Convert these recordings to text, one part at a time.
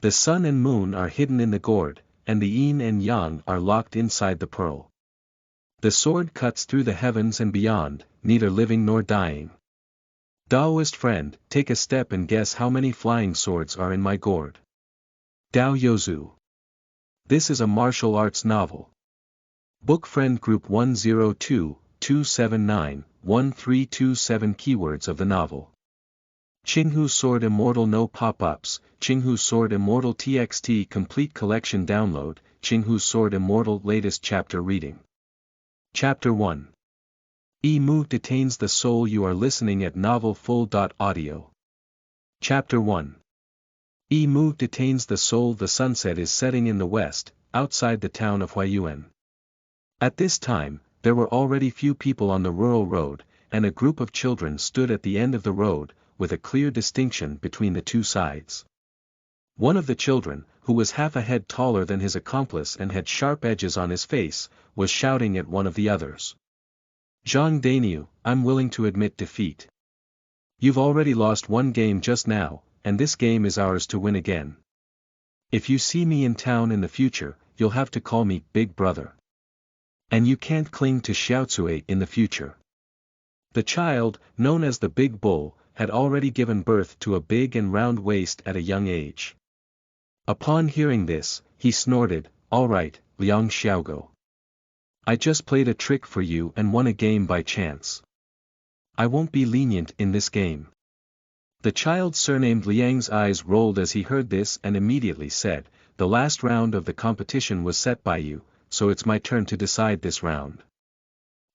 The sun and moon are hidden in the gourd, and the yin and yang are locked inside the pearl. The sword cuts through the heavens and beyond, neither living nor dying. Daoist friend, take a step and guess how many flying swords are in my gourd. Dao Youzu. This is a martial arts novel. Book Friend Group 102-279-1327 Keywords of the novel. Qinghu Sword Immortal No pop-ups, Qinghu Sword Immortal TXT Complete Collection Download, Qinghu Sword Immortal Latest Chapter Reading. Chapter 1. E-Move Detains the Soul. You are listening at novelfull.audio. Chapter 1. E-Move Detains the Soul. The sunset is setting in the west, outside the town of Huayuan. At this time, there were already few people on the rural road, and a group of children stood at the end of the road, with a clear distinction between the two sides. One of the children, who was half a head taller than his accomplice and had sharp edges on his face, was shouting at one of the others. Zhang Daniu, I'm willing to admit defeat. You've already lost one game just now, and this game is ours to win again. If you see me in town in the future, you'll have to call me Big Brother. And you can't cling to Xiaotsue in the future. The child, known as the Big Bull, had already given birth to a big and round waist at a young age. Upon hearing this, he snorted, all right, Liang Xiaogo. I just played a trick for you and won a game by chance. I won't be lenient in this game. The child surnamed Liang's eyes rolled as he heard this and immediately said, the last round of the competition was set by you, so it's my turn to decide this round.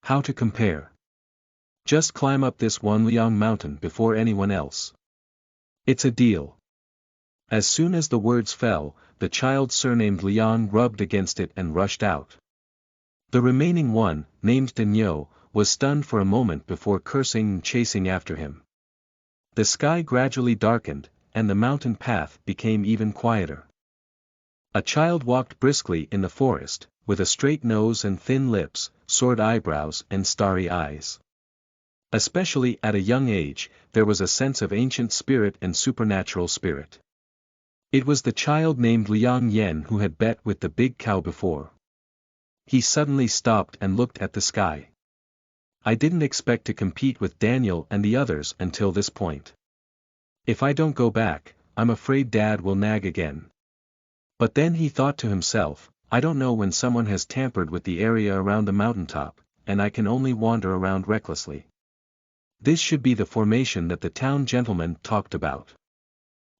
How to compare? Just climb up this one Liang mountain before anyone else. It's a deal. As soon as the words fell, the child surnamed Liang rubbed against it and rushed out. The remaining one, named Danyo, was stunned for a moment before cursing and chasing after him. The sky gradually darkened, and the mountain path became even quieter. A child walked briskly in the forest, with a straight nose and thin lips, sword eyebrows and starry eyes. Especially at a young age, there was a sense of ancient spirit and supernatural spirit. It was the child named Liang Yen who had bet with the big cow before. He suddenly stopped and looked at the sky. I didn't expect to compete with Daniel and the others until this point. If I don't go back, I'm afraid Dad will nag again. But then he thought to himself, I don't know when someone has tampered with the area around the mountaintop, and I can only wander around recklessly. This should be the formation that the town gentleman talked about.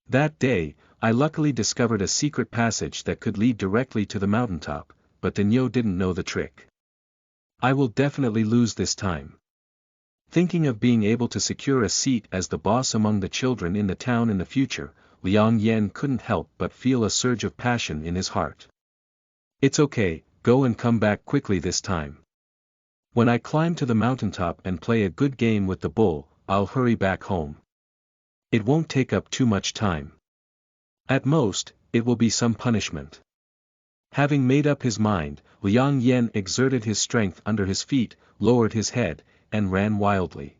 That day, I luckily discovered a secret passage that could lead directly to the mountaintop, but Danyo didn't know the trick. I will definitely lose this time. Thinking of being able to secure a seat as the boss among the children in the town in the future, Liang Yen couldn't help but feel a surge of passion in his heart. It's okay, go and come back quickly this time. When I climb to the mountaintop and play a good game with the bull, I'll hurry back home. It won't take up too much time. At most, it will be some punishment. Having made up his mind, Liang Yen exerted his strength under his feet, lowered his head, and ran wildly.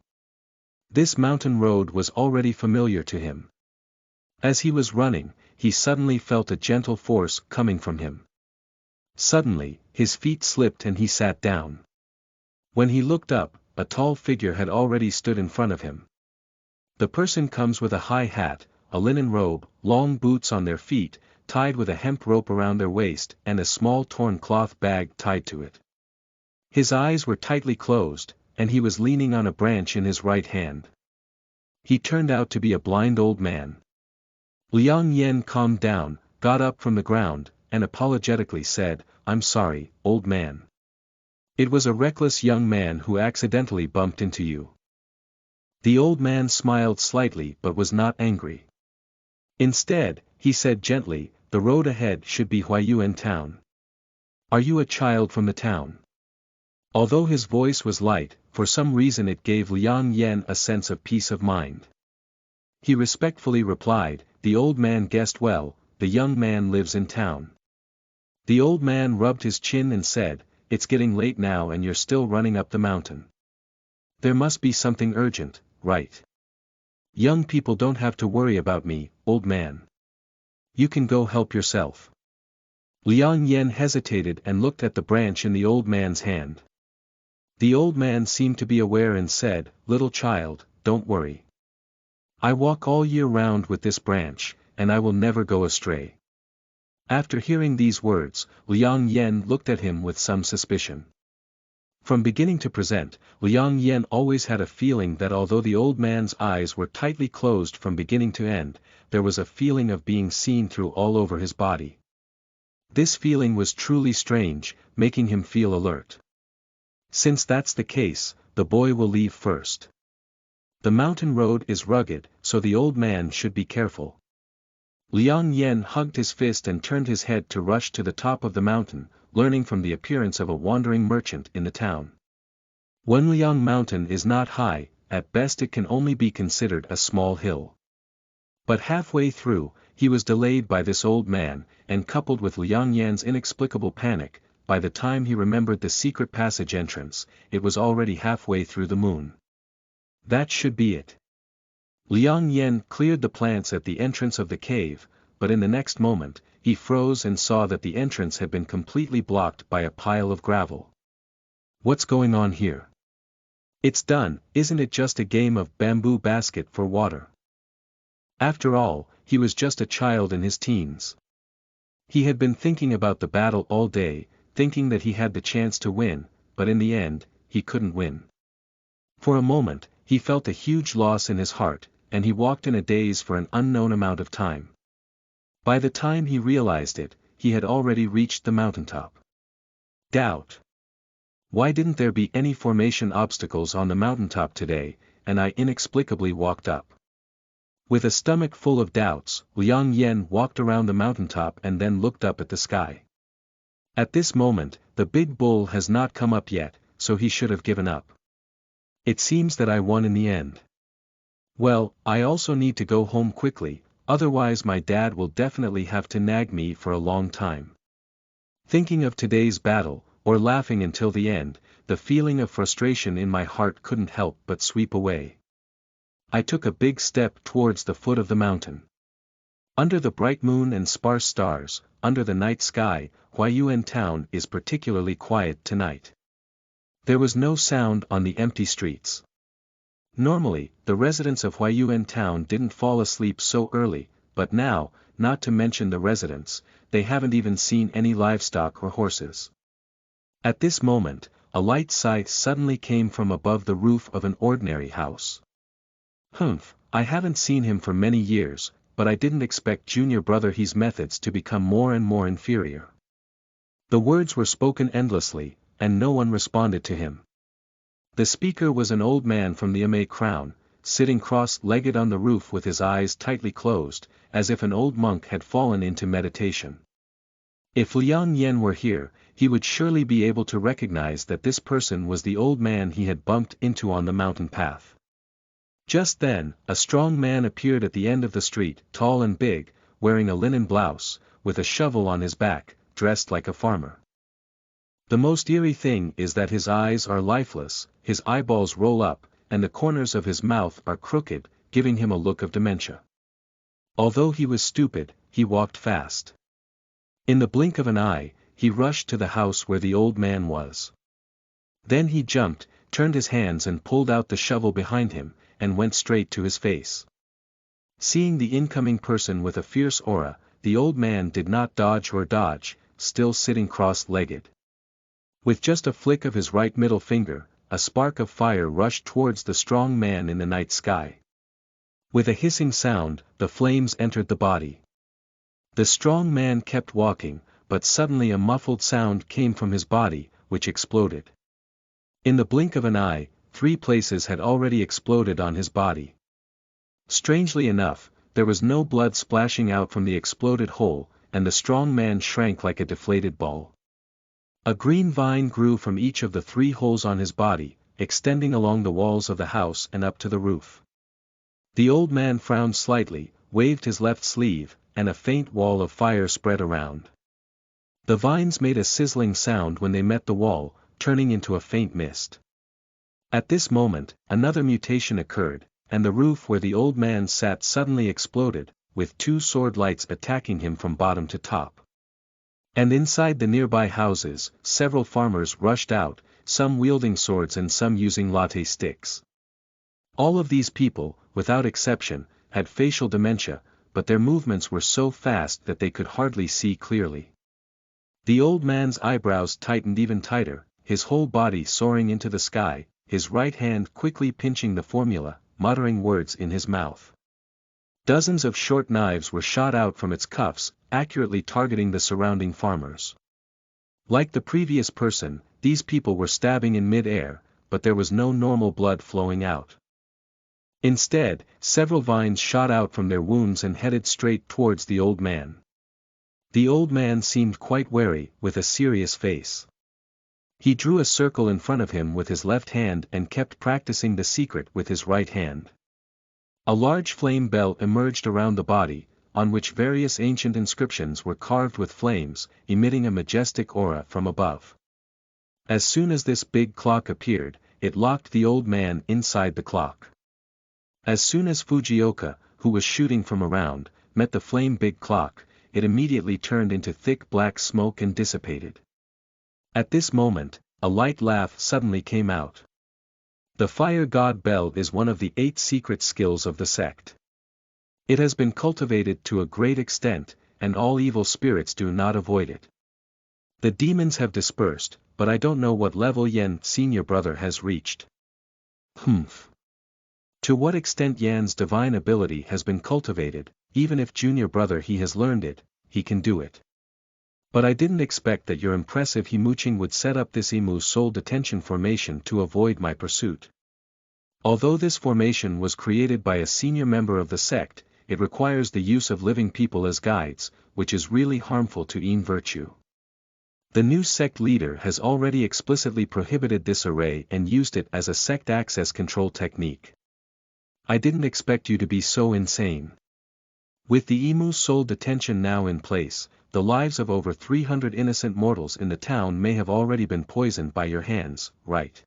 This mountain road was already familiar to him. As he was running, he suddenly felt a gentle force coming from him. Suddenly, his feet slipped and he sat down. When he looked up, a tall figure had already stood in front of him. The person comes with a high hat, a linen robe, long boots on their feet, tied with a hemp rope around their waist and a small torn cloth bag tied to it. His eyes were tightly closed, and he was leaning on a branch in his right hand. He turned out to be a blind old man. Liang Yen calmed down, got up from the ground, and apologetically said, I'm sorry, old man. It was a reckless young man who accidentally bumped into you. The old man smiled slightly but was not angry. Instead, he said gently, the road ahead should be Huayuan town. Are you a child from the town? Although his voice was light, for some reason it gave Liang Yen a sense of peace of mind. He respectfully replied, the old man guessed well, the young man lives in town. The old man rubbed his chin and said, it's getting late now and you're still running up the mountain. There must be something urgent, right? Young people don't have to worry about me, old man. You can go help yourself. Liang Yen hesitated and looked at the branch in the old man's hand. The old man seemed to be aware and said, "Little child, don't worry. I walk all year round with this branch, and I will never go astray." After hearing these words, Liang Yen looked at him with some suspicion. From beginning to present, Liang Yen always had a feeling that although the old man's eyes were tightly closed from beginning to end, there was a feeling of being seen through all over his body. This feeling was truly strange, making him feel alert. Since that's the case, the boy will leave first. The mountain road is rugged, so the old man should be careful. Liang Yen hugged his fist and turned his head to rush to the top of the mountain, learning from the appearance of a wandering merchant in the town. Wenliang Mountain is not high, at best it can only be considered a small hill. But halfway through, he was delayed by this old man, and coupled with Liang Yan's inexplicable panic, by the time he remembered the secret passage entrance, it was already halfway through the moon. That should be it. Liang Yen cleared the plants at the entrance of the cave, but in the next moment, he froze and saw that the entrance had been completely blocked by a pile of gravel. What's going on here? It's done, isn't it just a game of bamboo basket for water? After all, he was just a child in his teens. He had been thinking about the battle all day, thinking that he had the chance to win, but in the end, he couldn't win. For a moment, he felt a huge loss in his heart, and he walked in a daze for an unknown amount of time. By the time he realized it, he had already reached the mountaintop. Doubt. Why didn't there be any formation obstacles on the mountaintop today, and I inexplicably walked up? With a stomach full of doubts, Liang Yen walked around the mountaintop and then looked up at the sky. At this moment, the big bull has not come up yet, so he should have given up. It seems that I won in the end. Well, I also need to go home quickly, otherwise my dad will definitely have to nag me for a long time. Thinking of today's battle, or laughing until the end, the feeling of frustration in my heart couldn't help but sweep away. I took a big step towards the foot of the mountain. Under the bright moon and sparse stars, under the night sky, Huayuan town is particularly quiet tonight. There was no sound on the empty streets. Normally, the residents of Huayuan town didn't fall asleep so early, but now, not to mention the residents, they haven't even seen any livestock or horses. At this moment, a light sight suddenly came from above the roof of an ordinary house. Humph, I haven't seen him for many years, but I didn't expect junior brother He's methods to become more and more inferior. The words were spoken endlessly, and no one responded to him. The speaker was an old man from the Amei crown, sitting cross-legged on the roof with his eyes tightly closed, as if an old monk had fallen into meditation. If Liang Yen were here, he would surely be able to recognize that this person was the old man he had bumped into on the mountain path. Just then, a strong man appeared at the end of the street, tall and big, wearing a linen blouse, with a shovel on his back, dressed like a farmer. The most eerie thing is that his eyes are lifeless, his eyeballs roll up, and the corners of his mouth are crooked, giving him a look of dementia. Although he was stupid, he walked fast. In the blink of an eye, he rushed to the house where the old man was. Then he jumped, turned his hands and pulled out the shovel behind him, and went straight to his face. Seeing the incoming person with a fierce aura, the old man did not dodge or dodge, still sitting cross-legged. With just a flick of his right middle finger, a spark of fire rushed towards the strong man in the night sky. With a hissing sound, the flames entered the body. The strong man kept walking, but suddenly a muffled sound came from his body, which exploded. In the blink of an eye, 3 places had already exploded on his body. Strangely enough, there was no blood splashing out from the exploded hole, and the strong man shrank like a deflated ball. A green vine grew from each of the 3 holes on his body, extending along the walls of the house and up to the roof. The old man frowned slightly, waved his left sleeve, and a faint wall of fire spread around. The vines made a sizzling sound when they met the wall, turning into a faint mist. At this moment, another mutation occurred, and the roof where the old man sat suddenly exploded, with 2 sword lights attacking him from bottom to top. And inside the nearby houses, several farmers rushed out, some wielding swords and some using latte sticks. All of these people, without exception, had facial dementia, but their movements were so fast that they could hardly see clearly. The old man's eyebrows tightened even tighter, his whole body soaring into the sky, his right hand quickly pinching the formula, muttering words in his mouth. Dozens of short knives were shot out from its cuffs, accurately targeting the surrounding farmers. Like the previous person, these people were stabbing in mid-air, but there was no normal blood flowing out. Instead, several vines shot out from their wounds and headed straight towards the old man. The old man seemed quite wary, with a serious face. He drew a circle in front of him with his left hand and kept practicing the secret with his right hand. A large flame bell emerged around the body, on which various ancient inscriptions were carved with flames, emitting a majestic aura from above. As soon as this big clock appeared, it locked the old man inside the clock. As soon as Fujioka, who was shooting from around, met the flame big clock, it immediately turned into thick black smoke and dissipated. At this moment, a light laugh suddenly came out. The Fire God Bell is one of the 8 secret skills of the sect. It has been cultivated to a great extent, and all evil spirits do not avoid it. The demons have dispersed, but I don't know what level Yan senior brother has reached. To what extent Yan's divine ability has been cultivated, even if junior brother he has learned it, he can do it. But I didn't expect that your impressive Himuching would set up this Imu soul detention formation to avoid my pursuit. Although this formation was created by a senior member of the sect, it requires the use of living people as guides, which is really harmful to Yin virtue. The new sect leader has already explicitly prohibited this array and used it as a sect access control technique. I didn't expect you to be so insane. With the Imu soul detention now in place, the lives of over 300 innocent mortals in the town may have already been poisoned by your hands, right?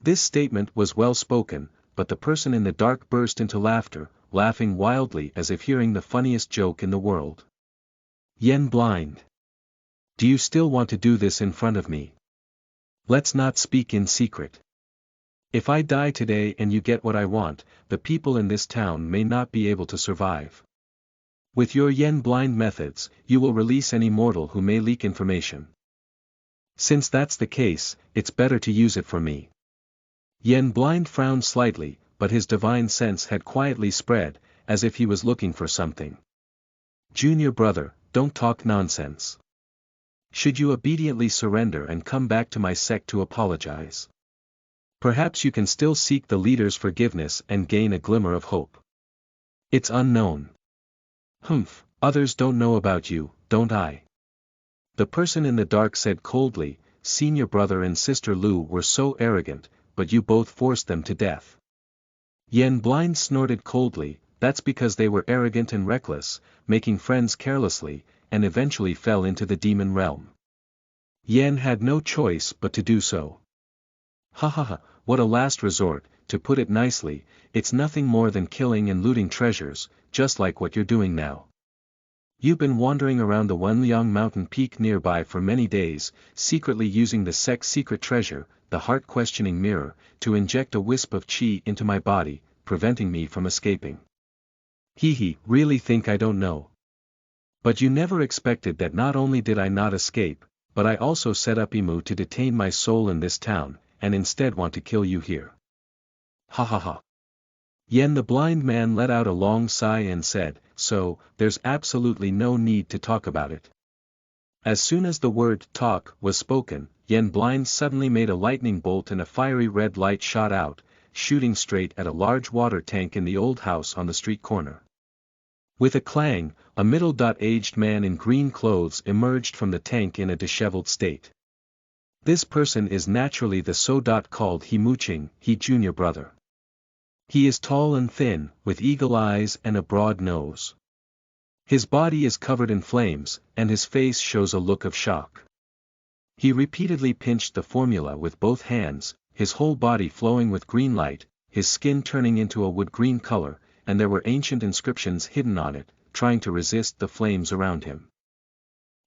This statement was well spoken, but the person in the dark burst into laughter, laughing wildly as if hearing the funniest joke in the world. Yen blind. Do you still want to do this in front of me? Let's not speak in secret. If I die today and you get what I want, the people in this town may not be able to survive. With your Yen blind methods, you will release any mortal who may leak information. Since that's the case, it's better to use it for me. Yen blind frowned slightly, but his divine sense had quietly spread, as if he was looking for something. Junior brother, don't talk nonsense. Should you obediently surrender and come back to my sect to apologize? Perhaps you can still seek the leader's forgiveness and gain a glimmer of hope. It's unknown. Others don't know about you, don't I? The person in the dark said coldly, senior brother and sister Lu were so arrogant, but you both forced them to death. Yen blind snorted coldly, that's because they were arrogant and reckless, making friends carelessly, and eventually fell into the demon realm. Yen had no choice but to do so. What a last resort, to put it nicely, it's nothing more than killing and looting treasures, just like what you're doing now. You've been wandering around the Wenliang mountain peak nearby for many days, secretly using the sect's secret treasure, the heart-questioning mirror, to inject a wisp of qi into my body, preventing me from escaping. Really think I don't know? But you never expected that not only did I not escape, but I also set up Imu to detain my soul in this town, and instead want to kill you here. Yen the blind man let out a long sigh and said, so, there's absolutely no need to talk about it. As soon as the word talk was spoken, Yen blind suddenly made a lightning bolt and a fiery red light shot out, shooting straight at a large water tank in the old house on the street corner. With a clang, a middle-aged man in green clothes emerged from the tank in a disheveled state. This person is naturally the so-called Himuching, he junior brother. He is tall and thin, with eagle eyes and a broad nose. His body is covered in flames, and his face shows a look of shock. He repeatedly pinched the formula with both hands, his whole body flowing with green light, his skin turning into a wood-green color, and there were ancient inscriptions hidden on it, trying to resist the flames around him.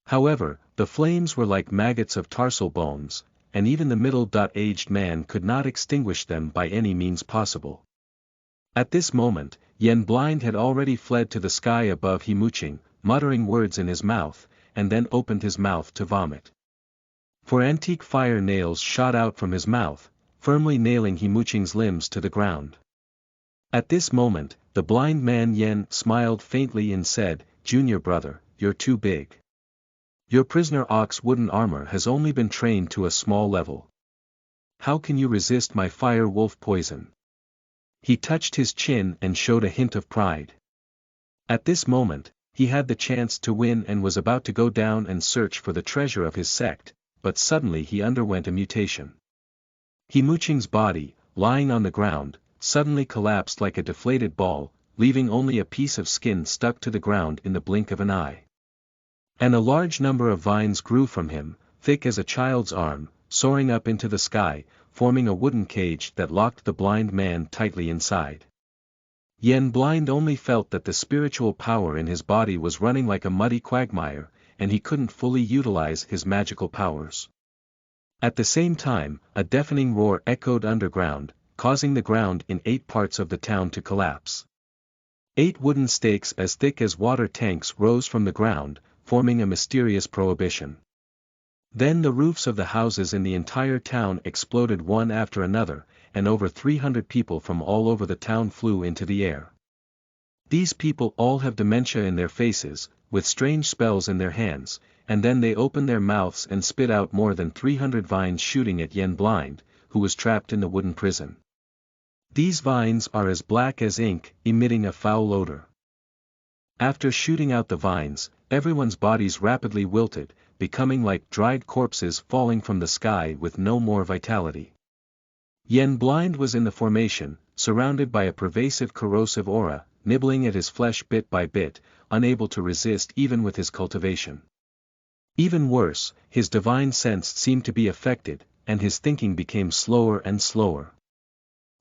However, the flames were like maggots of tarsal bones, and even the middle-aged man could not extinguish them by any means possible. At this moment, Yen Blind had already fled to the sky above Himuching, muttering words in his mouth, and then opened his mouth to vomit. For antique fire nails shot out from his mouth, firmly nailing Himuching's limbs to the ground. At this moment, the blind man Yen smiled faintly and said, "Junior brother, you're too big. Your prisoner ox wooden armor has only been trained to a small level. How can you resist my fire wolf poison?" He touched his chin and showed a hint of pride. At this moment, he had the chance to win and was about to go down and search for the treasure of his sect, but suddenly he underwent a mutation. Himuching's body, lying on the ground, suddenly collapsed like a deflated ball, leaving only a piece of skin stuck to the ground in the blink of an eye. And a large number of vines grew from him, thick as a child's arm, soaring up into the sky, forming a wooden cage that locked the blind man tightly inside. Yen Blind only felt that the spiritual power in his body was running like a muddy quagmire, and he couldn't fully utilize his magical powers. At the same time, a deafening roar echoed underground, causing the ground in 8 parts of the town to collapse. 8 wooden stakes as thick as water tanks rose from the ground, forming a mysterious prohibition. Then the roofs of the houses in the entire town exploded one after another, and over 300 people from all over the town flew into the air. These people all have dementia in their faces, with strange spells in their hands, and then they opened their mouths and spit out more than 300 vines shooting at Yen Blind, who was trapped in the wooden prison. These vines are as black as ink, emitting a foul odor. After shooting out the vines, everyone's bodies rapidly wilted, becoming like dried corpses falling from the sky with no more vitality. Yen Blind was in the formation, surrounded by a pervasive corrosive aura, nibbling at his flesh bit by bit, unable to resist even with his cultivation. Even worse, his divine sense seemed to be affected, and his thinking became slower and slower.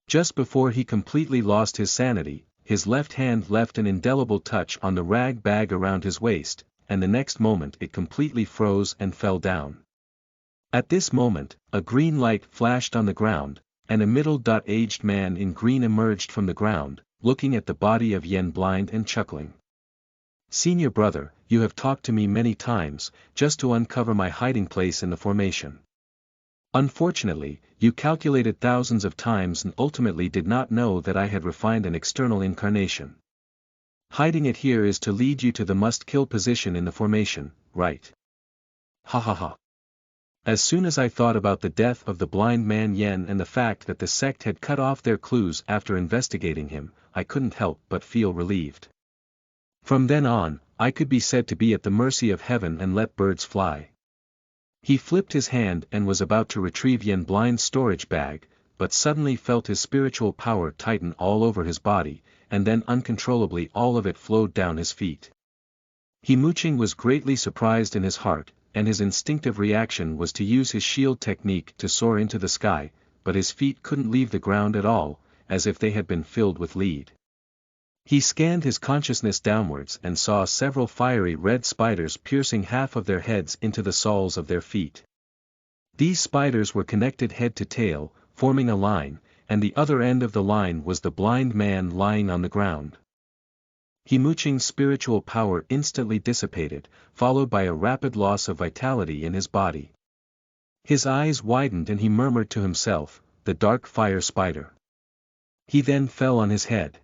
Just before he completely lost his sanity, his left hand left an indelible touch on the rag bag around his waist, and the next moment it completely froze and fell down. At this moment, a green light flashed on the ground, and a middle-aged man in green emerged from the ground, looking at the body of Yen Blind and chuckling. "Senior brother, you have talked to me many times, just to uncover my hiding place in the formation. Unfortunately, you calculated thousands of times and ultimately did not know that I had refined an external incarnation. Hiding it here is to lead you to the must-kill position in the formation, right? Ha ha ha. As soon as I thought about the death of the blind man Yen and the fact that the sect had cut off their clues after investigating him, I couldn't help but feel relieved. From then on, I could be said to be at the mercy of heaven and let birds fly." He flipped his hand and was about to retrieve Yen Blind's storage bag, but suddenly felt his spiritual power tighten all over his body, and then uncontrollably all of it flowed down his feet. Himuching was greatly surprised in his heart, and his instinctive reaction was to use his shield technique to soar into the sky, but his feet couldn't leave the ground at all, as if they had been filled with lead. He scanned his consciousness downwards and saw several fiery red spiders piercing half of their heads into the soles of their feet. These spiders were connected head to tail, forming a line, and the other end of the line was the blind man lying on the ground. Himuching's spiritual power instantly dissipated, followed by a rapid loss of vitality in his body. His eyes widened and he murmured to himself, "The dark fire spider." He then fell on his head.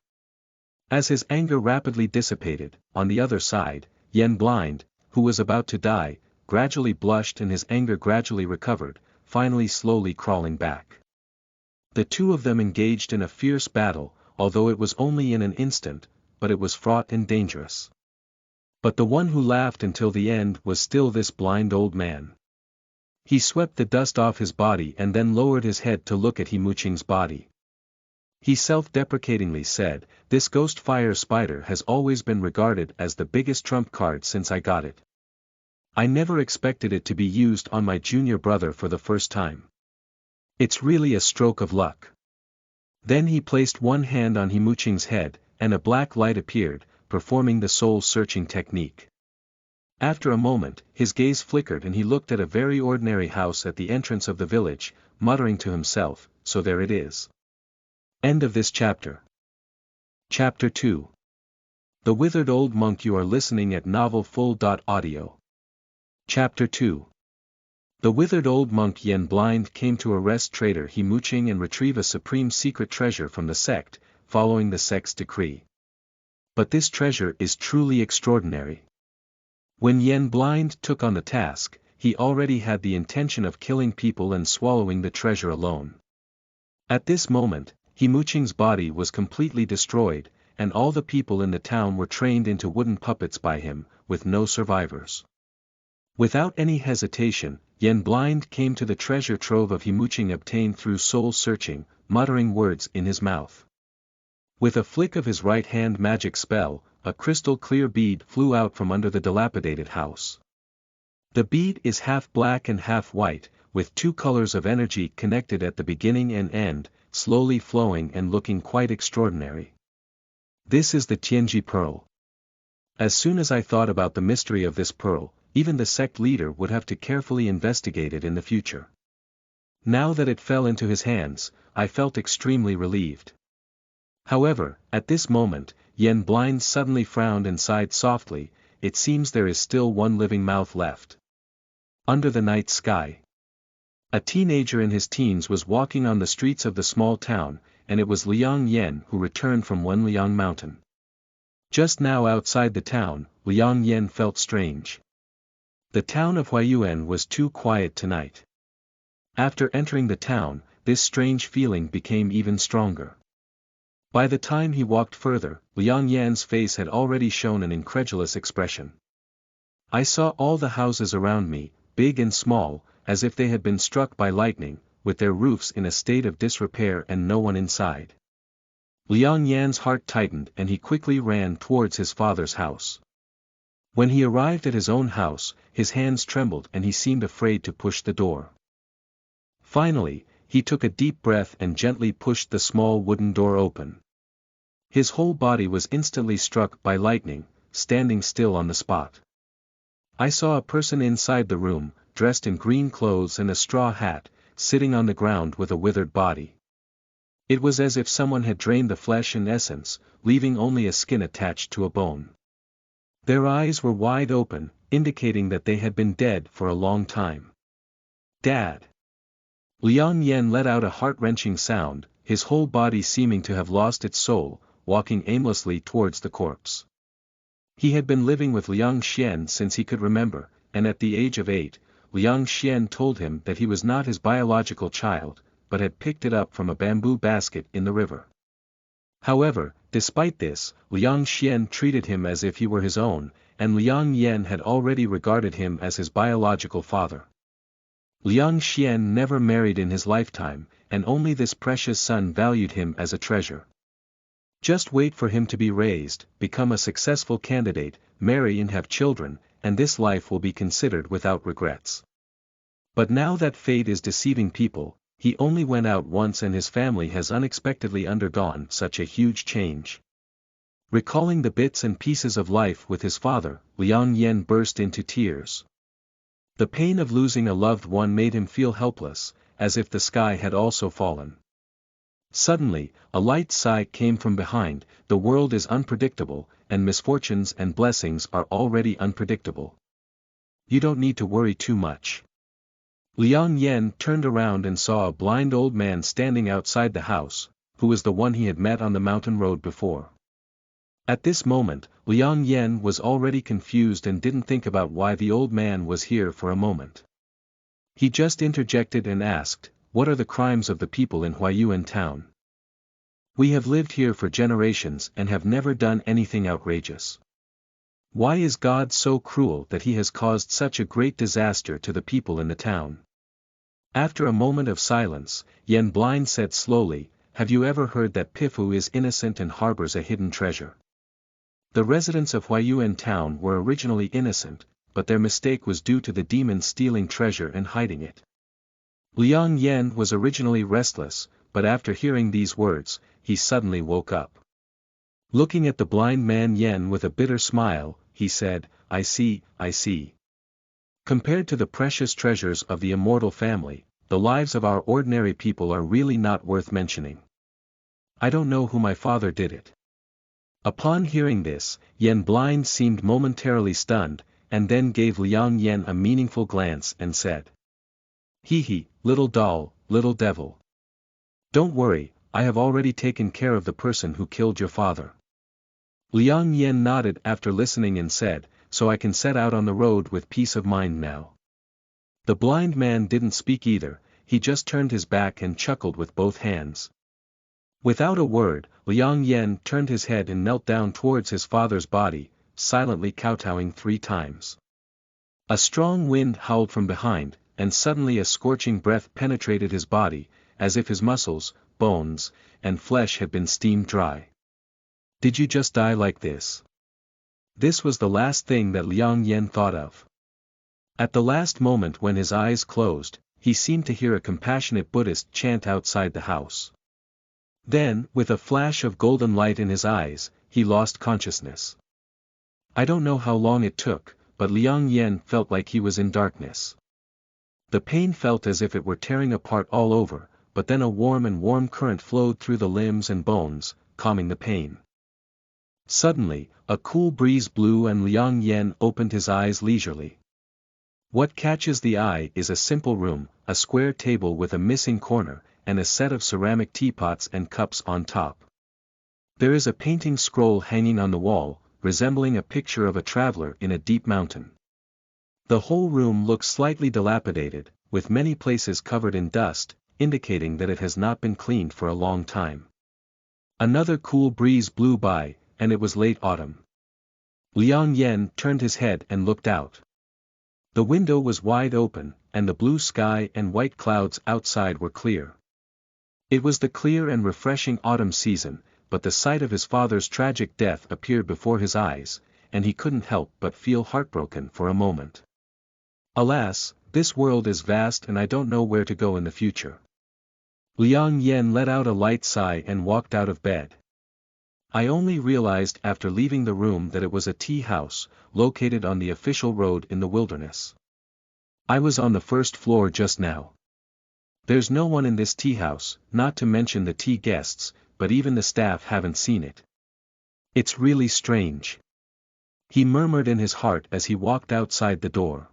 As his anger rapidly dissipated, on the other side, Yen Blind, who was about to die, gradually blushed and his anger gradually recovered, finally slowly crawling back. The two of them engaged in a fierce battle, although it was only in an instant, but it was fraught and dangerous. But the one who laughed until the end was still this blind old man. He swept the dust off his body and then lowered his head to look at Himuching's body. He self-deprecatingly said, "This ghost fire spider has always been regarded as the biggest trump card since I got it. I never expected it to be used on my junior brother for the first time. It's really a stroke of luck." Then he placed one hand on Himuching's head, and a black light appeared, performing the soul-searching technique. After a moment, his gaze flickered and he looked at a very ordinary house at the entrance of the village, muttering to himself, "So there it is." End of this chapter. Chapter 2. The Withered Old Monk. You are listening at novelfull.audio. Chapter 2. The withered old monk Yen Blind came to arrest traitor He Muqing and retrieve a supreme secret treasure from the sect, following the sect's decree. But this treasure is truly extraordinary. When Yen Blind took on the task, he already had the intention of killing people and swallowing the treasure alone. At this moment, He Muqing's body was completely destroyed, and all the people in the town were trained into wooden puppets by him, with no survivors. Without any hesitation, Yen Blind came to the treasure trove of He Muqing obtained through soul-searching, muttering words in his mouth. With a flick of his right-hand magic spell, a crystal-clear bead flew out from under the dilapidated house. The bead is half black and half white, with two colors of energy connected at the beginning and end, slowly flowing and looking quite extraordinary. This is the Tianji pearl. As soon as I thought about the mystery of this pearl, even the sect leader would have to carefully investigate it in the future. Now that it fell into his hands, I felt extremely relieved. However, at this moment, Yen Blind suddenly frowned and sighed softly. It seems there is still one living mouth left. Under the night sky. A teenager in his teens was walking on the streets of the small town, and it was Liang Yen who returned from Wenliang Mountain. Just now outside the town, Liang Yen felt strange. The town of Huayuan was too quiet tonight. After entering the town, this strange feeling became even stronger. By the time he walked further, Liang Yan's face had already shown an incredulous expression. I saw all the houses around me, big and small, as if they had been struck by lightning, with their roofs in a state of disrepair and no one inside. Liang Yan's heart tightened and he quickly ran towards his father's house. When he arrived at his own house, his hands trembled and he seemed afraid to push the door. Finally, he took a deep breath and gently pushed the small wooden door open. His whole body was instantly struck by lightning, standing still on the spot. I saw a person inside the room, dressed in green clothes and a straw hat, sitting on the ground with a withered body. It was as if someone had drained the flesh and essence, leaving only a skin attached to a bone. Their eyes were wide open, indicating that they had been dead for a long time. "Dad!" Liang Yen let out a heart-wrenching sound, his whole body seeming to have lost its soul, walking aimlessly towards the corpse. He had been living with Liang Xian since he could remember, and at the age of 8, Liang Xian told him that he was not his biological child, but had picked it up from a bamboo basket in the river. However, despite this, Liang Xian treated him as if he were his own, and Liang Yen had already regarded him as his biological father. Liang Xian never married in his lifetime, and only this precious son valued him as a treasure. Just wait for him to be raised, become a successful candidate, marry and have children, and this life will be considered without regrets. But now that fate is deceiving people, he only went out once and his family has unexpectedly undergone such a huge change. Recalling the bits and pieces of life with his father, Liang Yen burst into tears. The pain of losing a loved one made him feel helpless, as if the sky had also fallen. Suddenly, a light sigh came from behind. The world is unpredictable, and misfortunes and blessings are already unpredictable. You don't need to worry too much. Liang Yen turned around and saw a blind old man standing outside the house, who was the one he had met on the mountain road before. At this moment, Liang Yen was already confused and didn't think about why the old man was here for a moment. He just interjected and asked, "What are the crimes of the people in Huayuan town? We have lived here for generations and have never done anything outrageous. Why is God so cruel that he has caused such a great disaster to the people in the town?" After a moment of silence, Yen Blind said slowly, "Have you ever heard that Pifu is innocent and harbors a hidden treasure? The residents of Huayuan town were originally innocent, but their mistake was due to the demon stealing treasure and hiding it." Liang Yen was originally restless, but after hearing these words, he suddenly woke up. Looking at the blind man Yen with a bitter smile, he said, I see, I see. Compared to the precious treasures of the immortal family, the lives of our ordinary people are really not worth mentioning. I don't know who my father did it. Upon hearing this, Yen Blind seemed momentarily stunned, and then gave Liang Yen a meaningful glance and said. Hee, little doll, little devil. Don't worry, I have already taken care of the person who killed your father. Liang Yen nodded after listening and said, so I can set out on the road with peace of mind now. The blind man didn't speak either, he just turned his back and chuckled with both hands. Without a word, Liang Yen turned his head and knelt down towards his father's body, silently kowtowing 3 times. A strong wind howled from behind, and suddenly a scorching breath penetrated his body, as if his muscles, bones, and flesh had been steamed dry. Did you just die like this? This was the last thing that Liang Yen thought of. At the last moment when his eyes closed, he seemed to hear a compassionate Buddhist chant outside the house. Then, with a flash of golden light in his eyes, he lost consciousness. I don't know how long it took, but Liang Yen felt like he was in darkness. The pain felt as if it were tearing apart all over, but then a warm current flowed through the limbs and bones, calming the pain. Suddenly, a cool breeze blew and Liang Yen opened his eyes leisurely. What catches the eye is a simple room, a square table with a missing corner, and a set of ceramic teapots and cups on top. There is a painting scroll hanging on the wall, resembling a picture of a traveler in a deep mountain. The whole room looks slightly dilapidated, with many places covered in dust, indicating that it has not been cleaned for a long time. Another cool breeze blew by, and it was late autumn. Liang Yen turned his head and looked out. The window was wide open, and the blue sky and white clouds outside were clear. It was the clear and refreshing autumn season, but the sight of his father's tragic death appeared before his eyes, and he couldn't help but feel heartbroken for a moment. Alas, this world is vast and I don't know where to go in the future. Liang Yen let out a light sigh and walked out of bed. I only realized after leaving the room that it was a tea house, located on the official road in the wilderness. I was on the first floor just now. There's no one in this tea house, not to mention the tea guests, but even the staff haven't seen it. It's really strange. He murmured in his heart as he walked outside the door.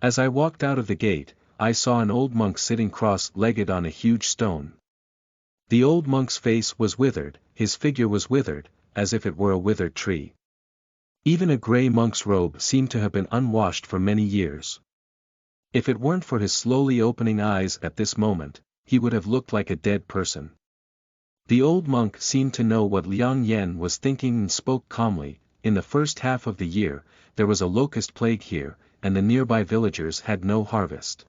As I walked out of the gate, I saw an old monk sitting cross-legged on a huge stone. The old monk's face was withered, his figure was withered, as if it were a withered tree. Even a grey monk's robe seemed to have been unwashed for many years. If it weren't for his slowly opening eyes at this moment, he would have looked like a dead person. The old monk seemed to know what Liang Yen was thinking and spoke calmly. In the first half of the year, there was a locust plague here, and the nearby villagers had no harvest.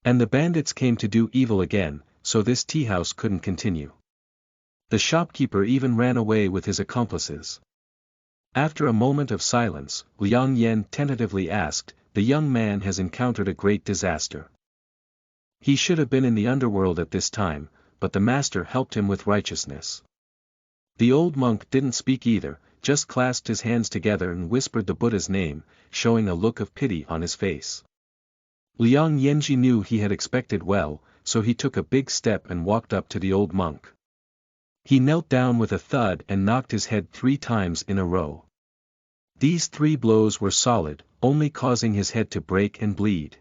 And the bandits came to do evil again, so this tea house couldn't continue. The shopkeeper even ran away with his accomplices. After a moment of silence, Liang Yen tentatively asked, the young man has encountered a great disaster. He should have been in the underworld at this time, but the master helped him with righteousness. The old monk didn't speak either, just clasped his hands together and whispered the Buddha's name, showing a look of pity on his face. Liang Yenji knew he had expected well, so he took a big step and walked up to the old monk. He knelt down with a thud and knocked his head 3 times in a row. These 3 blows were solid, only causing his head to break and bleed.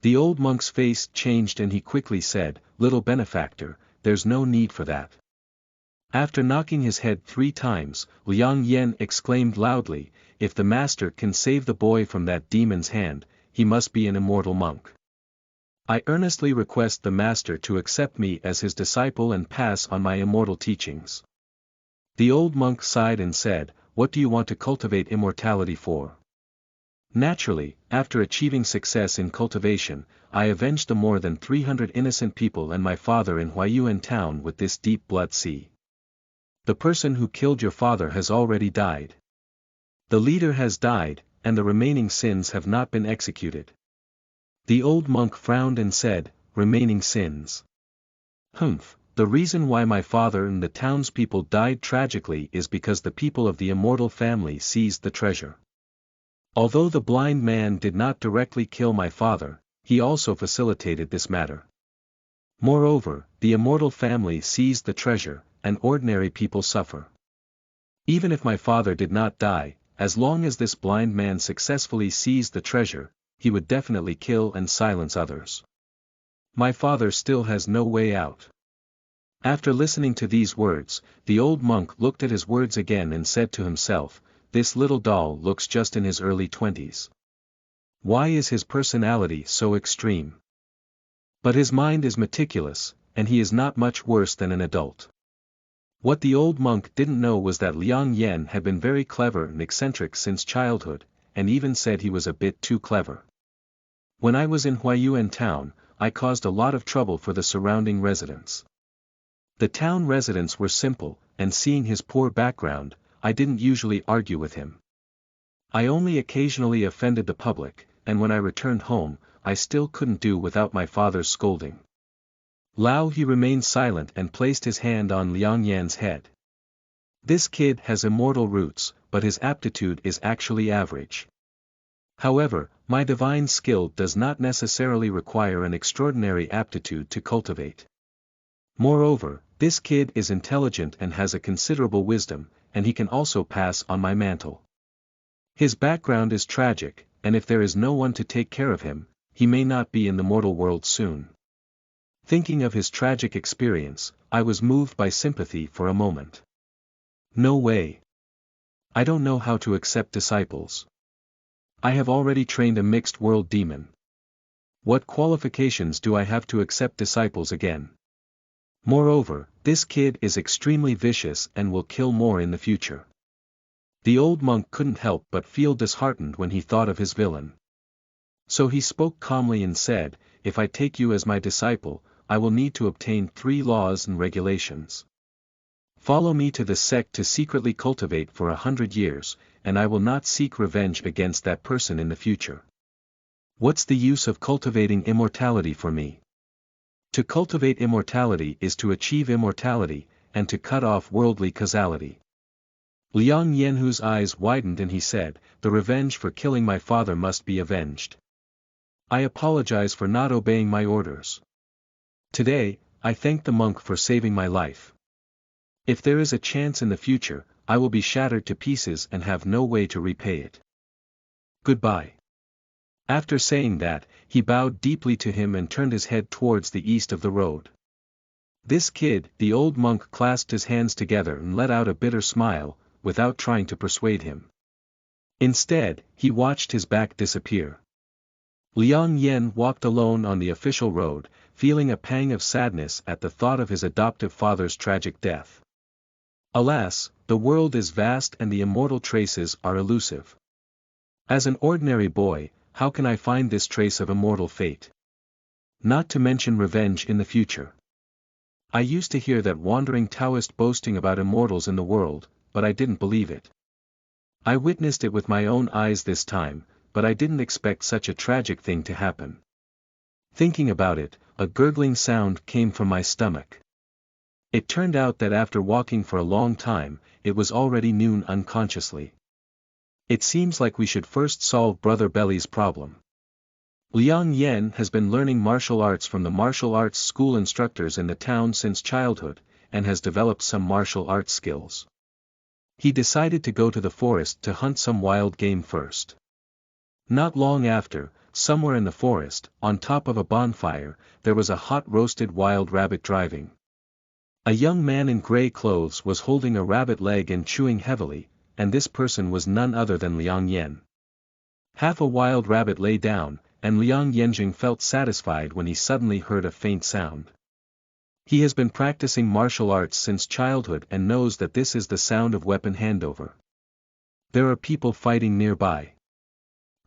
The old monk's face changed and he quickly said, "Little benefactor, there's no need for that." After knocking his head 3 times, Liang Yen exclaimed loudly, "If the master can save the boy from that demon's hand, he must be an immortal monk. I earnestly request the master to accept me as his disciple and pass on my immortal teachings." The old monk sighed and said, "What do you want to cultivate immortality for?" Naturally, after achieving success in cultivation, I avenged the more than 300 innocent people and my father in Huayuan town with this deep blood sea. The person who killed your father has already died. The leader has died, and the remaining sins have not been executed. The old monk frowned and said, "Remaining sins. Humph, The reason why my father and the townspeople died tragically is because the people of the immortal family seized the treasure. Although the blind man did not directly kill my father, he also facilitated this matter. Moreover, the immortal family seized the treasure, and ordinary people suffer. Even if my father did not die, as long as this blind man successfully seized the treasure, he would definitely kill and silence others. My father still has no way out. After listening to these words, the old monk looked at his words again and said to himself, "This little doll looks just in his early 20s. Why is his personality so extreme? But his mind is meticulous, and he is not much worse than an adult." What the old monk didn't know was that Liang Yen had been very clever and eccentric since childhood, and even said he was a bit too clever. When I was in Huayuan town, I caused a lot of trouble for the surrounding residents. The town residents were simple, and seeing his poor background, I didn't usually argue with him. I only occasionally offended the public, and when I returned home, I still couldn't do without my father's scolding. Lao He remained silent and placed his hand on Liang Yan's head. This kid has immortal roots, but his aptitude is actually average. However, my divine skill does not necessarily require an extraordinary aptitude to cultivate. Moreover, this kid is intelligent and has a considerable wisdom, and he can also pass on my mantle. His background is tragic, and if there is no one to take care of him, he may not be in the mortal world soon. Thinking of his tragic experience, I was moved by sympathy for a moment. No way. I don't know how to accept disciples. I have already trained a mixed world demon. What qualifications do I have to accept disciples again? Moreover, this kid is extremely vicious and will kill more in the future. The old monk couldn't help but feel disheartened when he thought of his villain. So he spoke calmly and said, "If I take you as my disciple, I will need to obtain 3 laws and regulations. Follow me to the sect to secretly cultivate for 100 years, and I will not seek revenge against that person in the future. What's the use of cultivating immortality for me? To cultivate immortality is to achieve immortality, and to cut off worldly causality." Liang Yanhu's eyes widened and he said, "The revenge for killing my father must be avenged. I apologize for not obeying my orders. Today, I thank the monk for saving my life. If there is a chance in the future, I will be shattered to pieces and have no way to repay it. Goodbye." After saying that, he bowed deeply to him and turned his head towards the east of the road. This kid, the old monk clasped his hands together and let out a bitter smile, without trying to persuade him. Instead, he watched his back disappear. Liang Yen walked alone on the official road, feeling a pang of sadness at the thought of his adoptive father's tragic death. Alas, the world is vast and the immortal traces are elusive. As an ordinary boy, how can I find this trace of immortal fate? Not to mention revenge in the future. I used to hear that wandering Daoist boasting about immortals in the world, but I didn't believe it. I witnessed it with my own eyes this time, but I didn't expect such a tragic thing to happen. Thinking about it, a gurgling sound came from my stomach. It turned out that after walking for a long time, it was already noon unconsciously. It seems like we should first solve Brother Belly's problem. Liang Yen has been learning martial arts from the martial arts school instructors in the town since childhood, and has developed some martial arts skills. He decided to go to the forest to hunt some wild game first. Not long after, somewhere in the forest, on top of a bonfire, there was a hot roasted wild rabbit driving. A young man in gray clothes was holding a rabbit leg and chewing heavily, and this person was none other than Liang Yen. Half a wild rabbit lay down, and Liang Yenjing felt satisfied when he suddenly heard a faint sound. He has been practicing martial arts since childhood and knows that this is the sound of weapon handover. There are people fighting nearby.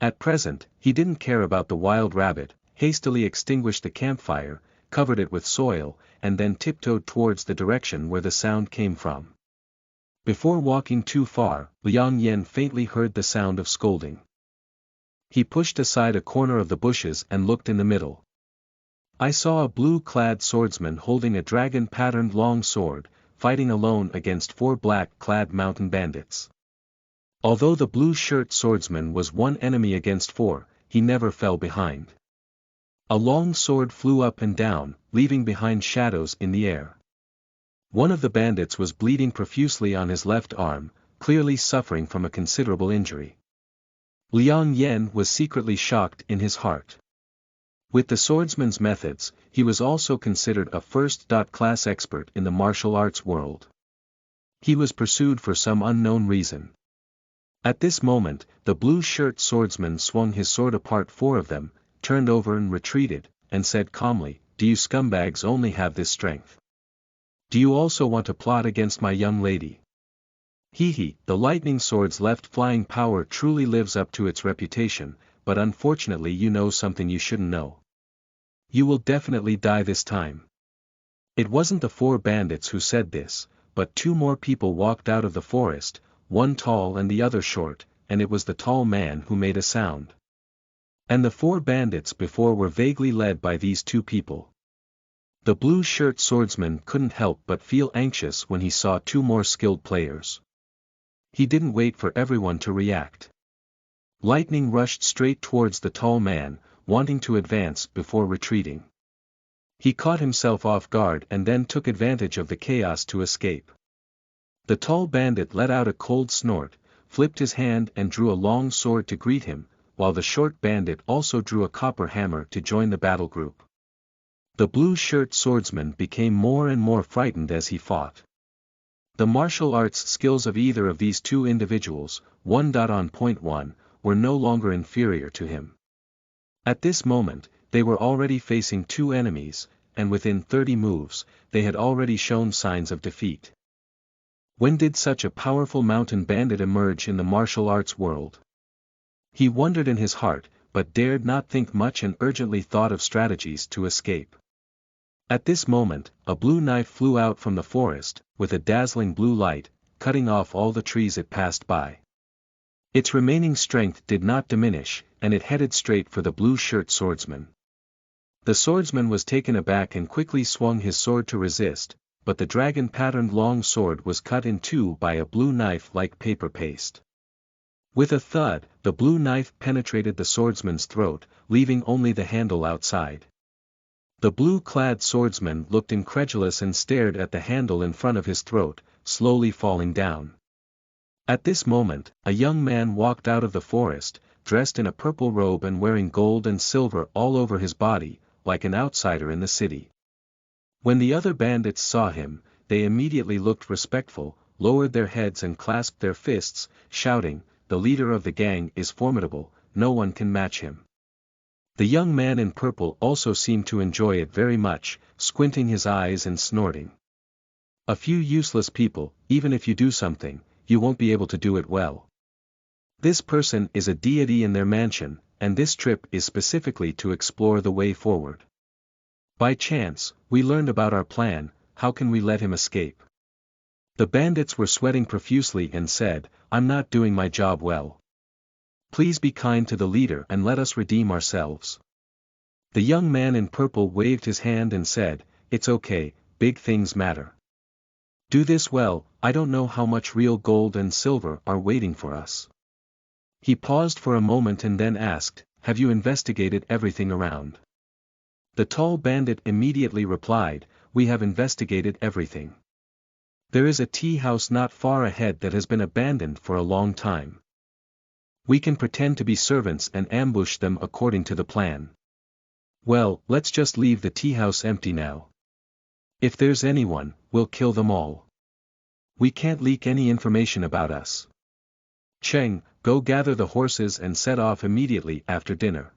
At present, he didn't care about the wild rabbit, hastily extinguished the campfire, covered it with soil, and then tiptoed towards the direction where the sound came from. Before walking too far, Liang Yen faintly heard the sound of scolding. He pushed aside a corner of the bushes and looked in the middle. I saw a blue-clad swordsman holding a dragon-patterned long sword, fighting alone against 4 black-clad mountain bandits. Although the blue-shirt swordsman was one enemy against 4, he never fell behind. A long sword flew up and down, leaving behind shadows in the air. One of the bandits was bleeding profusely on his left arm, clearly suffering from a considerable injury. Liang Yen was secretly shocked in his heart. With the swordsman's methods, he was also considered a first-class expert in the martial arts world. He was pursued for some unknown reason. At this moment, the blue-shirt swordsman swung his sword apart 4 of them, turned over and retreated, and said calmly, "Do you scumbags only have this strength? Do you also want to plot against my young lady?" Hee, the lightning sword's left flying power truly lives up to its reputation, but unfortunately you know something you shouldn't know. You will definitely die this time. It wasn't the 4 bandits who said this, but 2 more people walked out of the forest, one tall and the other short, and it was the tall man who made a sound. And the 4 bandits before were vaguely led by these 2 people. The blue-shirt swordsman couldn't help but feel anxious when he saw 2 more skilled players. He didn't wait for everyone to react. Lightning rushed straight towards the tall man, wanting to advance before retreating. He caught himself off guard and then took advantage of the chaos to escape. The tall bandit let out a cold snort, flipped his hand and drew a long sword to greet him, while the short bandit also drew a copper hammer to join the battle group. The blue-shirt swordsman became more and more frightened as he fought. The martial arts skills of either of these 2 individuals, 1.1, were no longer inferior to him. At this moment, they were already facing 2 enemies, and within 30 moves, they had already shown signs of defeat. When did such a powerful mountain bandit emerge in the martial arts world? He wondered in his heart, but dared not think much and urgently thought of strategies to escape. At this moment, a blue knife flew out from the forest, with a dazzling blue light, cutting off all the trees it passed by. Its remaining strength did not diminish, and it headed straight for the blue-shirt swordsman. The swordsman was taken aback and quickly swung his sword to resist, but the dragon-patterned long sword was cut in 2 by a blue knife like paper paste. With a thud, the blue knife penetrated the swordsman's throat, leaving only the handle outside. The blue-clad swordsman looked incredulous and stared at the handle in front of his throat, slowly falling down. At this moment, a young man walked out of the forest, dressed in a purple robe and wearing gold and silver all over his body, like an outsider in the city. When the other bandits saw him, they immediately looked respectful, lowered their heads and clasped their fists, shouting, "The leader of the gang is formidable, no one can match him." The young man in purple also seemed to enjoy it very much, squinting his eyes and snorting. "A few useless people, even if you do something, you won't be able to do it well. This person is a deity in their mansion, and this trip is specifically to explore the way forward. By chance, we learned about our plan, how can we let him escape?" The bandits were sweating profusely and said, "I'm not doing my job well. Please be kind to the leader and let us redeem ourselves." The young man in purple waved his hand and said, "It's okay, big things matter. Do this well, I don't know how much real gold and silver are waiting for us." He paused for a moment and then asked, "Have you investigated everything around?" The tall bandit immediately replied, "We have investigated everything. There is a tea house not far ahead that has been abandoned for a long time. We can pretend to be servants and ambush them according to the plan. Well, let's just leave the tea house empty now. If there's anyone, we'll kill them all. We can't leak any information about us. Cheng, go gather the horses and set off immediately after dinner.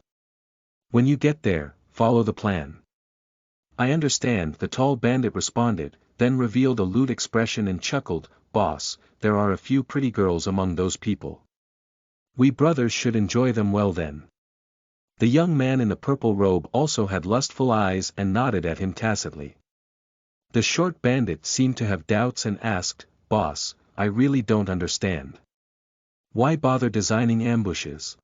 When you get there, follow the plan." "I understand," the tall bandit responded, then revealed a lewd expression and chuckled, "Boss, there are a few pretty girls among those people. We brothers should enjoy them well then." The young man in the purple robe also had lustful eyes and nodded at him tacitly. The short bandit seemed to have doubts and asked, "Boss, I really don't understand. Why bother designing ambushes?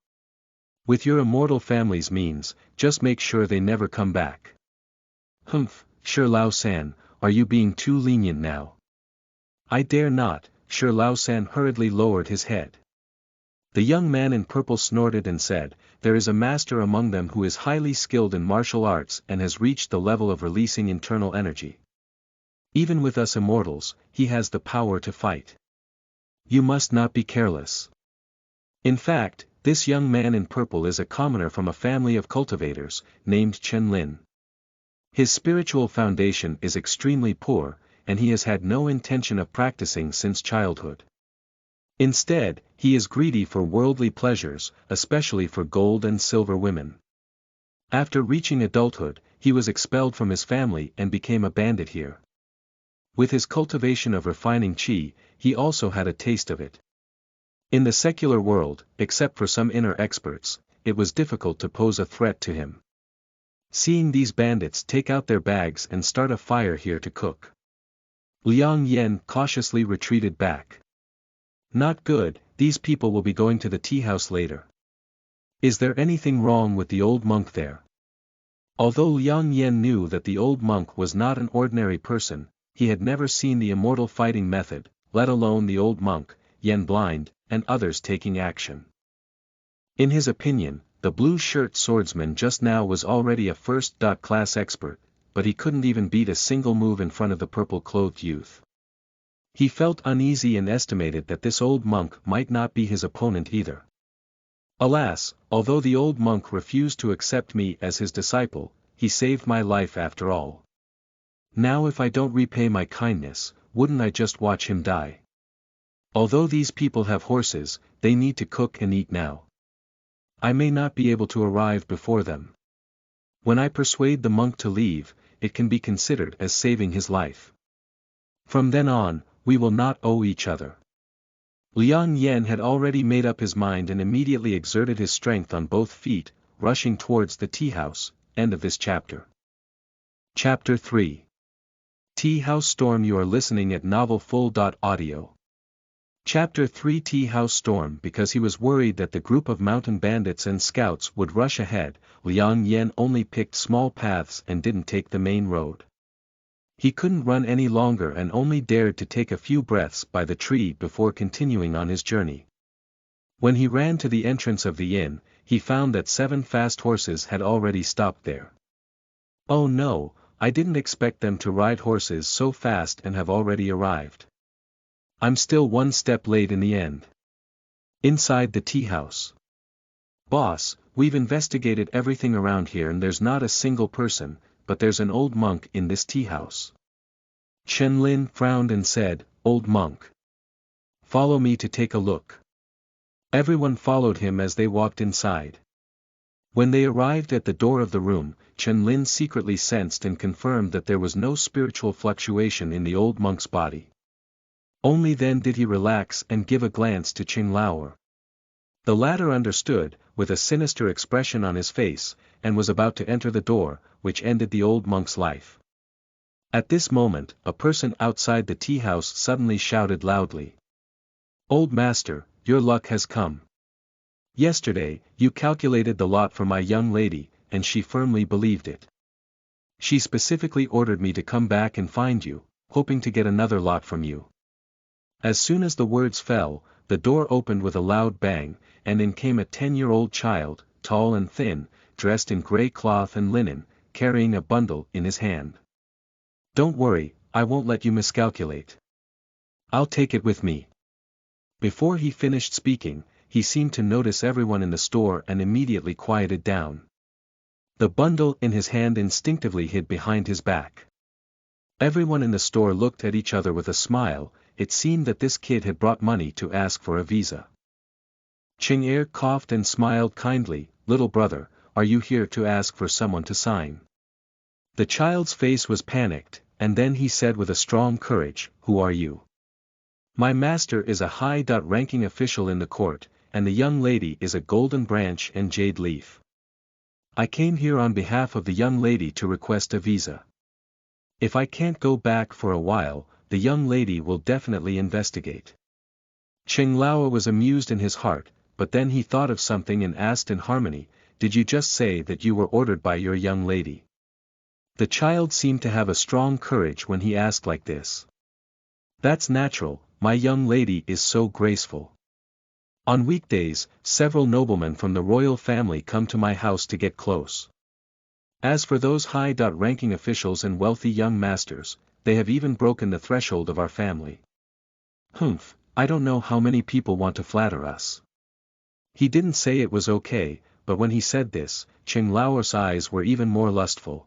With your immortal family's means, just make sure they never come back." Humph, Shi Lao-san, are you being too lenient now? I dare not. Shi Lao-san hurriedly lowered his head. The young man in purple snorted and said, there is a master among them who is highly skilled in martial arts and has reached the level of releasing internal energy. Even with us immortals, he has the power to fight. You must not be careless. In fact, this young man in purple is a commoner from a family of cultivators, named Chen Lin. His spiritual foundation is extremely poor, and he has had no intention of practicing since childhood. Instead, he is greedy for worldly pleasures, especially for gold and silver women. After reaching adulthood, he was expelled from his family and became a bandit here. With his cultivation of refining qi, he also had a taste of it. In the secular world, except for some inner experts, it was difficult to pose a threat to him. Seeing these bandits take out their bags and start a fire here to cook, Liang Yen cautiously retreated back. Not good, these people will be going to the tea house later. Is there anything wrong with the old monk there? Although Liang Yen knew that the old monk was not an ordinary person, he had never seen the immortal fighting method, let alone the old monk, Yen Blind, and others taking action. In his opinion, the blue-shirt swordsman just now was already a first-class expert, but he couldn't even beat a single move in front of the purple-clothed youth. He felt uneasy and estimated that this old monk might not be his opponent either. Alas, although the old monk refused to accept me as his disciple, he saved my life after all. Now if I don't repay my kindness, wouldn't I just watch him die? Although these people have horses, they need to cook and eat now. I may not be able to arrive before them. When I persuade the monk to leave, it can be considered as saving his life. From then on, we will not owe each other. Liang Yen had already made up his mind and immediately exerted his strength on both feet, rushing towards the tea house. End of this chapter. Chapter 3. Tea House Storm. You are listening at novelfull.audio. Chapter 3. Tea House Storm. Because he was worried that the group of mountain bandits and scouts would rush ahead, Liang Yen only picked small paths and didn't take the main road. He couldn't run any longer and only dared to take a few breaths by the tree before continuing on his journey. When he ran to the entrance of the inn, he found that 7 fast horses had already stopped there. Oh no, I didn't expect them to ride horses so fast and have already arrived. I'm still one step late in the end. Inside the tea house. Boss, we've investigated everything around here and there's not a single person, but there's an old monk in this tea house. Chen Lin frowned and said, Old monk. Follow me to take a look. Everyone followed him as they walked inside. When they arrived at the door of the room, Chen Lin secretly sensed and confirmed that there was no spiritual fluctuation in the old monk's body. Only then did he relax and give a glance to Qing Lao. The latter understood, with a sinister expression on his face, and was about to enter the door, which ended the old monk's life. At this moment, a person outside the tea house suddenly shouted loudly. Old master, your luck has come. Yesterday, you calculated the lot for my young lady, and she firmly believed it. She specifically ordered me to come back and find you, hoping to get another lot from you. As soon as the words fell, the door opened with a loud bang, and in came a 10-year-old child, tall and thin, dressed in gray cloth and linen, carrying a bundle in his hand. Don't worry, I won't let you miscalculate. I'll take it with me. Before he finished speaking, he seemed to notice everyone in the store and immediately quieted down. The bundle in his hand instinctively hid behind his back. Everyone in the store looked at each other with a smile. It seemed that this kid had brought money to ask for a visa. Qing Er coughed and smiled kindly. Little brother, are you here to ask for someone to sign? The child's face was panicked, and then he said with a strong courage, Who are you? My master is a high-ranking official in the court, and the young lady is a golden branch and jade leaf. I came here on behalf of the young lady to request a visa. If I can't go back for a while, the young lady will definitely investigate. Qing Lao was amused in his heart, but then he thought of something and asked in harmony, Did you just say that you were ordered by your young lady? The child seemed to have a strong courage when he asked like this. That's natural, my young lady is so graceful. On weekdays, several noblemen from the royal family come to my house to get close. As for those high-ranking officials and wealthy young masters, they have even broken the threshold of our family. Humph, I don't know how many people want to flatter us. He didn't say it was okay, but when he said this, Chen Lao's eyes were even more lustful.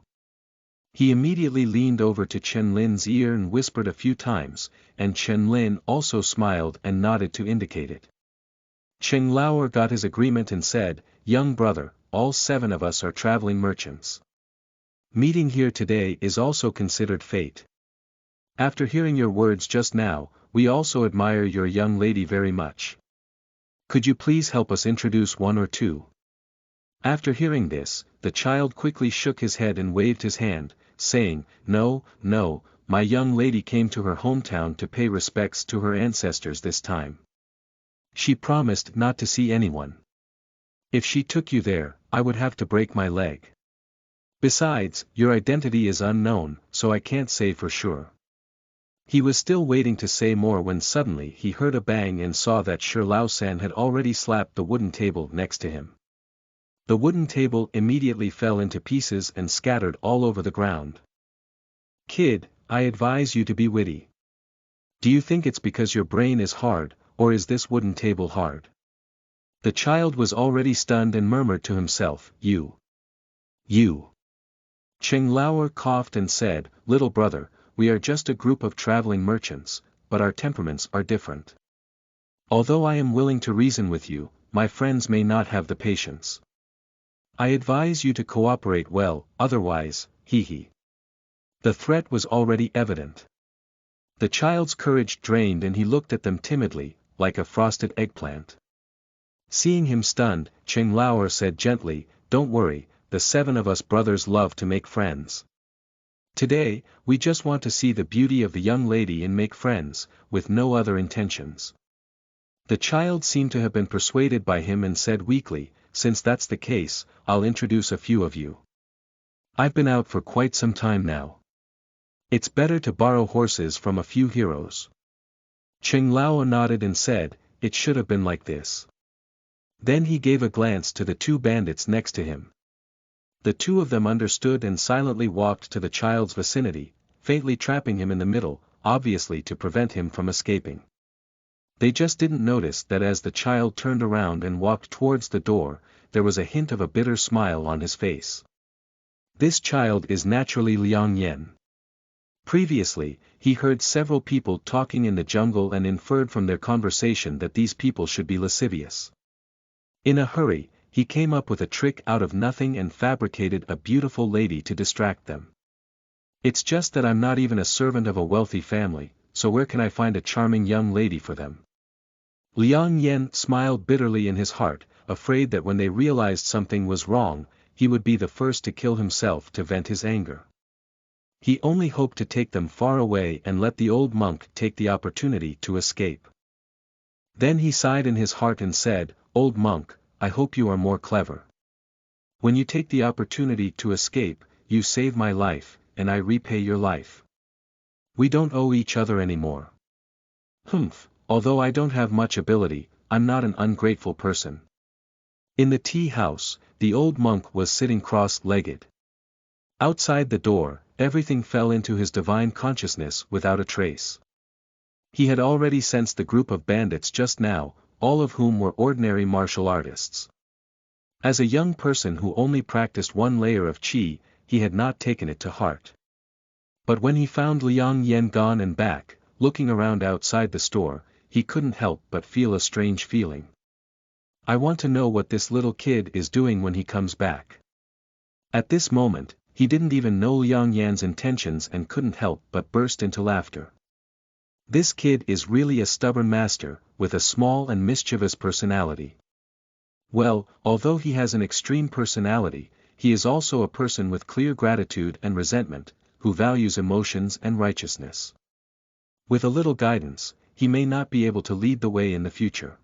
He immediately leaned over to Chen Lin's ear and whispered a few times, and Chen Lin also smiled and nodded to indicate it. Chen Lao got his agreement and said, "Young brother, all 7 of us are traveling merchants. Meeting here today is also considered fate. After hearing your words just now, we also admire your young lady very much. Could you please help us introduce 1 or 2? After hearing this, the child quickly shook his head and waved his hand, saying, No, my young lady came to her hometown to pay respects to her ancestors this time. She promised not to see anyone. If she took you there, I would have to break my leg. Besides, your identity is unknown, so I can't say for sure." He was still waiting to say more when suddenly he heard a bang and saw that Shi Lao-san had already slapped the wooden table next to him. The wooden table immediately fell into pieces and scattered all over the ground. "Kid, I advise you to be witty. Do you think it's because your brain is hard, or is this wooden table hard?" The child was already stunned and murmured to himself, You. Chen Lao coughed and said, "Little brother, we are just a group of traveling merchants, but our temperaments are different. Although I am willing to reason with you, my friends may not have the patience. I advise you to cooperate well, otherwise, hee. The threat was already evident. The child's courage drained and he looked at them timidly, like a frosted eggplant. Seeing him stunned, Chen Lao said gently, "Don't worry, the 7 of us brothers love to make friends. Today, we just want to see the beauty of the young lady and make friends, with no other intentions." The child seemed to have been persuaded by him and said weakly, "Since that's the case, I'll introduce a few of you. I've been out for quite some time now. It's better to borrow horses from a few heroes." Chen Lao nodded and said, "It should have been like this." Then he gave a glance to the 2 bandits next to him. The 2 of them understood and silently walked to the child's vicinity, faintly trapping him in the middle, obviously to prevent him from escaping. They just didn't notice that as the child turned around and walked towards the door, there was a hint of a bitter smile on his face. This child is naturally Liang Yan. Previously, he heard several people talking in the jungle and inferred from their conversation that these people should be lascivious. In a hurry, he came up with a trick out of nothing and fabricated a beautiful lady to distract them. "It's just that I'm not even a servant of a wealthy family, so where can I find a charming young lady for them?" Liang Yan smiled bitterly in his heart, afraid that when they realized something was wrong, he would be the first to kill himself to vent his anger. He only hoped to take them far away and let the old monk take the opportunity to escape. Then he sighed in his heart and said, "Old monk, I hope you are more clever. When you take the opportunity to escape, you save my life, and I repay your life. We don't owe each other anymore." "Humph, although I don't have much ability, I'm not an ungrateful person." In the tea house, the old monk was sitting cross-legged. Outside the door, everything fell into his divine consciousness without a trace. He had already sensed the group of bandits just now, all of whom were ordinary martial artists. As a young person who only practiced 1 layer of qi, he had not taken it to heart. But when he found Liang Yan gone and back, looking around outside the store, he couldn't help but feel a strange feeling. "I want to know what this little kid is doing when he comes back." At this moment, he didn't even know Liang Yan's intentions and couldn't help but burst into laughter. This kid is really a stubborn master, with a small and mischievous personality. Well, although he has an extreme personality, he is also a person with clear gratitude and resentment, who values emotions and righteousness. With a little guidance, he may not be able to lead the way in the future.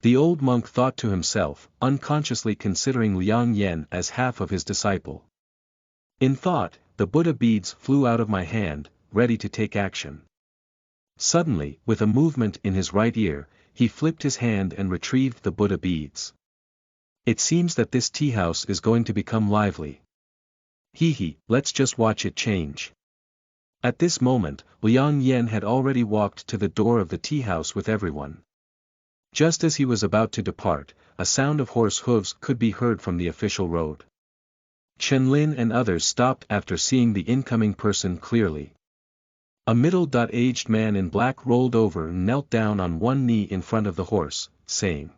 The old monk thought to himself, unconsciously considering Liang Yan as half of his disciple. In thought, the Buddha beads flew out of my hand, ready to take action. Suddenly, with a movement in his right ear, he flipped his hand and retrieved the Buddha beads. It seems that this tea house is going to become lively. Hee, let's just watch it change. At this moment, Liang Yen had already walked to the door of the tea house with everyone. Just as he was about to depart, a sound of horse hooves could be heard from the official road. Chen Lin and others stopped after seeing the incoming person clearly. A middle-aged man in black rolled over and knelt down on one knee in front of the horse, saying,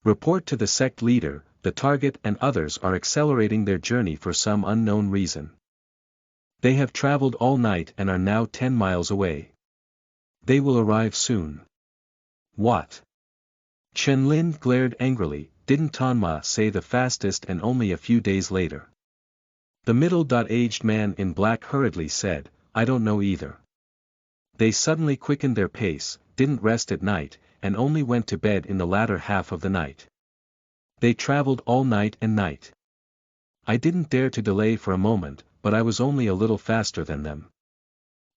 "Report to the sect leader, the target and others are accelerating their journey for some unknown reason. They have traveled all night and are now 10 miles away. They will arrive soon." "What?" Chen Lin glared angrily. Didn't Tanma say the fastest and only a few days later? The middle-aged man in black hurriedly said, "I don't know either. They suddenly quickened their pace, didn't rest at night, and only went to bed in the latter half of the night. They traveled all night and night. I didn't dare to delay for a moment, but I was only a little faster than them."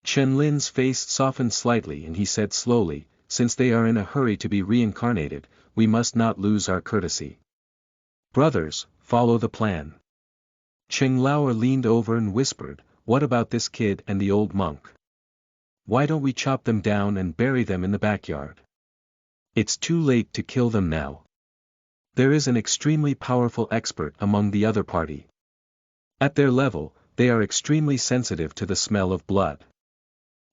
Chen Lin's face softened slightly and he said slowly, "Since they are in a hurry to be reincarnated, we must not lose our courtesy. Brothers, follow the plan." Cheng Lauer leaned over and whispered, "What about this kid and the old monk? Why don't we chop them down and bury them in the backyard? It's too late to kill them now. There is an extremely powerful expert among the other party. At their level, they are extremely sensitive to the smell of blood.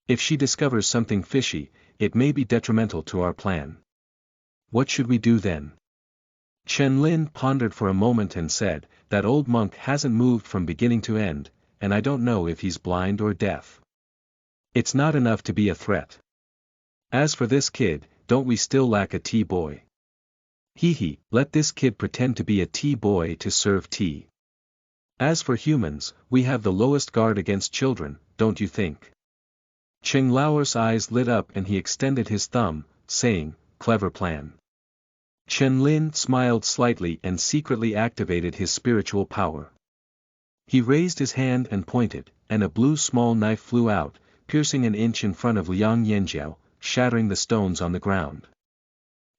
If she discovers something fishy, it may be detrimental to our plan. What should we do then?" Chen Lin pondered for a moment and said, "That old monk hasn't moved from beginning to end, and I don't know if he's blind or deaf. It's not enough to be a threat. As for this kid, don't we still lack a tea boy? Hee, let this kid pretend to be a tea boy to serve tea. As for humans, we have the lowest guard against children, don't you think?" Cheng Lauer's eyes lit up and he extended his thumb, saying, "Clever plan." Chen Lin smiled slightly and secretly activated his spiritual power. He raised his hand and pointed, and a blue small knife flew out, piercing an inch in front of Liang Yanjiao, shattering the stones on the ground.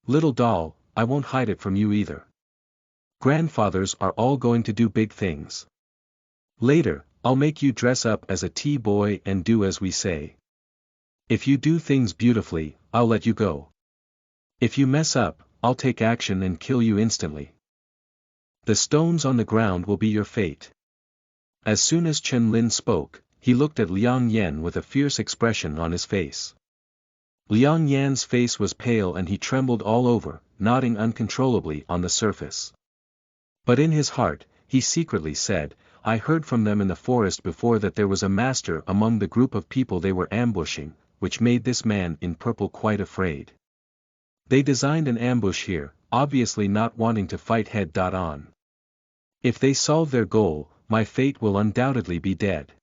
"Little doll, I won't hide it from you either. Grandfathers are all going to do big things. Later, I'll make you dress up as a tea boy and do as we say. If you do things beautifully, I'll let you go. If you mess up, I'll take action and kill you instantly. The stones on the ground will be your fate." As soon as Chen Lin spoke, he looked at Liang Yan with a fierce expression on his face. Liang Yan's face was pale and he trembled all over, nodding uncontrollably on the surface. But in his heart, he secretly said, "I heard from them in the forest before that there was a master among the group of people they were ambushing, which made this man in purple quite afraid. They designed an ambush here, obviously not wanting to fight head-on. If they solve their goal, my fate will undoubtedly be dead.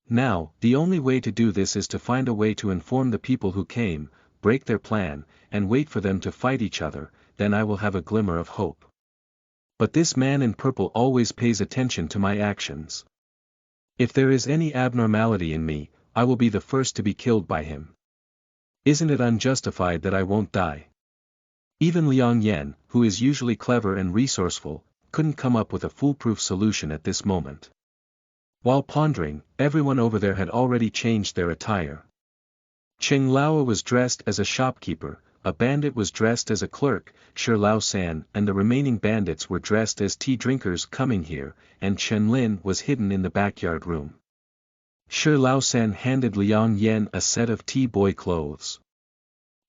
Now, the only way to do this is to find a way to inform the people who came, break their plan, and wait for them to fight each other, then I will have a glimmer of hope. But this man in purple always pays attention to my actions. If there is any abnormality in me, I will be the first to be killed by him. Isn't it unjustified that I won't die?" Even Liang Yan, who is usually clever and resourceful, couldn't come up with a foolproof solution at this moment. While pondering, everyone over there had already changed their attire. Cheng Lao was dressed as a shopkeeper, a bandit was dressed as a clerk, Shi Lao San and the remaining bandits were dressed as tea drinkers coming here, and Chen Lin was hidden in the backyard room. Shi Lao San handed Liang Yan a set of tea boy clothes.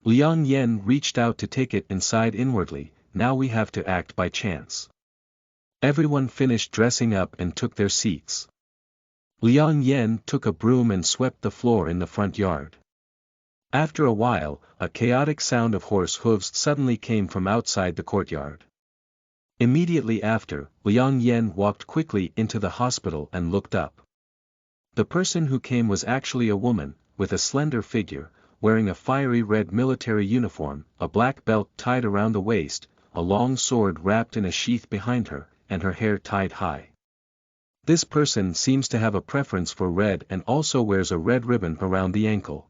Liang Yan reached out to take it and sighed inwardly, "Now we have to act by chance." Everyone finished dressing up and took their seats. Liang Yan took a broom and swept the floor in the front yard. After a while, a chaotic sound of horse hooves suddenly came from outside the courtyard. Immediately after, Liang Yan walked quickly into the hospital and looked up. The person who came was actually a woman, with a slender figure, wearing a fiery red military uniform, a black belt tied around the waist, a long sword wrapped in a sheath behind her, and her hair tied high. This person seems to have a preference for red and also wears a red ribbon around the ankle.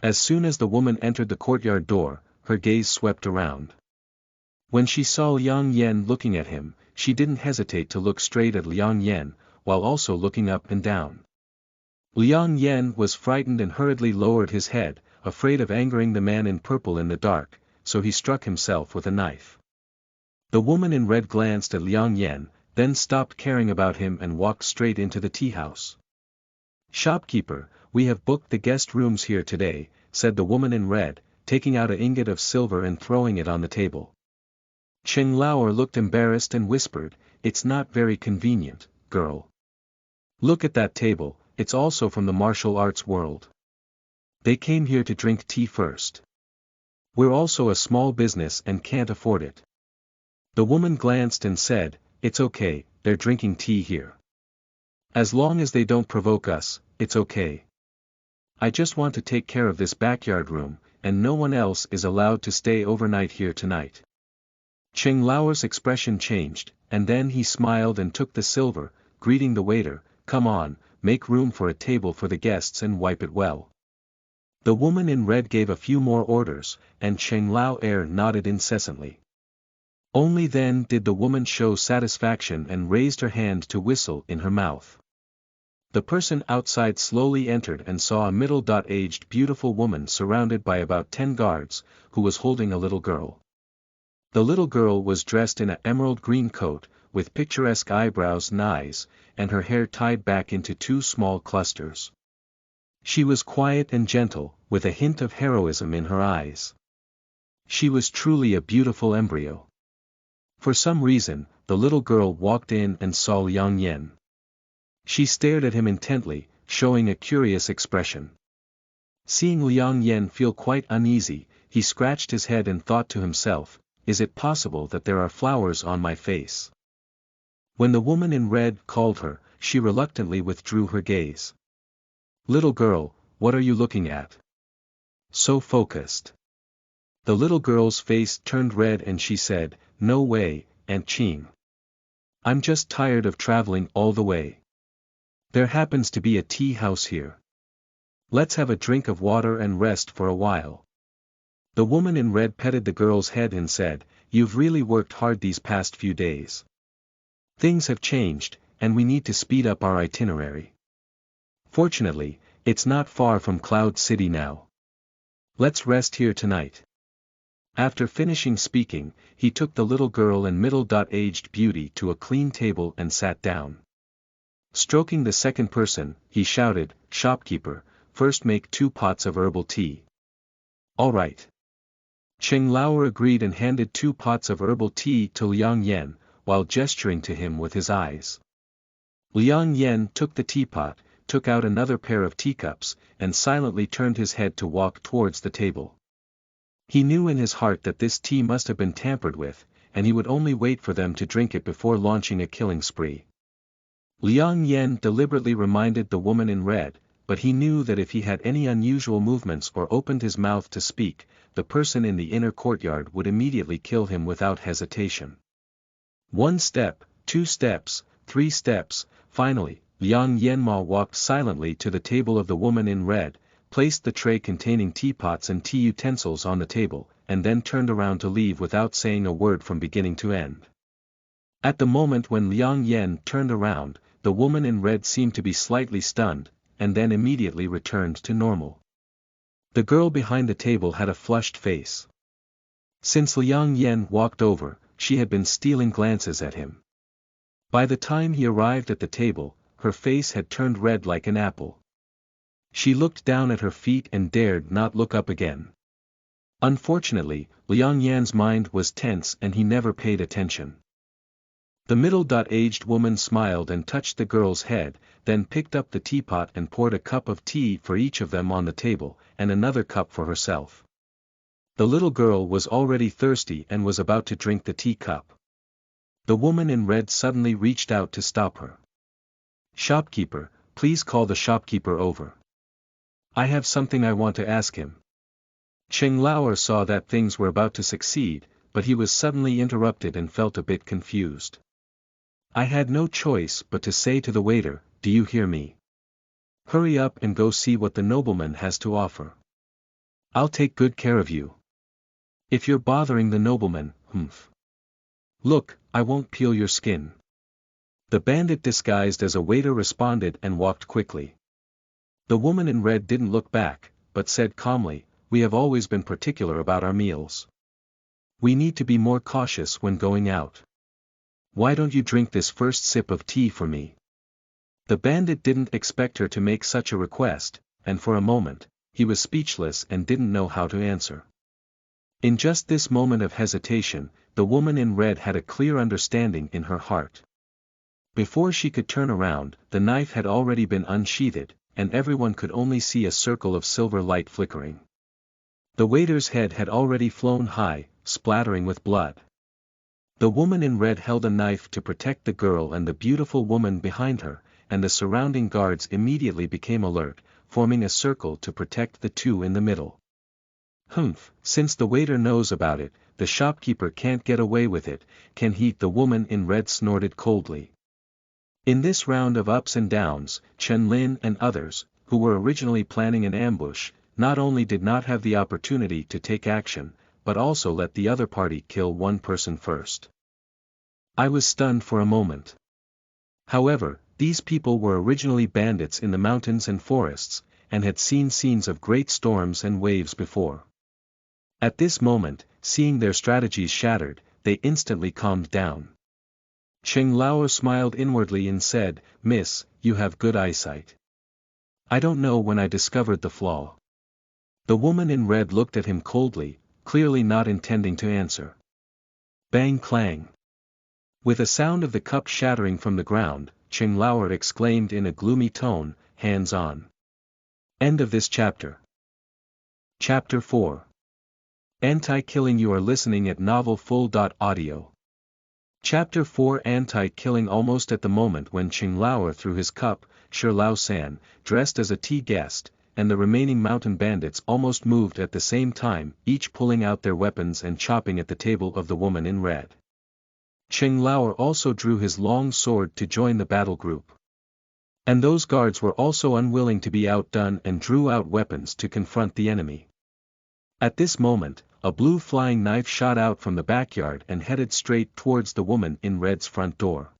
As soon as the woman entered the courtyard door, her gaze swept around. When she saw Liang Yan looking at him, she didn't hesitate to look straight at Liang Yan, while also looking up and down. Liang Yan was frightened and hurriedly lowered his head, afraid of angering the man in purple in the dark, so he struck himself with a knife. The woman in red glanced at Liang Yan, then stopped caring about him and walked straight into the tea house. "Shopkeeper, we have booked the guest rooms here today," said the woman in red, taking out an ingot of silver and throwing it on the table. Cheng Lauer looked embarrassed and whispered, "It's not very convenient, girl. Look at that table, it's also from the martial arts world. They came here to drink tea first. We're also a small business and can't afford it." The woman glanced and said, "It's okay, they're drinking tea here. As long as they don't provoke us, it's okay. I just want to take care of this backyard room, and no one else is allowed to stay overnight here tonight." Cheng Lauer's expression changed, and then he smiled and took the silver, greeting the waiter, "Come on, make room for a table for the guests and wipe it well." The woman in red gave a few more orders, and Cheng Lauer nodded incessantly. Only then did the woman show satisfaction and raised her hand to whistle in her mouth. The person outside slowly entered and saw a middle-aged beautiful woman surrounded by about 10 guards, who was holding a little girl. The little girl was dressed in an emerald green coat, with picturesque eyebrows and eyes, and her hair tied back into 2 small clusters. She was quiet and gentle, with a hint of heroism in her eyes. She was truly a beautiful embryo. For some reason, the little girl walked in and saw Liang Yan. She stared at him intently, showing a curious expression. Seeing Liang Yan feel quite uneasy, he scratched his head and thought to himself, "Is it possible that there are flowers on my face?" When the woman in red called her, she reluctantly withdrew her gaze. "Little girl, what are you looking at? So focused." The little girl's face turned red and she said, "No way, Aunt Qing. I'm just tired of traveling all the way. There happens to be a tea house here. Let's have a drink of water and rest for a while." The woman in red petted the girl's head and said, "You've really worked hard these past few days. Things have changed, and we need to speed up our itinerary. Fortunately, it's not far from Cloud City now. Let's rest here tonight." After finishing speaking, he took the little girl and middle-aged beauty to a clean table and sat down. Stroking the second person, he shouted, "Shopkeeper, first make 2 pots of herbal tea." "All right." Cheng Lauer agreed and handed 2 pots of herbal tea to Liang Yan, while gesturing to him with his eyes. Liang Yan took the teapot, took out another pair of teacups, and silently turned his head to walk towards the table. He knew in his heart that this tea must have been tampered with, and he would only wait for them to drink it before launching a killing spree. Liang Yan deliberately reminded the woman in red, but he knew that if he had any unusual movements or opened his mouth to speak, the person in the inner courtyard would immediately kill him without hesitation. 1 step, 2 steps, 3 steps, finally, Liang Yanma walked silently to the table of the woman in red, placed the tray containing teapots and tea utensils on the table, and then turned around to leave without saying a word from beginning to end. At the moment when Liang Yan turned around, the woman in red seemed to be slightly stunned, and then immediately returned to normal. The girl behind the table had a flushed face. Since Liang Yan walked over, she had been stealing glances at him. By the time he arrived at the table, her face had turned red like an apple. She looked down at her feet and dared not look up again. Unfortunately, Liang Yan's mind was tense and he never paid attention. The middle-aged woman smiled and touched the girl's head, then picked up the teapot and poured a cup of tea for each of them on the table, and another cup for herself. The little girl was already thirsty and was about to drink the tea cup. The woman in red suddenly reached out to stop her. "Shopkeeper, please call the shopkeeper over. I have something I want to ask him." Cheng Lauer saw that things were about to succeed, but he was suddenly interrupted and felt a bit confused. I had no choice but to say to the waiter, "Do you hear me? Hurry up and go see what the nobleman has to offer. I'll take good care of you. If you're bothering the nobleman, Look, I won't peel your skin." The bandit disguised as a waiter responded and walked quickly. The woman in red didn't look back, but said calmly, "We have always been particular about our meals. We need to be more cautious when going out. Why don't you drink this first sip of tea for me?" The bandit didn't expect her to make such a request, and for a moment, he was speechless and didn't know how to answer. In just this moment of hesitation, the woman in red had a clear understanding in her heart. Before she could turn around, the knife had already been unsheathed, and everyone could only see a circle of silver light flickering. The waiter's head had already flown high, splattering with blood. The woman in red held a knife to protect the girl and the beautiful woman behind her, and the surrounding guards immediately became alert, forming a circle to protect the two in the middle. Since the waiter knows about it, the shopkeeper can't get away with it, can he? The woman in red snorted coldly. In this round of ups and downs, Chen Lin and others, who were originally planning an ambush, not only did not have the opportunity to take action, but also let the other party kill one person first. I was stunned for a moment. However, these people were originally bandits in the mountains and forests, and had seen scenes of great storms and waves before. At this moment, seeing their strategies shattered, they instantly calmed down. Cheng Lao smiled inwardly and said, "Miss, you have good eyesight. I don't know when I discovered the flaw." The woman in red looked at him coldly, clearly not intending to answer. Bang clang. With a sound of the cup shattering from the ground, Cheng Lao exclaimed in a gloomy tone, "Hands on." End of this chapter. Chapter 4. Anti-killing. You are listening at novelfull.audio. Chapter 4. Anti-killing. Almost at the moment when Cheng Lao threw his cup, Shi Lao San, dressed as a tea guest, and the remaining mountain bandits almost moved at the same time, each pulling out their weapons and chopping at the table of the woman in red. Cheng Lao also drew his long sword to join the battle group. And those guards were also unwilling to be outdone and drew out weapons to confront the enemy. At this moment, a blue flying knife shot out from the backyard and headed straight towards the woman in red's front door.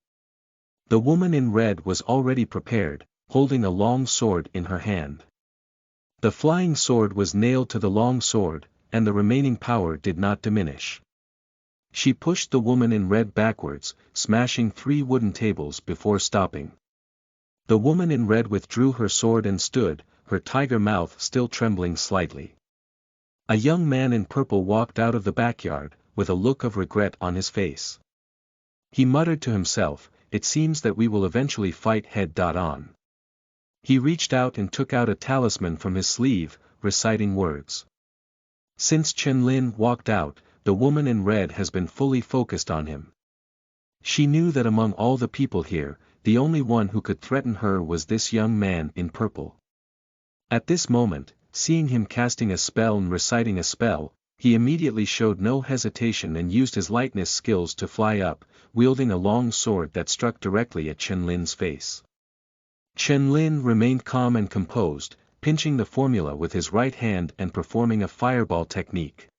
The woman in red was already prepared, holding a long sword in her hand. The flying sword was nailed to the long sword, and the remaining power did not diminish. She pushed the woman in red backwards, smashing 3 wooden tables before stopping. The woman in red withdrew her sword and stood, her tiger mouth still trembling slightly. A young man in purple walked out of the backyard, with a look of regret on his face. He muttered to himself, "It seems that we will eventually fight head-on." He reached out and took out a talisman from his sleeve, reciting words. Since Chen Lin walked out, the woman in red has been fully focused on him. She knew that among all the people here, the only one who could threaten her was this young man in purple. At this moment, seeing him casting a spell and reciting a spell, he immediately showed no hesitation and used his lightness skills to fly up, wielding a long sword that struck directly at Chen Lin's face. Chen Lin remained calm and composed, pinching the formula with his right hand and performing a fireball technique.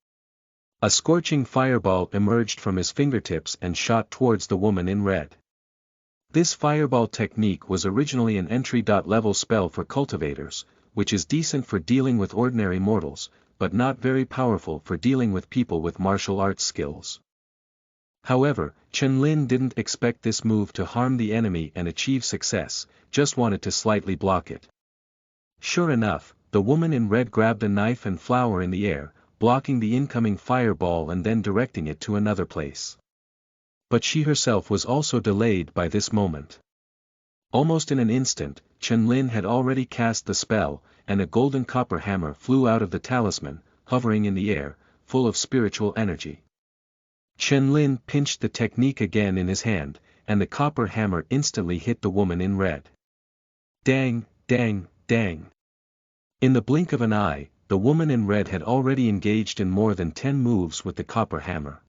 A scorching fireball emerged from his fingertips and shot towards the woman in red. This fireball technique was originally an entry-level spell for cultivators, which is decent for dealing with ordinary mortals, but not very powerful for dealing with people with martial arts skills. However, Chen Lin didn't expect this move to harm the enemy and achieve success, just wanted to slightly block it. Sure enough, the woman in red grabbed a knife and flower in the air, blocking the incoming fireball and then directing it to another place. But she herself was also delayed by this moment. Almost in an instant, Chen Lin had already cast the spell, and a golden copper hammer flew out of the talisman, hovering in the air, full of spiritual energy. Chen Lin pinched the technique again in his hand, and the copper hammer instantly hit the woman in red. Dang, dang, dang. In the blink of an eye, the woman in red had already engaged in more than 10 moves with the copper hammer.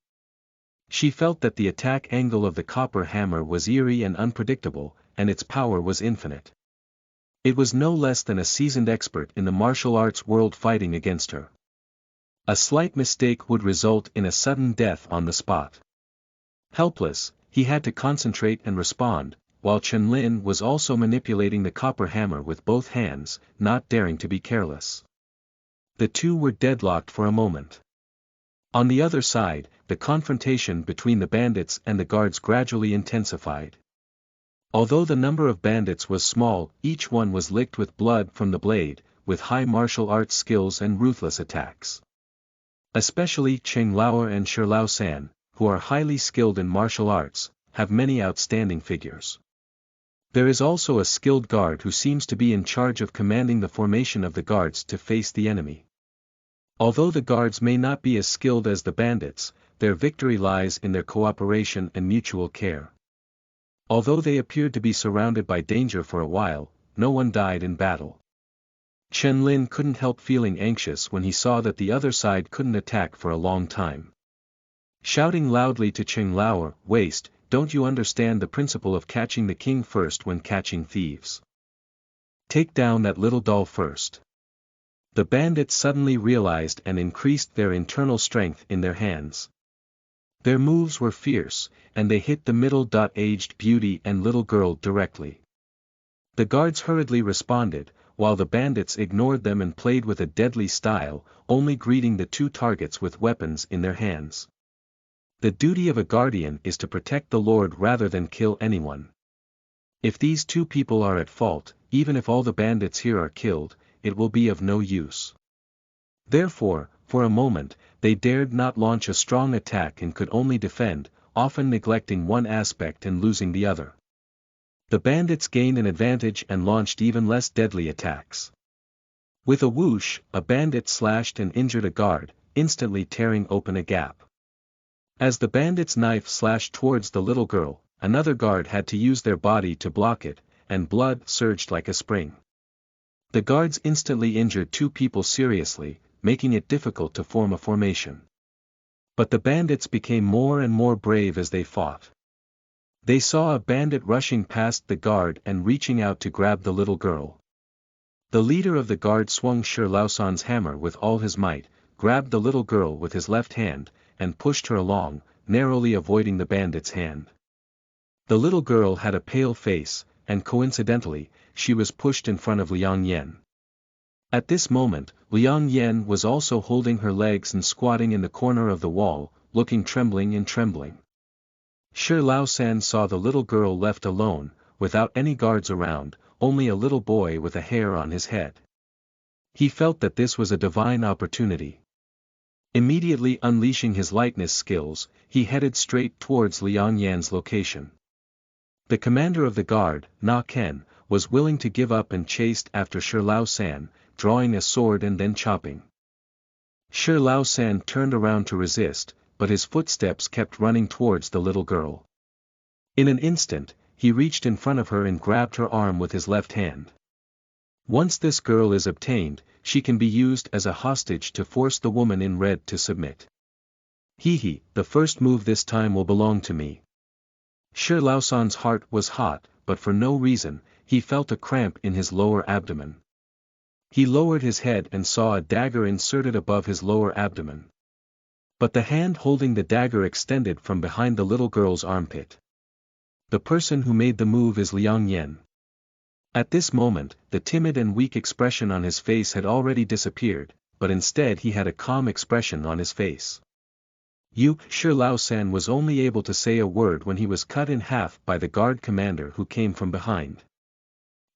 She felt that the attack angle of the copper hammer was eerie and unpredictable, and its power was infinite. It was no less than a seasoned expert in the martial arts world fighting against her. A slight mistake would result in a sudden death on the spot. Helpless, he had to concentrate and respond, while Chen was also manipulating the copper hammer with both hands, not daring to be careless. The two were deadlocked for a moment. On the other side, the confrontation between the bandits and the guards gradually intensified. Although the number of bandits was small, each one was licked with blood from the blade, with high martial arts skills and ruthless attacks. Especially Cheng Lao and Shi Lao San, who are highly skilled in martial arts, have many outstanding figures. There is also a skilled guard who seems to be in charge of commanding the formation of the guards to face the enemy. Although the guards may not be as skilled as the bandits, their victory lies in their cooperation and mutual care. Although they appeared to be surrounded by danger for a while, no one died in battle. Chen couldn't help feeling anxious when he saw that the other side couldn't attack for a long time. Shouting loudly to Cheng Lao, "Waste, don't you understand the principle of catching the king first when catching thieves? Take down that little doll first." The bandits suddenly realized and increased their internal strength in their hands. Their moves were fierce, and they hit the middle-aged beauty and little girl directly. The guards hurriedly responded, while the bandits ignored them and played with a deadly style, only greeting the two targets with weapons in their hands. The duty of a guardian is to protect the Lord rather than kill anyone. If these two people are at fault, even if all the bandits here are killed, it will be of no use. Therefore, for a moment, they dared not launch a strong attack and could only defend, often neglecting one aspect and losing the other. The bandits gained an advantage and launched even less deadly attacks. With a whoosh, a bandit slashed and injured a guard, instantly tearing open a gap. As the bandit's knife slashed towards the little girl, another guard had to use their body to block it, and blood surged like a spring. The guards instantly injured two people seriously, making it difficult to form a formation. But the bandits became more and more brave as they fought. They saw a bandit rushing past the guard and reaching out to grab the little girl. The leader of the guard swung Shi Laosan's hammer with all his might, grabbed the little girl with his left hand, and pushed her along, narrowly avoiding the bandit's hand. The little girl had a pale face, and coincidentally, she was pushed in front of Liang Yan. At this moment, Liang Yan was also holding her legs and squatting in the corner of the wall, looking trembling. Shi Laosan saw the little girl left alone, without any guards around, only a little boy with a hair on his head. He felt that this was a divine opportunity. Immediately unleashing his lightness skills, he headed straight towards Liang Yan's location. The commander of the guard, Na Ken, was willing to give up and chased after Shi Laosan, drawing a sword and then chopping. Shi Laosan turned around to resist, but his footsteps kept running towards the little girl. In an instant, he reached in front of her and grabbed her arm with his left hand. Once this girl is obtained, she can be used as a hostage to force the woman in red to submit. The first move this time will belong to me. Shi Laosan's heart was hot, but for no reason, he felt a cramp in his lower abdomen. He lowered his head and saw a dagger inserted above his lower abdomen. But the hand holding the dagger extended from behind the little girl's armpit. The person who made the move is Liang Yan. At this moment, the timid and weak expression on his face had already disappeared, but instead he had a calm expression on his face. Shi Laosan was only able to say a word when he was cut in half by the guard commander who came from behind.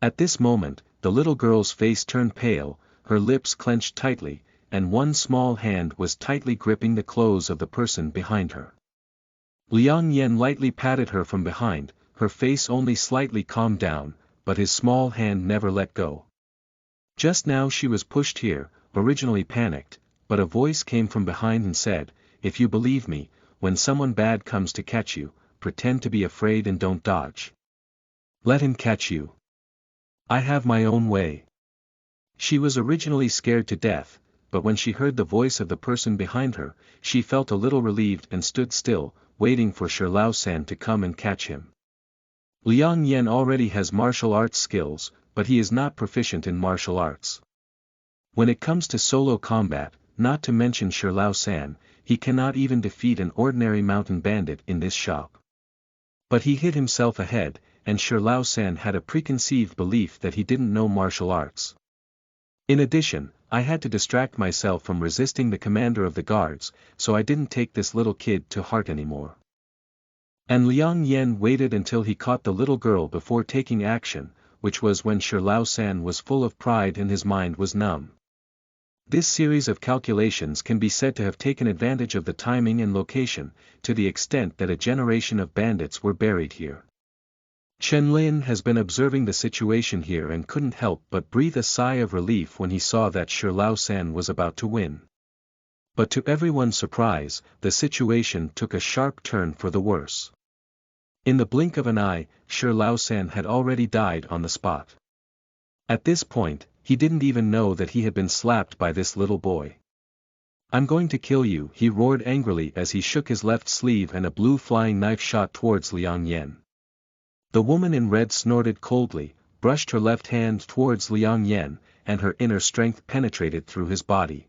At this moment, the little girl's face turned pale, her lips clenched tightly, and one small hand was tightly gripping the clothes of the person behind her. Liang Yan lightly patted her from behind, her face only slightly calmed down, but his small hand never let go. Just now she was pushed here, originally panicked, but a voice came from behind and said, "If you believe me, when someone bad comes to catch you, pretend to be afraid and don't dodge. Let him catch you. I have my own way." She was originally scared to death, but when she heard the voice of the person behind her, she felt a little relieved and stood still, waiting for Shi Lao-san to come and catch him. Liang Yan already has martial arts skills, but he is not proficient in martial arts. When it comes to solo combat, not to mention Shi Lao-san, he cannot even defeat an ordinary mountain bandit in this shop. But he hit himself ahead, and Shi Lao-san had a preconceived belief that he didn't know martial arts. In addition, I had to distract myself from resisting the commander of the guards, so I didn't take this little kid to heart anymore. And Liang Yan waited until he caught the little girl before taking action, which was when Shi Lao-san was full of pride and his mind was numb. This series of calculations can be said to have taken advantage of the timing and location, to the extent that a generation of bandits were buried here. Chen Lin has been observing the situation here and couldn't help but breathe a sigh of relief when he saw that Shi Lao-san was about to win. But to everyone's surprise, the situation took a sharp turn for the worse. In the blink of an eye, Shi Lao-san had already died on the spot. At this point, he didn't even know that he had been slapped by this little boy. "I'm going to kill you," he roared angrily as he shook his left sleeve and a blue flying knife shot towards Liang Yan. The woman in red snorted coldly, brushed her left hand towards Liang Yan, and her inner strength penetrated through his body.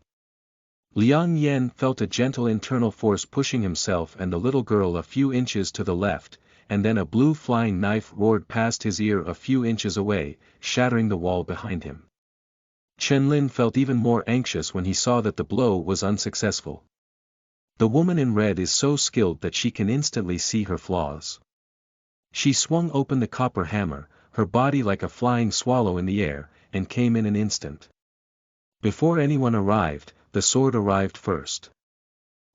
Liang Yan felt a gentle internal force pushing himself and the little girl a few inches to the left, and then a blue flying knife roared past his ear a few inches away, shattering the wall behind him. Chen Lin felt even more anxious when he saw that the blow was unsuccessful. The woman in red is so skilled that she can instantly see her flaws. She swung open the copper hammer, her body like a flying swallow in the air, and came in an instant. Before anyone arrived, the sword arrived first.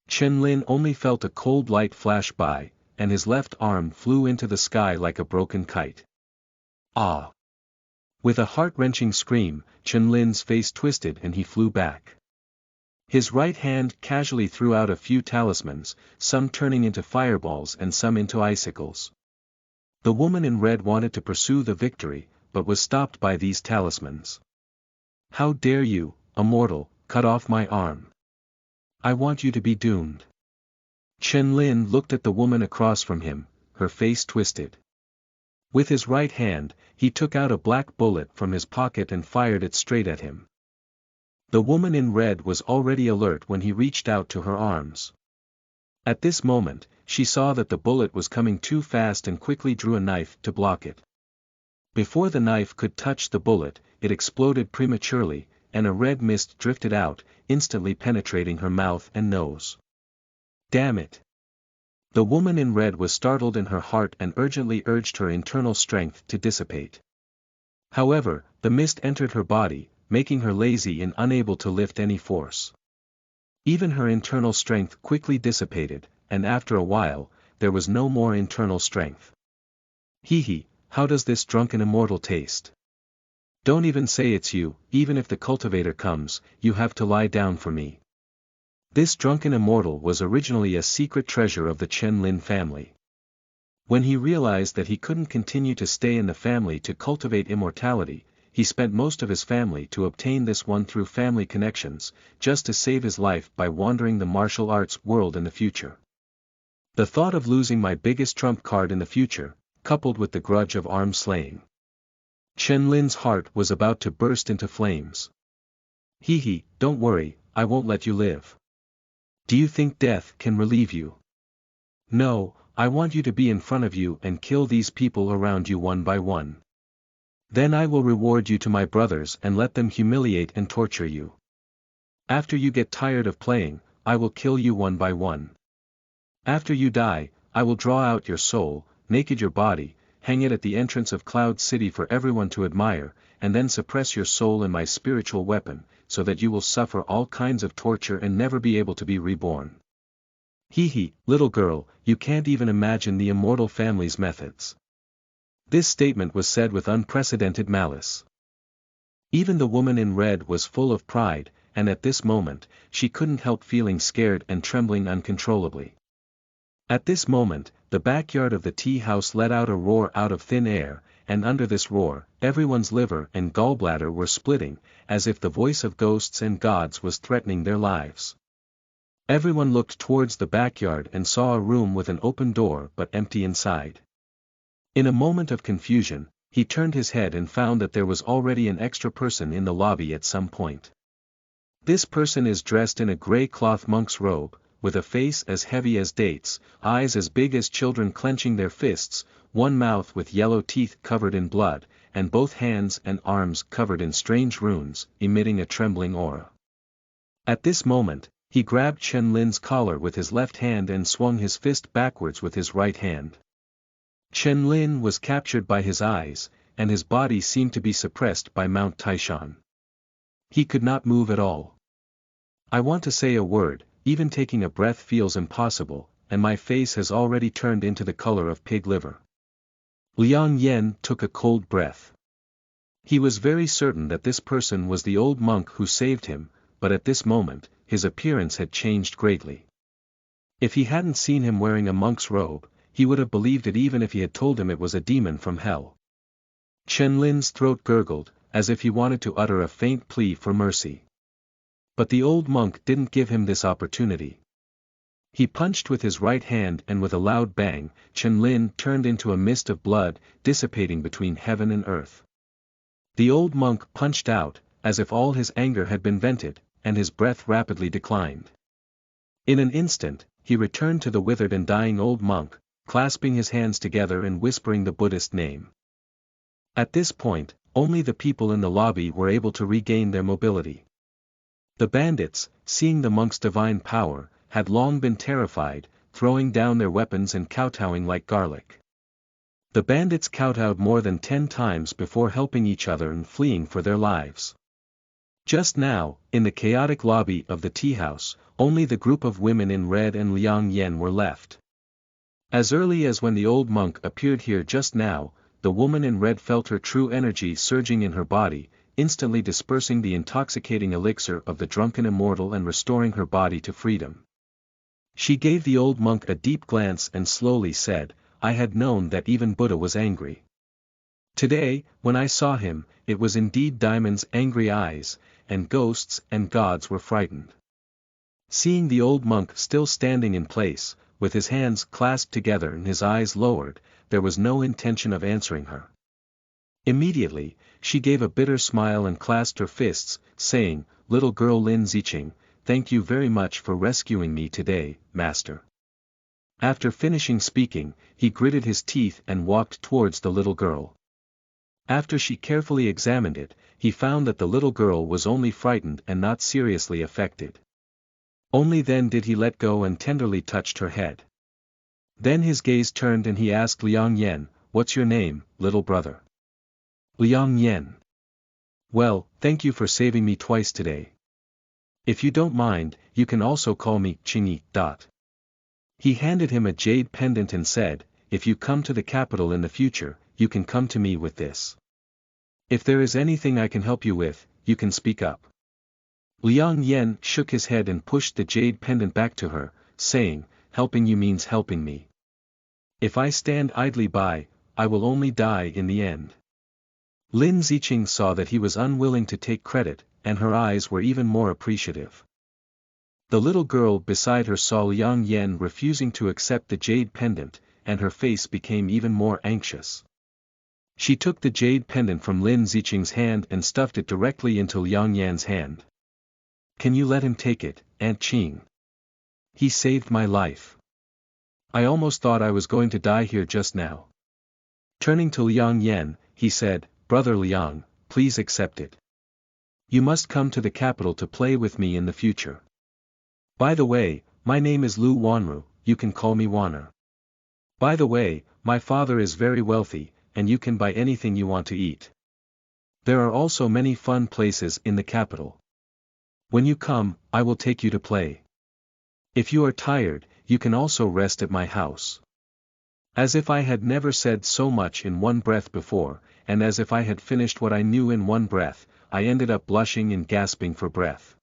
Chen Lin only felt a cold light flash by, and his left arm flew into the sky like a broken kite. Ah! With a heart-wrenching scream, Chen Lin's face twisted and he flew back. His right hand casually threw out a few talismans, some turning into fireballs and some into icicles. The woman in red wanted to pursue the victory, but was stopped by these talismans. "How dare you, immortal, cut off my arm? I want you to be doomed." Chen Lin looked at the woman across from him, her face twisted. With his right hand, he took out a black bullet from his pocket and fired it straight at him. The woman in red was already alert when he reached out to her arms. At this moment, she saw that the bullet was coming too fast and quickly drew a knife to block it. Before the knife could touch the bullet, it exploded prematurely, and a red mist drifted out, instantly penetrating her mouth and nose. Damn it! The woman in red was startled in her heart and urgently urged her internal strength to dissipate. However, the mist entered her body, making her lazy and unable to lift any force. Even her internal strength quickly dissipated, and after a while, there was no more internal strength. Hee, how does this drunken immortal taste? Don't even say it's you, even if the cultivator comes, you have to lie down for me. This drunken immortal was originally a secret treasure of the Chen Lin family. When he realized that he couldn't continue to stay in the family to cultivate immortality, he spent most of his family to obtain this one through family connections, just to save his life by wandering the martial arts world in the future. The thought of losing my biggest trump card in the future, coupled with the grudge of arm slaying. Chen Lin's heart was about to burst into flames. Hee, don't worry, I won't let you live. Do you think death can relieve you? No, I want you to be in front of you and kill these people around you one by one. Then I will reward you to my brothers and let them humiliate and torture you. After you get tired of playing, I will kill you one by one. After you die, I will draw out your soul, naked your body, hang it at the entrance of Cloud City for everyone to admire, and then suppress your soul in my spiritual weapon, so that you will suffer all kinds of torture and never be able to be reborn. Hee, little girl, you can't even imagine the immortal family's methods. This statement was said with unprecedented malice. Even the woman in red was full of pride, and at this moment, she couldn't help feeling scared and trembling uncontrollably. At this moment, the backyard of the tea house let out a roar out of thin air, and under this roar, everyone's liver and gallbladder were splitting, as if the voice of ghosts and gods was threatening their lives. Everyone looked towards the backyard and saw a room with an open door but empty inside. In a moment of confusion, he turned his head and found that there was already an extra person in the lobby at some point. This person is dressed in a grey cloth monk's robe, with a face as heavy as dates, eyes as big as children clenching their fists, one mouth with yellow teeth covered in blood, and both hands and arms covered in strange runes, emitting a trembling aura. At this moment, he grabbed Chen Lin's collar with his left hand and swung his fist backwards with his right hand. Chen Lin was captured by his eyes, and his body seemed to be suppressed by Mount Taishan. He could not move at all. I want to say a word, even taking a breath feels impossible, and my face has already turned into the color of pig liver. Liang Yen took a cold breath. He was very certain that this person was the old monk who saved him, but at this moment, his appearance had changed greatly. If he hadn't seen him wearing a monk's robe, he would have believed it even if he had told him it was a demon from hell. Chen Lin's throat gurgled, as if he wanted to utter a faint plea for mercy. But the old monk didn't give him this opportunity. He punched with his right hand and with a loud bang, Chen Lin turned into a mist of blood, dissipating between heaven and earth. The old monk punched out, as if all his anger had been vented, and his breath rapidly declined. In an instant, he returned to the withered and dying old monk, clasping his hands together and whispering the Buddhist name. At this point, only the people in the lobby were able to regain their mobility. The bandits, seeing the monk's divine power, had long been terrified, throwing down their weapons and kowtowing like garlic. The bandits kowtowed more than 10 times before helping each other and fleeing for their lives. Just now, in the chaotic lobby of the tea house, only the group of women in red and Liang Yen were left. As early as when the old monk appeared here just now, the woman in red felt her true energy surging in her body, instantly dispersing the intoxicating elixir of the drunken immortal and restoring her body to freedom. She gave the old monk a deep glance and slowly said, "I had known that even Buddha was angry. Today, when I saw him, it was indeed Diamond's angry eyes, and ghosts and gods were frightened." Seeing the old monk still standing in place, with his hands clasped together and his eyes lowered, there was no intention of answering her. Immediately, she gave a bitter smile and clasped her fists, saying, "Little girl Lin Ziqing, thank you very much for rescuing me today, master." After finishing speaking, he gritted his teeth and walked towards the little girl. After she carefully examined it, he found that the little girl was only frightened and not seriously affected. Only then did he let go and tenderly touched her head. Then his gaze turned and he asked Liang Yen, "What's your name, little brother?" "Liang Yen." "Well, thank you for saving me twice today. If you don't mind, you can also call me Qinghu. He handed him a jade pendant and said, "If you come to the capital in the future, you can come to me with this. If there is anything I can help you with, you can speak up." Liang Yen shook his head and pushed the jade pendant back to her, saying, "Helping you means helping me. If I stand idly by, I will only die in the end." Lin Ziqing saw that he was unwilling to take credit, and her eyes were even more appreciative. The little girl beside her saw Liang Yen refusing to accept the jade pendant, and her face became even more anxious. She took the jade pendant from Lin Ziqing's hand and stuffed it directly into Liang Yan's hand. "Can you let him take it, Aunt Qing? He saved my life. I almost thought I was going to die here just now." Turning to Liang Yen, he said, "Brother Liang, please accept it. You must come to the capital to play with me in the future. By the way, my name is Lu Wanru, you can call me Waner. By the way, my father is very wealthy, and you can buy anything you want to eat. There are also many fun places in the capital. When you come, I will take you to play. If you are tired, you can also rest at my house." As if I had never said so much in one breath before, and as if I had finished what I knew in one breath, I ended up blushing and gasping for breath.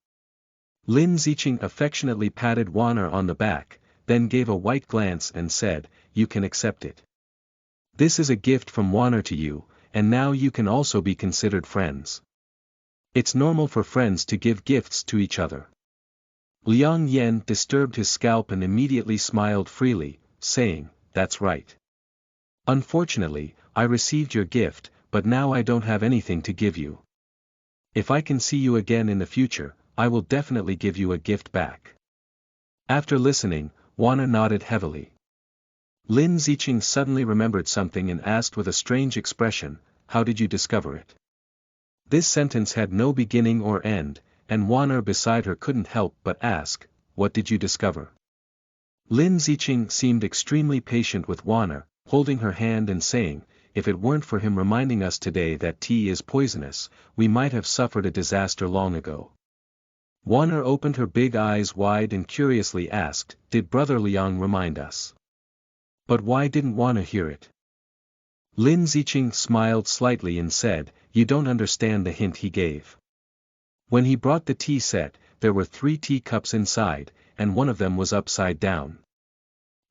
Lin Ziqing affectionately patted Waner on the back, then gave a white glance and said, "You can accept it. This is a gift from Waner to you, and now you can also be considered friends. It's normal for friends to give gifts to each other." Liang Yan disturbed his scalp and immediately smiled freely, saying, "That's right. Unfortunately, I received your gift, but now I don't have anything to give you. If I can see you again in the future, I will definitely give you a gift back." After listening, Wana nodded heavily. Lin Ziqing suddenly remembered something and asked with a strange expression, "How did you discover it?" This sentence had no beginning or end, and Wana beside her couldn't help but ask, "What did you discover?" Lin Ziqing seemed extremely patient with Wana, holding her hand and saying, "If it weren't for him reminding us today that tea is poisonous, we might have suffered a disaster long ago." Wana opened her big eyes wide and curiously asked, "Did Brother Liang remind us?" But why didn't Wana hear it? Lin Ziqing smiled slightly and said, "You don't understand the hint he gave. When he brought the tea set, there were 3 teacups inside, and one of them was upside down.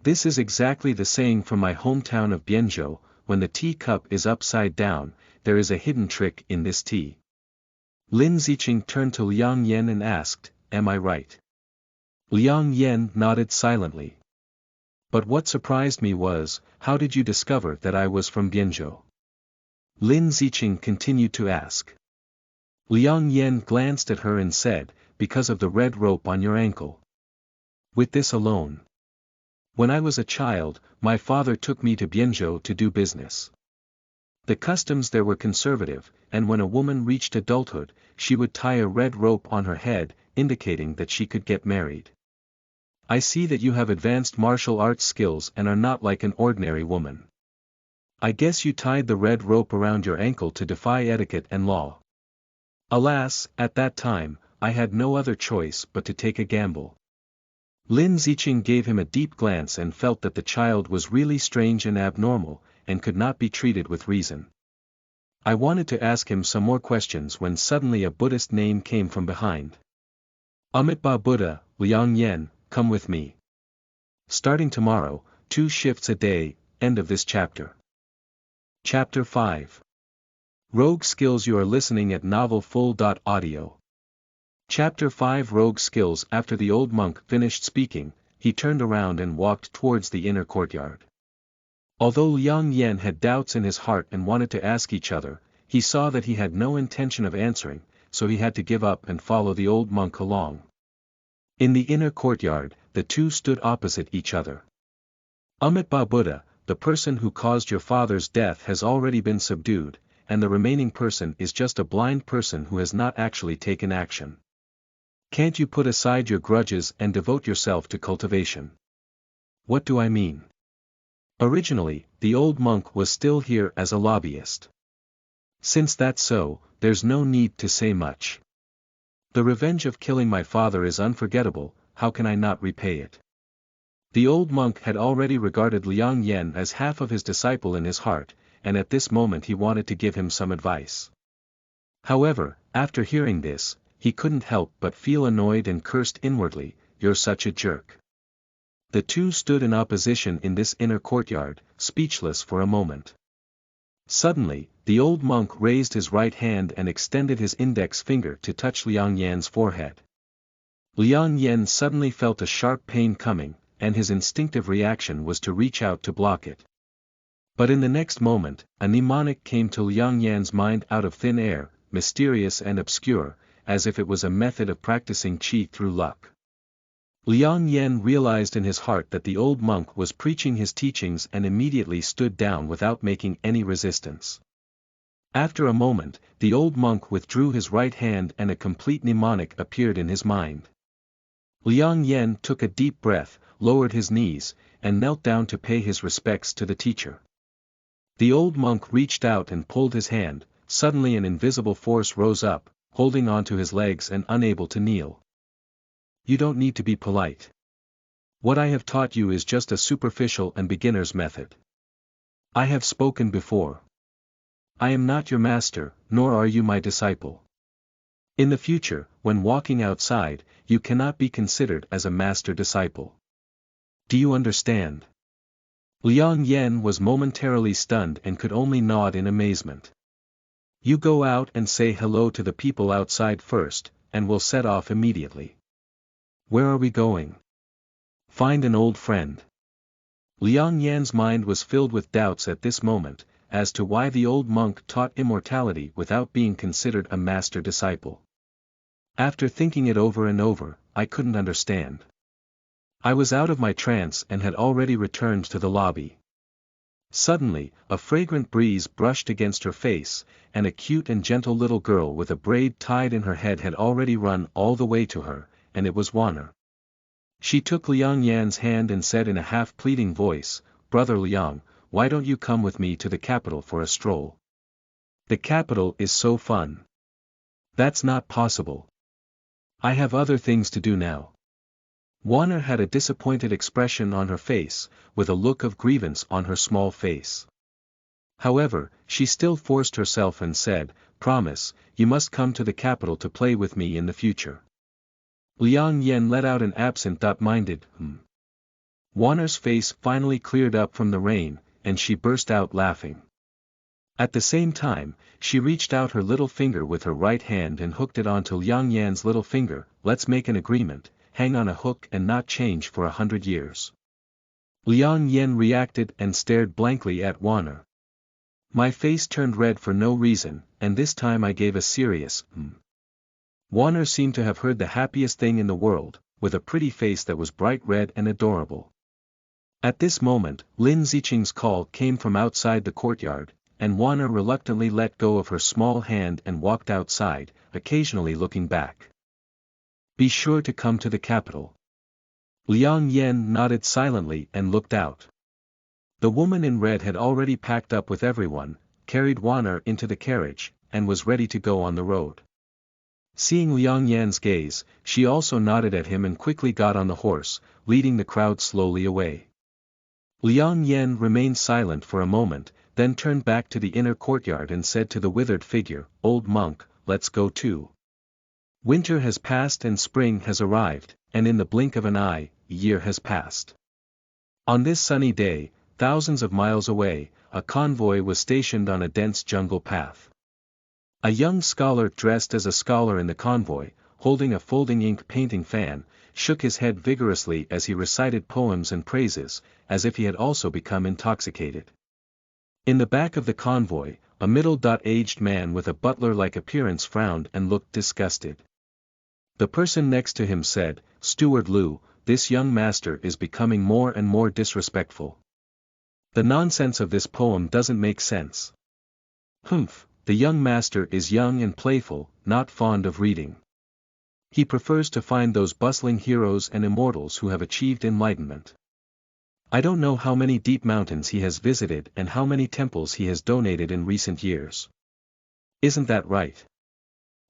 This is exactly the saying from my hometown of Bianzhou, when the teacup is upside down, there is a hidden trick in this tea." Lin Ziqing turned to Liang Yan and asked, "Am I right?" Liang Yan nodded silently. "But what surprised me was, how did you discover that I was from Bianzhou?" Lin Ziqing continued to ask. Liang Yan glanced at her and said, "Because of the red rope on your ankle. With this alone. When I was a child, my father took me to Bianzhou to do business. The customs there were conservative, and when a woman reached adulthood, she would tie a red rope on her head, indicating that she could get married. I see that you have advanced martial arts skills and are not like an ordinary woman. I guess you tied the red rope around your ankle to defy etiquette and law." Alas, at that time, I had no other choice but to take a gamble. Lin Ziqing gave him a deep glance and felt that the child was really strange and abnormal, and could not be treated with reason. I wanted to ask him some more questions when suddenly a Buddhist name came from behind. "Amitabha Buddha, Liang Yan, come with me. Starting tomorrow, 2 shifts a day." End of this chapter. Chapter 5. Rogue Skills. You are listening at novelfull.audio. Chapter 5. Rogue Skills. After the old monk finished speaking, he turned around and walked towards the inner courtyard. Although Liang Yan had doubts in his heart and wanted to ask each other, he saw that he had no intention of answering, so he had to give up and follow the old monk along. In the inner courtyard, the two stood opposite each other. "Amitabha Buddha, the person who caused your father's death has already been subdued, and the remaining person is just a blind person who has not actually taken action. Can't you put aside your grudges and devote yourself to cultivation?" "What do I mean?" Originally, the old monk was still here as a lobbyist. "Since that's so, there's no need to say much. The revenge of killing my father is unforgettable, how can I not repay it?" The old monk had already regarded Liang Yan as half of his disciple in his heart, and at this moment he wanted to give him some advice. However, after hearing this, he couldn't help but feel annoyed and cursed inwardly, "You're such a jerk." The two stood in opposition in this inner courtyard, speechless for a moment. Suddenly, the old monk raised his right hand and extended his index finger to touch Liang Yan's forehead. Liang Yan suddenly felt a sharp pain coming, and his instinctive reaction was to reach out to block it. But in the next moment, a mnemonic came to Liang Yan's mind out of thin air, mysterious and obscure, as if it was a method of practicing qi through luck. Liang Yan realized in his heart that the old monk was preaching his teachings and immediately stood down without making any resistance. After a moment, the old monk withdrew his right hand and a complete mnemonic appeared in his mind. Liang Yan took a deep breath, lowered his knees, and knelt down to pay his respects to the teacher. The old monk reached out and pulled his hand. Suddenly an invisible force rose up, holding onto his legs and unable to kneel. "You don't need to be polite. What I have taught you is just a superficial and beginner's method. I have spoken before. I am not your master, nor are you my disciple. In the future, when walking outside, you cannot be considered as a master disciple. Do you understand?" Liang Yan was momentarily stunned and could only nod in amazement. "You go out and say hello to the people outside first, and we'll set off immediately." Where are we going? Find an old friend. Liang Yan's mind was filled with doubts at this moment, as to why the old monk taught immortality without being considered a master disciple. After thinking it over and over, I couldn't understand. I was out of my trance and had already returned to the lobby. Suddenly, a fragrant breeze brushed against her face, and a cute and gentle little girl with a braid tied in her head had already run all the way to her, and it was Wanner. She took Liang Yan's hand and said in a half-pleading voice, "Brother Liang, why don't you come with me to the capital for a stroll? The capital is so fun." "That's not possible. I have other things to do now." Wanner had a disappointed expression on her face, with a look of grievance on her small face. However, she still forced herself and said, "Promise, you must come to the capital to play with me in the future." Liang Yan let out an absent-minded Wanner's face finally cleared up from the rain, and she burst out laughing. At the same time, she reached out her little finger with her right hand and hooked it onto Liang Yan's little finger. "Let's make an agreement, hang on a hook and not change for 100 years. Liang Yan reacted and stared blankly at Wanner. My face turned red for no reason, and this time I gave a serious Wanner seemed to have heard the happiest thing in the world, with a pretty face that was bright red and adorable. At this moment, Lin Ziqing's call came from outside the courtyard, and Wanner reluctantly let go of her small hand and walked outside, occasionally looking back. "Be sure to come to the capital." Liang Yan nodded silently and looked out. The woman in red had already packed up with everyone, carried Wanner into the carriage, and was ready to go on the road. Seeing Liang Yan's gaze, she also nodded at him and quickly got on the horse, leading the crowd slowly away. Liang Yan remained silent for a moment, then turned back to the inner courtyard and said to the withered figure, "Old monk, let's go too. Winter has passed and spring has arrived, and in the blink of an eye, a year has passed." On this sunny day, thousands of miles away, a convoy was stationed on a dense jungle path. A young scholar dressed as a scholar in the convoy, holding a folding ink painting fan, shook his head vigorously as he recited poems and praises, as if he had also become intoxicated. In the back of the convoy, a middle-aged man with a butler-like appearance frowned and looked disgusted. The person next to him said, "Steward Liu, this young master is becoming more and more disrespectful. The nonsense of this poem doesn't make sense." "Humph, the young master is young and playful, not fond of reading. He prefers to find those bustling heroes and immortals who have achieved enlightenment. I don't know how many deep mountains he has visited and how many temples he has donated in recent years. Isn't that right?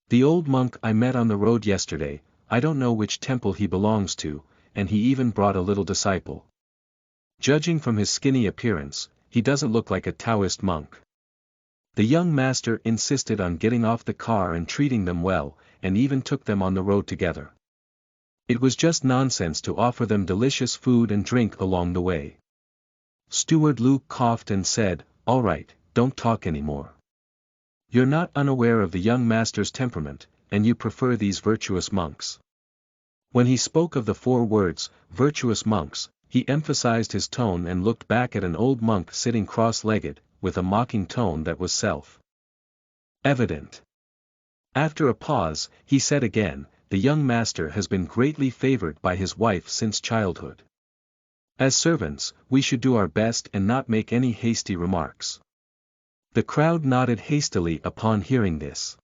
The old monk I met on the road yesterday, I don't know which temple he belongs to, and he even brought a little disciple. Judging from his skinny appearance, he doesn't look like a Daoist monk." The young master insisted on getting off the car and treating them well, and even took them on the road together. It was just nonsense to offer them delicious food and drink along the way. Steward Liu coughed and said, "All right, don't talk anymore. You're not unaware of the young master's temperament, and you prefer these virtuous monks." When he spoke of the 4 words, virtuous monks, he emphasized his tone and looked back at an old monk sitting cross-legged, with a mocking tone that was self-evident. After a pause, he said again, "The young master has been greatly favored by his wife since childhood. As servants, we should do our best and not make any hasty remarks." The crowd nodded hastily upon hearing this.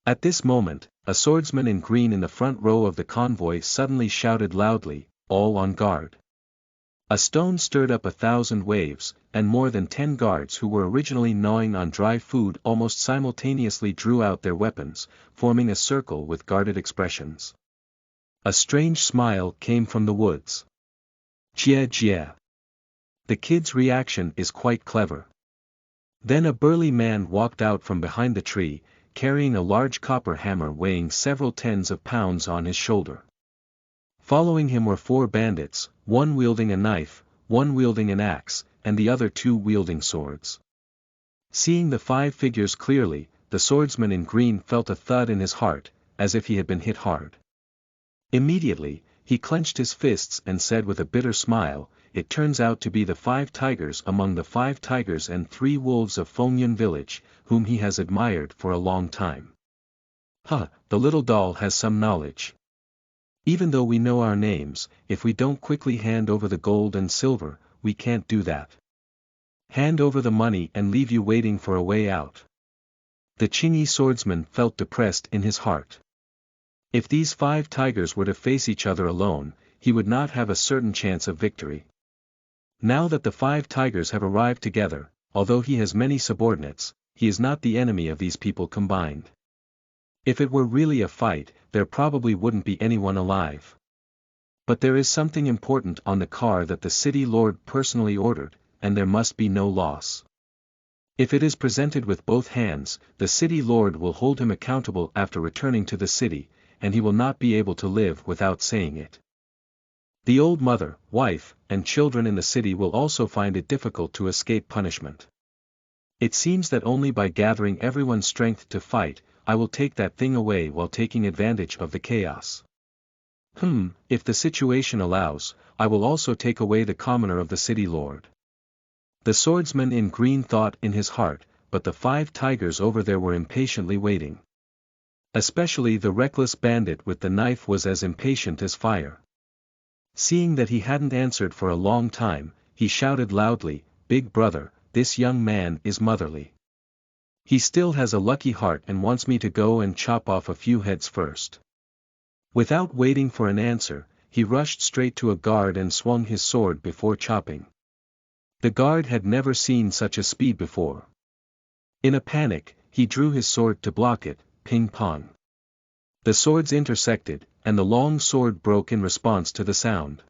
At this moment, a swordsman in green in the front row of the convoy suddenly shouted loudly, "All on guard." A stone stirred up 1,000 waves, and more than 10 guards who were originally gnawing on dry food almost simultaneously drew out their weapons, forming a circle with guarded expressions. A strange smile came from the woods. "Jie jie. The kid's reaction is quite clever." Then a burly man walked out from behind the tree, carrying a large copper hammer weighing several tens of pounds on his shoulder. Following him were 4 bandits, one wielding a knife, one wielding an axe, and the other 2 wielding swords. Seeing the 5 figures clearly, the swordsman in green felt a thud in his heart, as if he had been hit hard. Immediately, he clenched his fists and said with a bitter smile, "It turns out to be the 5 tigers among the 5 tigers and 3 wolves of Fengyun village, whom he has admired for a long time. Huh, the little doll has some knowledge. Even though we know our names, if we don't quickly hand over the gold and silver, we can't do that. Hand over the money and leave you waiting for a way out." The Qinghu swordsman felt depressed in his heart. If these 5 tigers were to face each other alone, he would not have a certain chance of victory. Now that the 5 tigers have arrived together, although he has many subordinates, he is not the enemy of these people combined. If it were really a fight, there probably wouldn't be anyone alive. But there is something important on the car that the city lord personally ordered, and there must be no loss. If it is presented with both hands, the city lord will hold him accountable after returning to the city, and he will not be able to live without saying it. The old mother, wife, and children in the city will also find it difficult to escape punishment. It seems that only by gathering everyone's strength to fight, I will take that thing away while taking advantage of the chaos. If the situation allows, I will also take away the commoner of the city lord. The swordsman in green thought in his heart, but the 5 tigers over there were impatiently waiting. Especially the reckless bandit with the knife was as impatient as fire. Seeing that he hadn't answered for a long time, he shouted loudly, "Big brother, this young man is motherly. He still has a lucky heart and wants me to go and chop off a few heads first." Without waiting for an answer, he rushed straight to a guard and swung his sword before chopping. The guard had never seen such a speed before. In a panic, he drew his sword to block it, ping-pong. The swords intersected, and the long sword broke in response to the sound.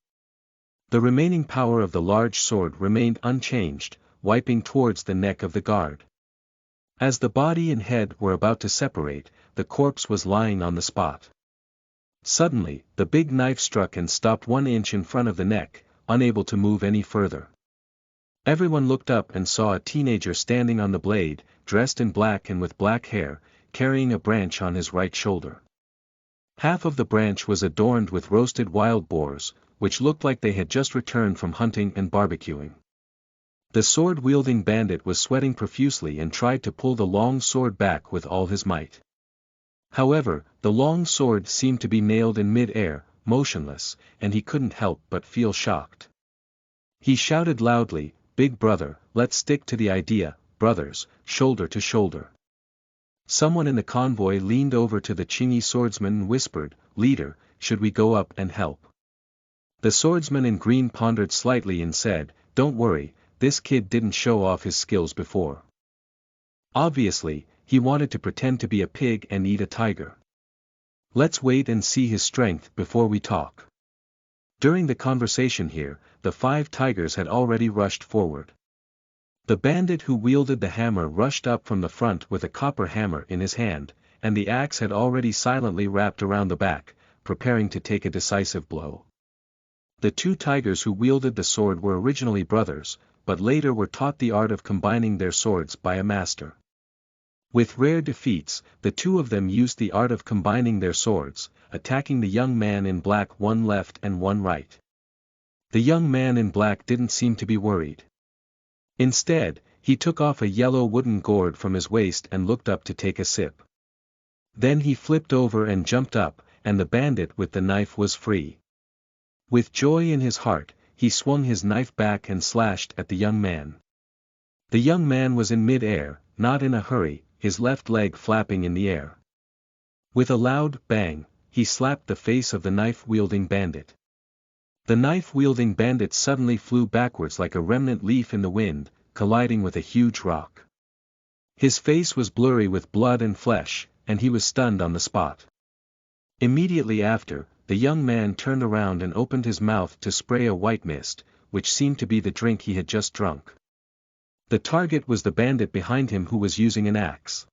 The remaining power of the large sword remained unchanged, wiping towards the neck of the guard. As the body and head were about to separate, the corpse was lying on the spot. Suddenly, the big knife struck and stopped 1 inch in front of the neck, unable to move any further. Everyone looked up and saw a teenager standing on the blade, dressed in black and with black hair, carrying a branch on his right shoulder. Half of the branch was adorned with roasted wild boars, which looked like they had just returned from hunting and barbecuing. The sword-wielding bandit was sweating profusely and tried to pull the long sword back with all his might. However, the long sword seemed to be nailed in mid-air, motionless, and he couldn't help but feel shocked. He shouted loudly, "Big brother, let's stick to the idea, brothers, shoulder to shoulder." Someone in the convoy leaned over to the Qinghu swordsman and whispered, "Leader, should we go up and help?" The swordsman in green pondered slightly and said, "Don't worry, this kid didn't show off his skills before. Obviously, he wanted to pretend to be a pig and eat a tiger. Let's wait and see his strength before we talk." During the conversation here, the 5 tigers had already rushed forward. The bandit who wielded the hammer rushed up from the front with a copper hammer in his hand, and the axe had already silently wrapped around the back, preparing to take a decisive blow. The 2 tigers who wielded the sword were originally brothers, but later were taught the art of combining their swords by a master. With rare defeats, the 2 of them used the art of combining their swords, attacking the young man in black one left and one right. The young man in black didn't seem to be worried. Instead, he took off a yellow wooden gourd from his waist and looked up to take a sip. Then he flipped over and jumped up, and the bandit with the knife was free. With joy in his heart, he swung his knife back and slashed at the young man. The young man was in mid-air, not in a hurry, his left leg flapping in the air. With a loud bang, he slapped the face of the knife-wielding bandit. The knife-wielding bandit suddenly flew backwards like a remnant leaf in the wind, colliding with a huge rock. His face was blurry with blood and flesh, and he was stunned on the spot. Immediately after, the young man turned around and opened his mouth to spray a white mist, which seemed to be the drink he had just drunk. The target was the bandit behind him who was using an axe.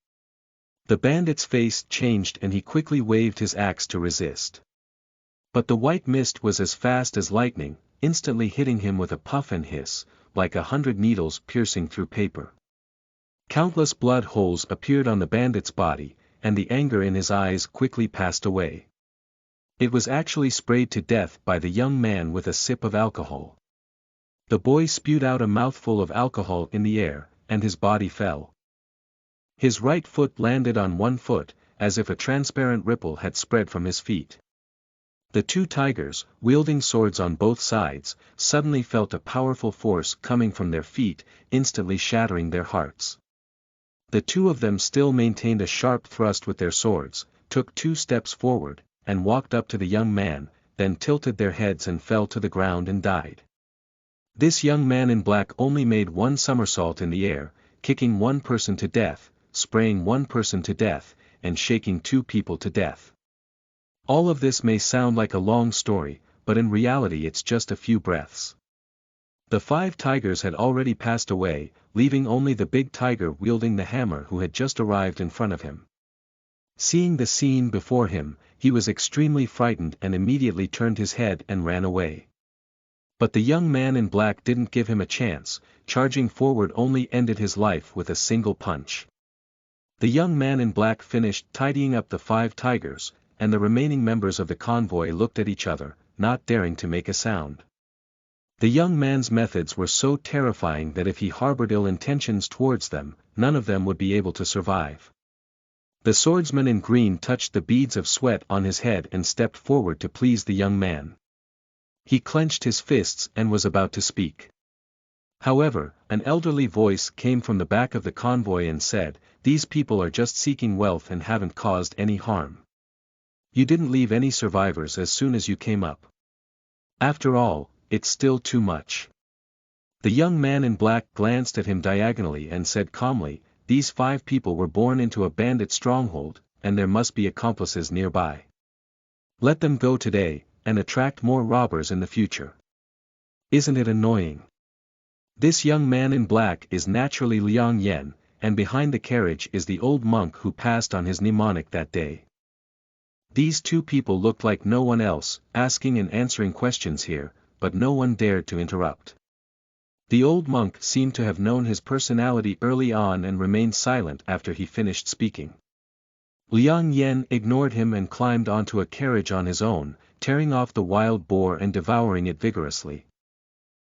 The bandit's face changed and he quickly waved his axe to resist. But the white mist was as fast as lightning, instantly hitting him with a puff and hiss, like 100 needles piercing through paper. Countless blood holes appeared on the bandit's body, and the anger in his eyes quickly passed away. It was actually sprayed to death by the young man with a sip of alcohol. The boy spewed out a mouthful of alcohol in the air, and his body fell. His right foot landed on one foot, as if a transparent ripple had spread from his feet. The two tigers, wielding swords on both sides, suddenly felt a powerful force coming from their feet, instantly shattering their hearts. The two of them still maintained a sharp thrust with their swords, took 2 steps forward, and walked up to the young man, then tilted their heads and fell to the ground and died. This young man in black only made 1 somersault in the air, kicking 1 person to death, spraying 1 person to death, and shaking 2 people to death. All of this may sound like a long story, but in reality it's just a few breaths. The 5 tigers had already passed away, leaving only the big tiger wielding the hammer who had just arrived in front of him. Seeing the scene before him, he was extremely frightened and immediately turned his head and ran away. But the young man in black didn't give him a chance, charging forward only ended his life with a single punch. The young man in black finished tidying up the 5 tigers, and the remaining members of the convoy looked at each other, not daring to make a sound. The young man's methods were so terrifying that if he harbored ill intentions towards them, none of them would be able to survive. The swordsman in green touched the beads of sweat on his head and stepped forward to please the young man. He clenched his fists and was about to speak. However, an elderly voice came from the back of the convoy and said, "These people are just seeking wealth and haven't caused any harm. You didn't leave any survivors as soon as you came up. After all, it's still too much." The young man in black glanced at him diagonally and said calmly, "These 5 people were born into a bandit stronghold, and there must be accomplices nearby. Let them go today, and attract more robbers in the future. Isn't it annoying?" This young man in black is naturally Liang Yen, and behind the carriage is the old monk who passed on his mnemonic that day. These 2 people looked like no one else, asking and answering questions here, but no one dared to interrupt. The old monk seemed to have known his personality early on and remained silent after he finished speaking. Liang Yen ignored him and climbed onto a carriage on his own, tearing off the wild boar and devouring it vigorously.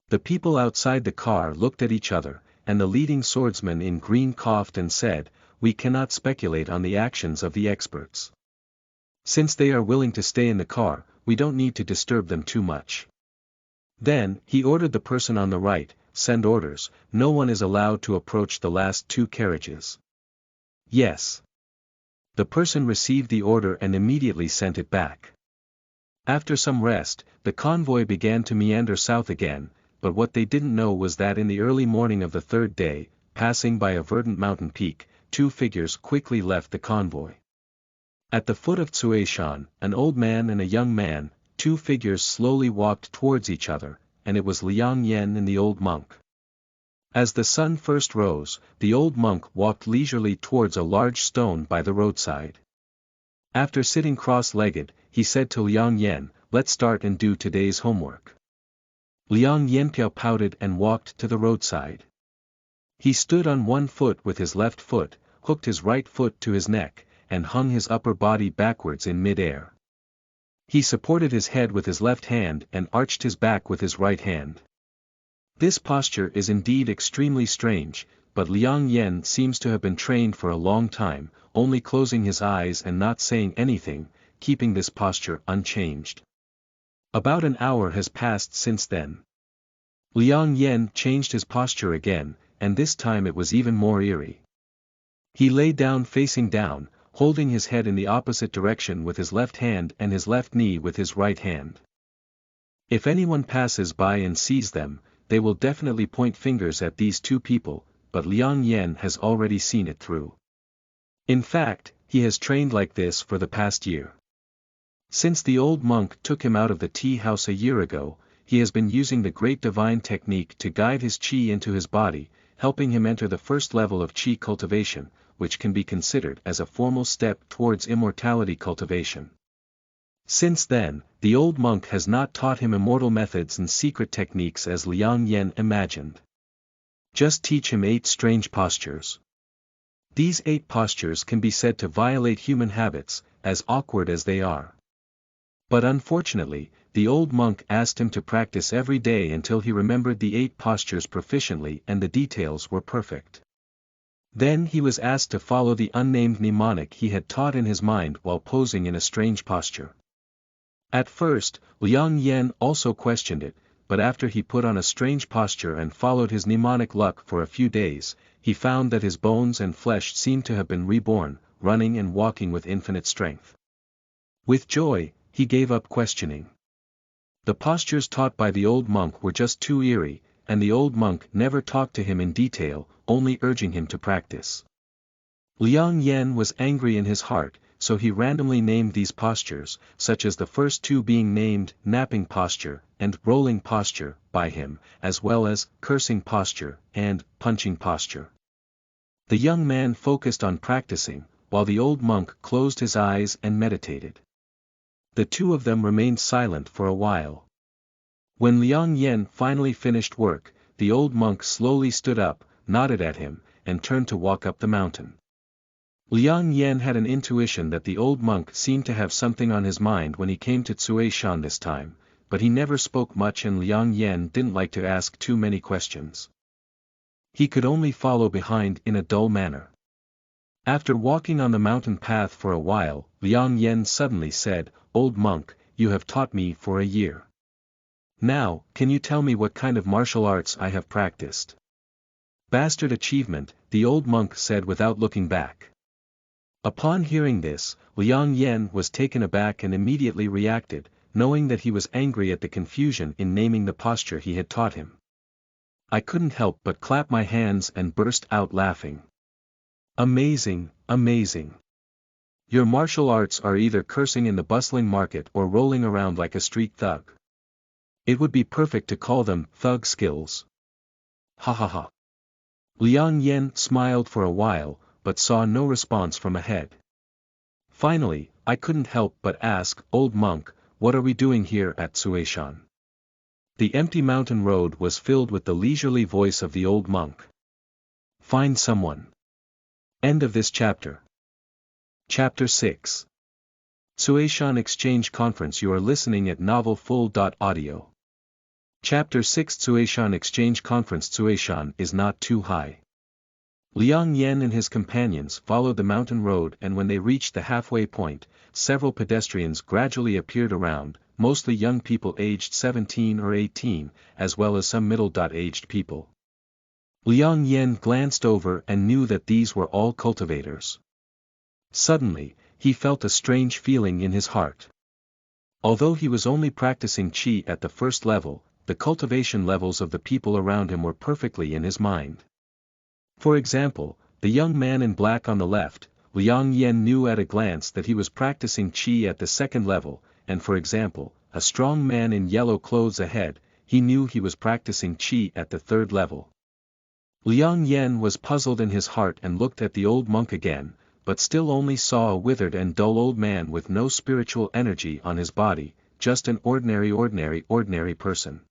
The people outside the car looked at each other, and the leading swordsman in green coughed and said, "We cannot speculate on the actions of the experts. Since they are willing to stay in the car, we don't need to disturb them too much." Then, he ordered the person on the right, "Send orders, no one is allowed to approach the last 2 carriages." "Yes." The person received the order and immediately sent it back. After some rest, the convoy began to meander south again, but what they didn't know was that in the early morning of the 3rd day, passing by a verdant mountain peak, 2 figures quickly left the convoy. At the foot of Cuishan, an old man and a young man, 2 figures slowly walked towards each other, and it was Liang Yen and the old monk. As the sun first rose, the old monk walked leisurely towards a large stone by the roadside. After sitting cross-legged, he said to Liang Yen, "Let's start and do today's homework." Liang Yen pouted and walked to the roadside. He stood on one foot with his left foot, hooked his right foot to his neck, and hung his upper body backwards in mid-air. He supported his head with his left hand and arched his back with his right hand. This posture is indeed extremely strange, but Liang Yen seems to have been trained for a long time, only closing his eyes and not saying anything, keeping this posture unchanged. About an hour has passed since then. Liang Yen changed his posture again, and this time it was even more eerie. He lay down facing down, holding his head in the opposite direction with his left hand and his left knee with his right hand. If anyone passes by and sees them, they will definitely point fingers at these 2 people, but Liang Yen has already seen it through. In fact, he has trained like this for the past year. Since the old monk took him out of the tea house a year ago, he has been using the great divine technique to guide his qi into his body, helping him enter the first level of qi cultivation, which can be considered as a formal step towards immortality cultivation. Since then, the old monk has not taught him immortal methods and secret techniques as Liang Yen imagined. Just teach him 8 strange postures. These 8 postures can be said to violate human habits, as awkward as they are. But unfortunately, the old monk asked him to practice every day until he remembered the 8 postures proficiently and the details were perfect. Then he was asked to follow the unnamed mnemonic he had taught in his mind while posing in a strange posture. At first, Liang Yen also questioned it, but after he put on a strange posture and followed his mnemonic luck for a few days, he found that his bones and flesh seemed to have been reborn, running and walking with infinite strength. With joy, he gave up questioning. The postures taught by the old monk were just too eerie, and the old monk never talked to him in detail, only urging him to practice. Liang Yen was angry in his heart, so he randomly named these postures, such as the first 2 being named napping posture and rolling posture by him, as well as cursing posture and punching posture. The young man focused on practicing, while the old monk closed his eyes and meditated. The 2 of them remained silent for a while. When Liang Yen finally finished work, the old monk slowly stood up, nodded at him, and turned to walk up the mountain. Liang Yen had an intuition that the old monk seemed to have something on his mind when he came to Cuishan this time, but he never spoke much and Liang Yen didn't like to ask too many questions. He could only follow behind in a dull manner. After walking on the mountain path for a while, Liang Yen suddenly said, "Old monk, you have taught me for a year. Now, can you tell me what kind of martial arts I have practiced?" "Bastard achievement," the old monk said without looking back. Upon hearing this, Liang Yen was taken aback and immediately reacted, knowing that he was angry at the confusion in naming the posture he had taught him. I couldn't help but clap my hands and burst out laughing. "Amazing, amazing. Your martial arts are either cursing in the bustling market or rolling around like a street thug. It would be perfect to call them thug skills. Ha ha ha." Liang Yen smiled for a while, but saw no response from ahead. Finally, I couldn't help but ask, "Old monk, what are we doing here at Cuishan?" The empty mountain road was filled with the leisurely voice of the old monk. "Find someone." End of this chapter. Chapter 6. Cuishan Exchange Conference. You are listening at novelfull.audio. Chapter 6. Cuishan Exchange Conference. Cuishan is not too high. Liang Yen and his companions followed the mountain road, and when they reached the halfway point, several pedestrians gradually appeared around, mostly young people aged 17 or 18, as well as some middle-aged people. Liang Yen glanced over and knew that these were all cultivators. Suddenly, he felt a strange feeling in his heart. Although he was only practicing qi at the first level, the cultivation levels of the people around him were perfectly in his mind. For example, the young man in black on the left, Liang Yen knew at a glance that he was practicing qi at the second level, and for example, a strong man in yellow clothes ahead, he knew he was practicing qi at the third level. Liang Yen was puzzled in his heart and looked at the old monk again, but still only saw a withered and dull old man with no spiritual energy on his body, just an ordinary person.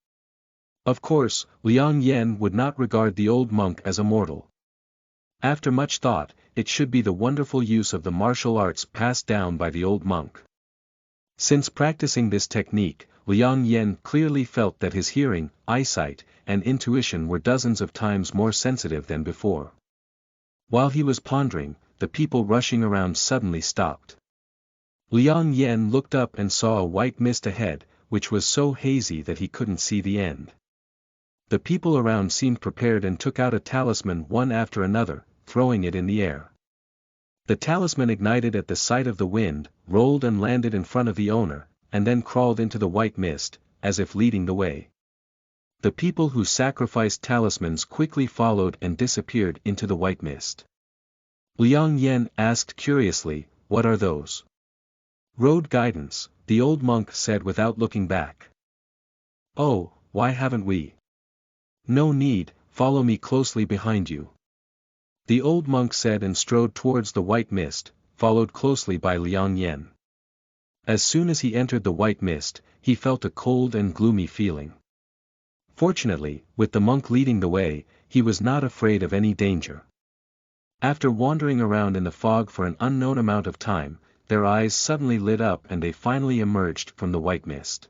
Of course, Liang Yen would not regard the old monk as a mortal. After much thought, it should be the wonderful use of the martial arts passed down by the old monk. Since practicing this technique, Liang Yen clearly felt that his hearing, eyesight, and intuition were dozens of times more sensitive than before. While he was pondering, the people rushing around suddenly stopped. Liang Yen looked up and saw a white mist ahead, which was so hazy that he couldn't see the end. The people around seemed prepared and took out a talisman one after another, throwing it in the air. The talisman ignited at the sight of the wind, rolled and landed in front of the owner, and then crawled into the white mist, as if leading the way. The people who sacrificed talismans quickly followed and disappeared into the white mist. Liang Yen asked curiously, "What are those?" "Road guidance," the old monk said without looking back. "Oh, why haven't we?" "No need, follow me closely behind you." The old monk said and strode towards the white mist, followed closely by Liang Yen. As soon as he entered the white mist, he felt a cold and gloomy feeling. Fortunately, with the monk leading the way, he was not afraid of any danger. After wandering around in the fog for an unknown amount of time, their eyes suddenly lit up and they finally emerged from the white mist.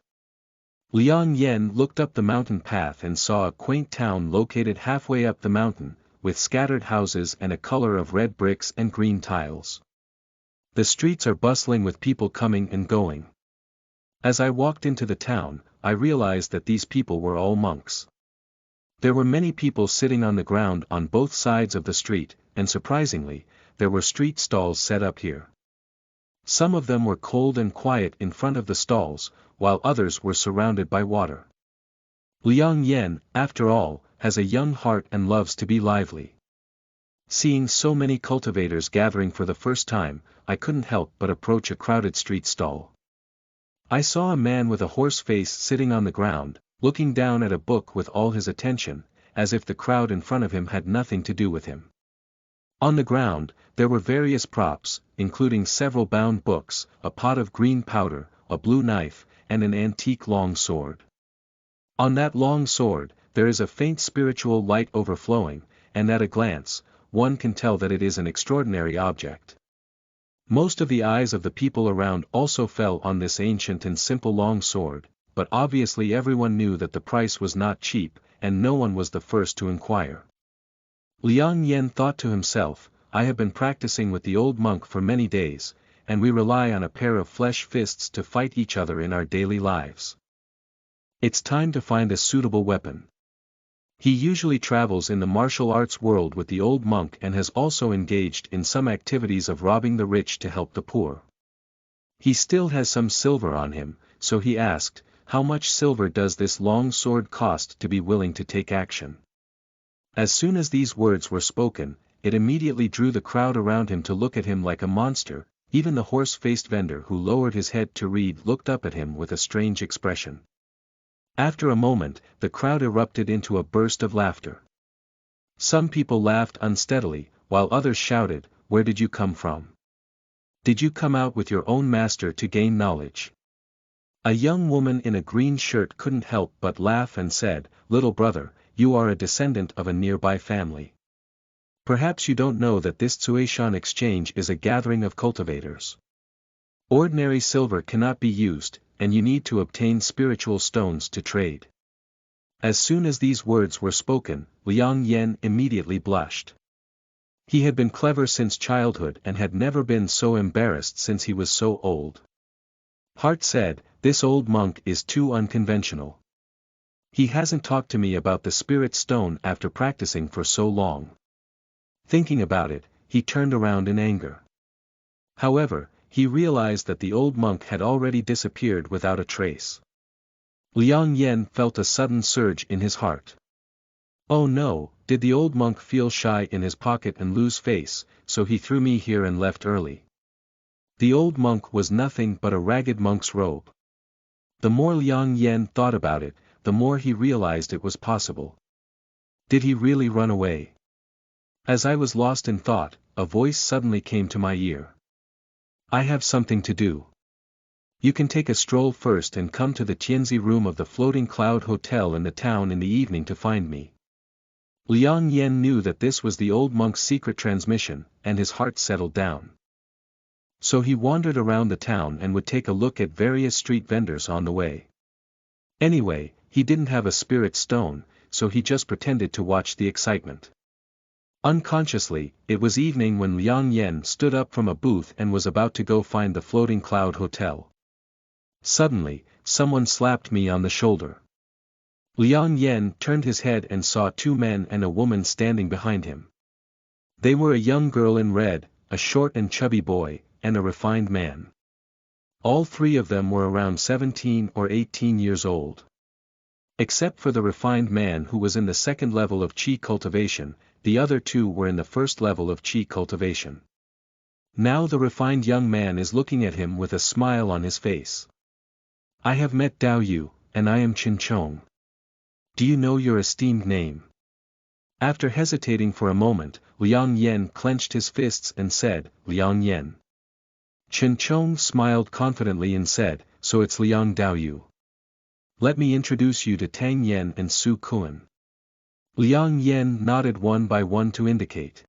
Liang Yen looked up the mountain path and saw a quaint town located halfway up the mountain, with scattered houses and a color of red bricks and green tiles. The streets are bustling with people coming and going. As I walked into the town, I realized that these people were all monks. There were many people sitting on the ground on both sides of the street, and surprisingly, there were street stalls set up here. Some of them were cold and quiet in front of the stalls, while others were surrounded by water. Liang Yen, after all, has a young heart and loves to be lively. Seeing so many cultivators gathering for the first time, I couldn't help but approach a crowded street stall. I saw a man with a horse face sitting on the ground, looking down at a book with all his attention, as if the crowd in front of him had nothing to do with him. On the ground, there were various props, including several bound books, a pot of green powder, a blue knife, and an antique long sword. On that long sword, there is a faint spiritual light overflowing, and at a glance, one can tell that it is an extraordinary object. Most of the eyes of the people around also fell on this ancient and simple long sword, but obviously everyone knew that the price was not cheap, and no one was the first to inquire. Liang Yen thought to himself, I have been practicing with the old monk for many days, and we rely on a pair of flesh fists to fight each other in our daily lives. It's time to find a suitable weapon. He usually travels in the martial arts world with the old monk and has also engaged in some activities of robbing the rich to help the poor. He still has some silver on him, so he asked, how much silver does this long sword cost to be willing to take action? As soon as these words were spoken, it immediately drew the crowd around him to look at him like a monster. Even the horse-faced vendor who lowered his head to read looked up at him with a strange expression. After a moment, the crowd erupted into a burst of laughter. Some people laughed unsteadily, while others shouted, where did you come from? Did you come out with your own master to gain knowledge? A young woman in a green shirt couldn't help but laugh and said, little brother, you are a descendant of a nearby family. Perhaps you don't know that this Cuishan exchange is a gathering of cultivators. Ordinary silver cannot be used, and you need to obtain spiritual stones to trade. As soon as these words were spoken, Liang Yen immediately blushed. He had been clever since childhood and had never been so embarrassed since he was so old. Heart said, this old monk is too unconventional. He hasn't talked to me about the spirit stone after practicing for so long. Thinking about it, he turned around in anger. However, he realized that the old monk had already disappeared without a trace. Liang Yen felt a sudden surge in his heart. Oh no, did the old monk feel shy in his pocket and lose face, so he threw me here and left early. The old monk was nothing but a ragged monk's robe. The more Liang Yen thought about it, the more he realized it was possible. Did he really run away? As I was lost in thought, a voice suddenly came to my ear. I have something to do. You can take a stroll first and come to the Tianzi room of the Floating Cloud Hotel in the town in the evening to find me. Liang Yen knew that this was the old monk's secret transmission, and his heart settled down. So he wandered around the town and would take a look at various street vendors on the way. Anyway, he didn't have a spirit stone, so he just pretended to watch the excitement. Unconsciously, it was evening when Liang Yen stood up from a booth and was about to go find the Floating Cloud Hotel. Suddenly, someone slapped me on the shoulder. Liang Yen turned his head and saw two men and a woman standing behind him. They were a young girl in red, a short and chubby boy, and a refined man. All three of them were around 17 or 18 years old. Except for the refined man who was in the second level of Qi cultivation, the other two were in the first level of Qi cultivation. Now the refined young man is looking at him with a smile on his face. I have met Dao Youzu, and I am Qinghu. Do you know your esteemed name? After hesitating for a moment, Liang Yen clenched his fists and said, Liang Yen. Qinghu smiled confidently and said, so it's Liang Dao Youzu. Let me introduce you to Tang Yen and Su Kuan. Liang Yen nodded one by one to indicate.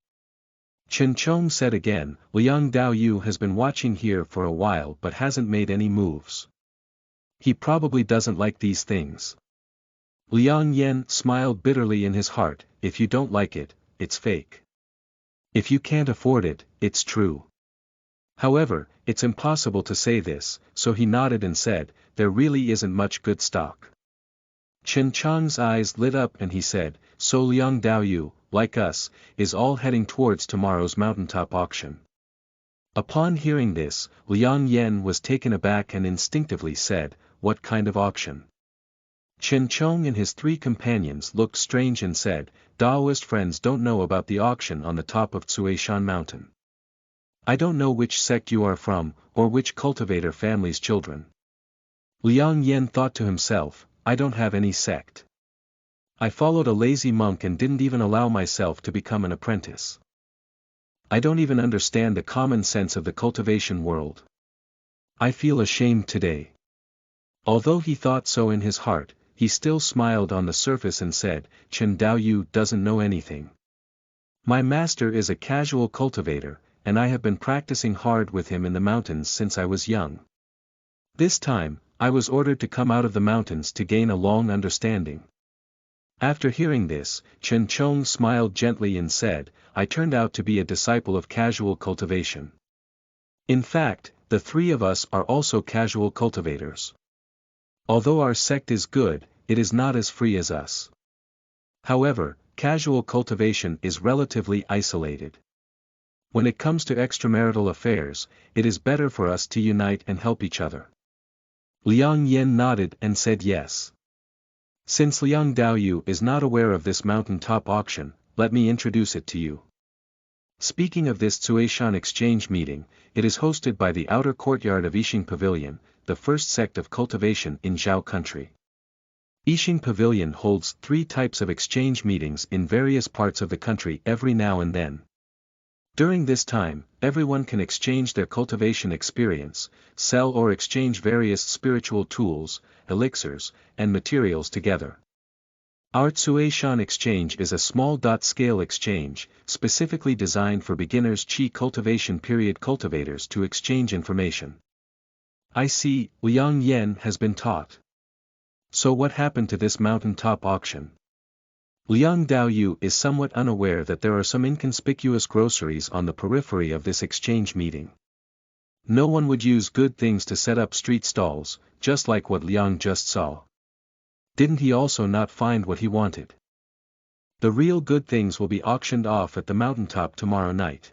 Chen Chong said again, Liang Daoyu has been watching here for a while but hasn't made any moves. He probably doesn't like these things. Liang Yen smiled bitterly in his heart, if you don't like it, it's fake. If you can't afford it, it's true. However, it's impossible to say this, so he nodded and said, there really isn't much good stock. Chen Chong's eyes lit up and he said, so Liang Daoyu, like us, is all heading towards tomorrow's mountaintop auction. Upon hearing this, Liang Yen was taken aback and instinctively said, what kind of auction? Chen Chong and his three companions looked strange and said, Daoist friends don't know about the auction on the top of Cuishan mountain. I don't know which sect you are from, or which cultivator family's children. Liang Yen thought to himself, I don't have any sect. I followed a lazy monk and didn't even allow myself to become an apprentice. I don't even understand the common sense of the cultivation world. I feel ashamed today. Although he thought so in his heart, he still smiled on the surface and said, Chen Daoyu doesn't know anything. My master is a casual cultivator, and I have been practicing hard with him in the mountains since I was young. This time, I was ordered to come out of the mountains to gain a long understanding. After hearing this, Chen Chong smiled gently and said, I turned out to be a disciple of casual cultivation. In fact, the three of us are also casual cultivators. Although our sect is good, it is not as free as us. However, casual cultivation is relatively isolated. When it comes to extramarital affairs, it is better for us to unite and help each other. Liang Yen nodded and said yes. Since Liang Daoyu is not aware of this mountaintop auction, let me introduce it to you. Speaking of this Cuishan exchange meeting, it is hosted by the outer courtyard of Yixing Pavilion, the first sect of cultivation in Zhao country. Yixing Pavilion holds 3 types of exchange meetings in various parts of the country every now and then. During this time, everyone can exchange their cultivation experience, sell or exchange various spiritual tools, elixirs, and materials together. Our Cuishan exchange is a small-scale exchange, specifically designed for beginners Qi cultivation period cultivators to exchange information. I see, Liang Yen has been taught. So what happened to this mountaintop auction? Liang Daoyu is somewhat unaware that there are some inconspicuous groceries on the periphery of this exchange meeting. No one would use good things to set up street stalls, just like what Liang just saw. Didn't he also not find what he wanted? The real good things will be auctioned off at the mountaintop tomorrow night.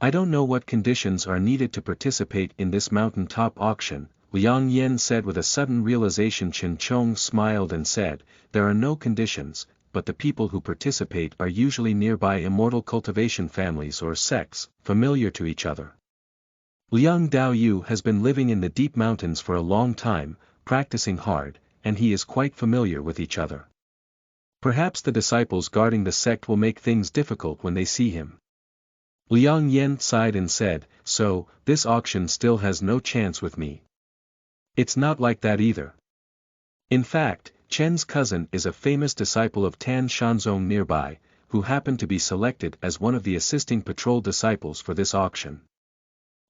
I don't know what conditions are needed to participate in this mountaintop auction, Liang Yen said with a sudden realization. Chen Chong smiled and said, there are no conditions, but the people who participate are usually nearby immortal cultivation families or sects, familiar to each other. Liang Daoyu has been living in the deep mountains for a long time, practicing hard, and he is quite familiar with each other. Perhaps the disciples guarding the sect will make things difficult when they see him. Liang Yen sighed and said, so, this auction still has no chance with me. It's not like that either. In fact, Chen's cousin is a famous disciple of Tan Shanzong nearby, who happened to be selected as one of the assisting patrol disciples for this auction.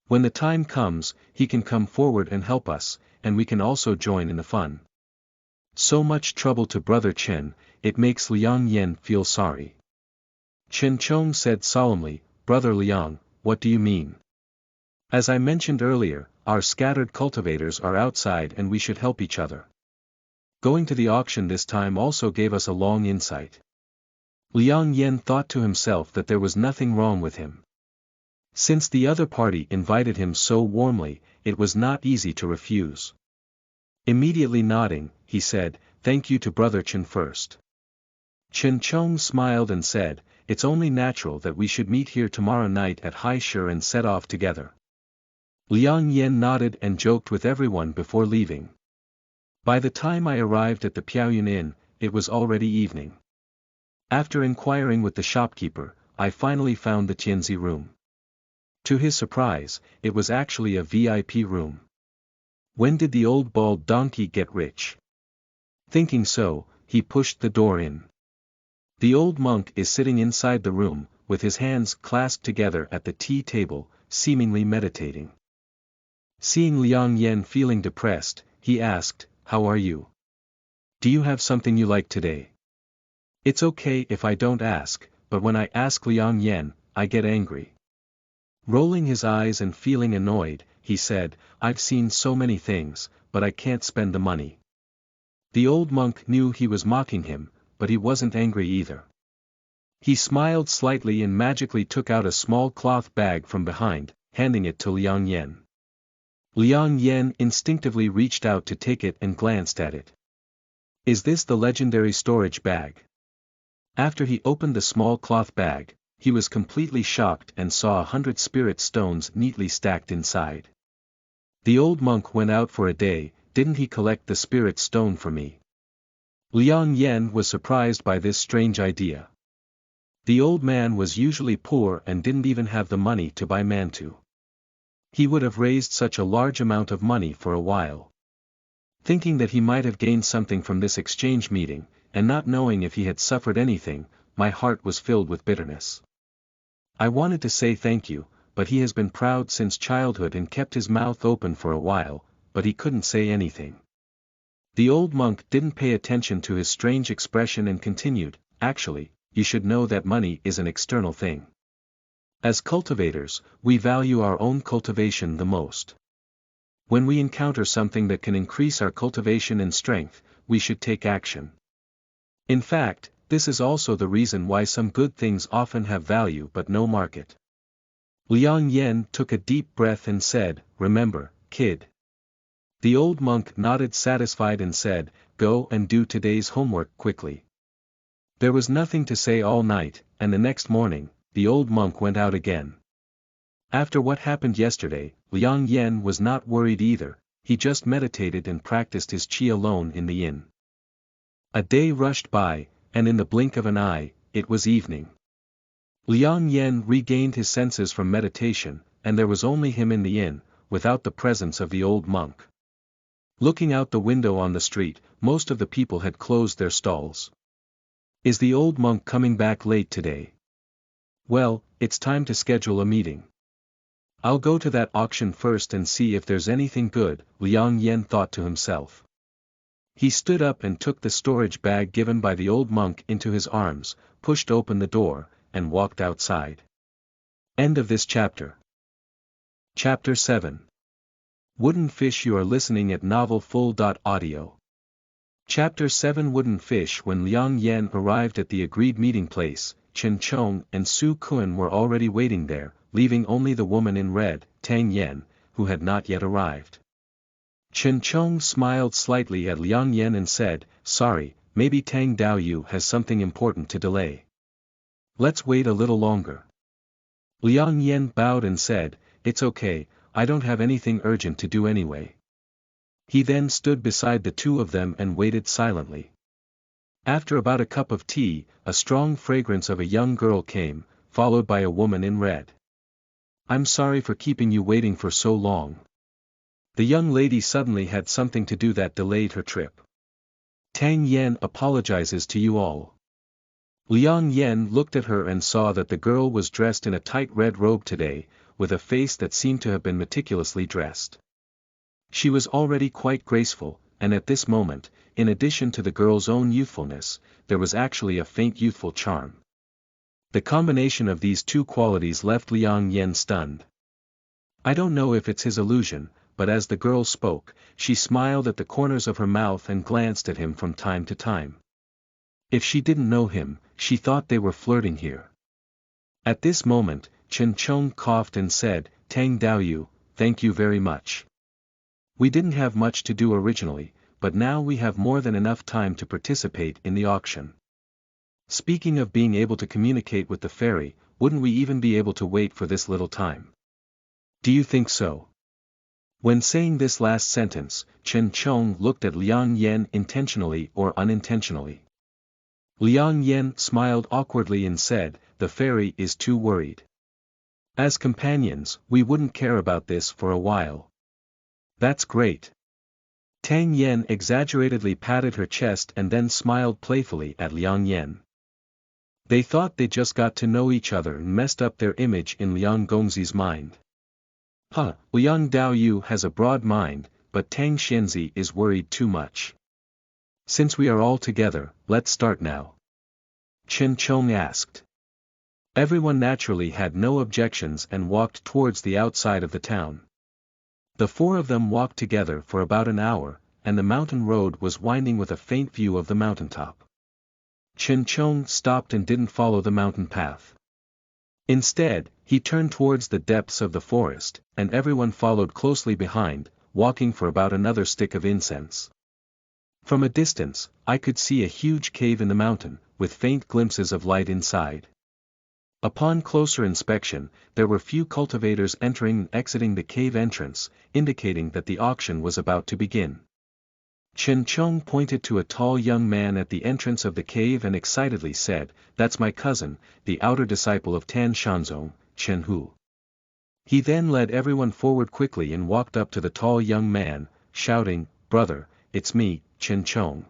When the time comes, he can come forward and help us, and we can also join in the fun. So much trouble to Brother Chen, it makes Liang Yen feel sorry. Chen Chong said solemnly, Brother Liang, what do you mean? As I mentioned earlier, our scattered cultivators are outside and we should help each other. Going to the auction this time also gave us a long insight. Liang Yen thought to himself that there was nothing wrong with him. Since the other party invited him so warmly, it was not easy to refuse. Immediately nodding, he said, thank you to Brother Chen first. Chen Chong smiled and said, it's only natural that we should meet here tomorrow night at Hai Shi and set off together. Liang Yen nodded and joked with everyone before leaving. By the time I arrived at the Pavilion Inn, it was already evening. After inquiring with the shopkeeper, I finally found the Tianzi room. To his surprise, it was actually a VIP room. When did the old bald donkey get rich? Thinking so, he pushed the door in. The old monk is sitting inside the room, with his hands clasped together at the tea table, seemingly meditating. Seeing Liang Yen feeling depressed, he asked, "How are you? Do you have something you like today?" "It's okay if I don't ask, but when I ask Liang Yen, I get angry." Rolling his eyes and feeling annoyed, he said, "I've seen so many things, but I can't spend the money." The old monk knew he was mocking him, but he wasn't angry either. He smiled slightly and magically took out a small cloth bag from behind, handing it to Liang Yen. Liang Yen instinctively reached out to take it and glanced at it. "Is this the legendary storage bag?" After he opened the small cloth bag, he was completely shocked and saw 100 spirit stones neatly stacked inside. "The old monk went out for a day, didn't he collect the spirit stone for me?" Liang Yen was surprised by this strange idea. The old man was usually poor and didn't even have the money to buy mantu. He would have raised such a large amount of money for a while. Thinking that he might have gained something from this exchange meeting, and not knowing if he had suffered anything, my heart was filled with bitterness. I wanted to say thank you, but he has been proud since childhood and kept his mouth open for a while, but he couldn't say anything. The old monk didn't pay attention to his strange expression and continued, "Actually, you should know that money is an external thing. As cultivators, we value our own cultivation the most. When we encounter something that can increase our cultivation and strength, we should take action. In fact, this is also the reason why some good things often have value but no market." Liang Yen took a deep breath and said, "Remember, kid." The old monk nodded satisfied and said, "Go and do today's homework quickly." There was nothing to say all night, and the next morning, the old monk went out again. After what happened yesterday, Liang Yen was not worried either, he just meditated and practiced his qi alone in the inn. A day rushed by, and in the blink of an eye, it was evening. Liang Yen regained his senses from meditation, and there was only him in the inn, without the presence of the old monk. Looking out the window on the street, most of the people had closed their stalls. "Is the old monk coming back late today? Well, it's time to schedule a meeting. I'll go to that auction first and see if there's anything good," Liang Yen thought to himself. He stood up and took the storage bag given by the old monk into his arms, pushed open the door, and walked outside. End of this chapter. Chapter 7. Wooden Fish. You are listening at novelfull.audio. Chapter 7. Wooden Fish. When Liang Yen arrived at the agreed meeting place, Chen Chong and Su Kun were already waiting there, leaving only the woman in red, Tang Yen, who had not yet arrived. Chen Chong smiled slightly at Liang Yen and said, "Sorry, maybe Tang Daoyu has something important to delay. Let's wait a little longer." Liang Yen bowed and said, "It's okay, I don't have anything urgent to do anyway." He then stood beside the two of them and waited silently. After about a cup of tea, a strong fragrance of a young girl came, followed by a woman in red. "I'm sorry for keeping you waiting for so long." The young lady suddenly had something to do that delayed her trip. "Tang Yen apologizes to you all." Liang Yen looked at her and saw that the girl was dressed in a tight red robe today, with a face that seemed to have been meticulously dressed. She was already quite graceful, and at this moment, in addition to the girl's own youthfulness, there was actually a faint youthful charm. The combination of these two qualities left Liang Yen stunned. I don't know if it's his illusion, but as the girl spoke, she smiled at the corners of her mouth and glanced at him from time to time. If she didn't know him, she thought they were flirting here. At this moment, Chen Chong coughed and said, "Tang Daoyu, thank you very much. We didn't have much to do originally, but now we have more than enough time to participate in the auction. Speaking of being able to communicate with the fairy, wouldn't we even be able to wait for this little time? Do you think so?" When saying this last sentence, Chen Chong looked at Liang Yen intentionally or unintentionally. Liang Yen smiled awkwardly and said, "The fairy is too worried. As companions, we wouldn't care about this for a while." "That's great." Tang Yen exaggeratedly patted her chest and then smiled playfully at Liang Yen. They thought they just got to know each other and messed up their image in Liang Gongzi's mind. Liang Daoyu has a broad mind, but Tang Xianzi is worried too much. Since we are all together, let's start now. Chen Chong asked. Everyone naturally had no objections and walked towards the outside of the town. The four of them walked together for about an hour, and the mountain road was winding with a faint view of the mountaintop. Chen Chong stopped and didn't follow the mountain path. Instead, he turned towards the depths of the forest, and everyone followed closely behind, walking for about another stick of incense. From a distance, I could see a huge cave in the mountain, with faint glimpses of light inside. Upon closer inspection, there were few cultivators entering and exiting the cave entrance, indicating that the auction was about to begin. Chen Chong pointed to a tall young man at the entrance of the cave and excitedly said, "That's my cousin, the outer disciple of Tan Shanzong, Chen Hu." He then led everyone forward quickly and walked up to the tall young man, shouting, "Brother, it's me, Chen Chong."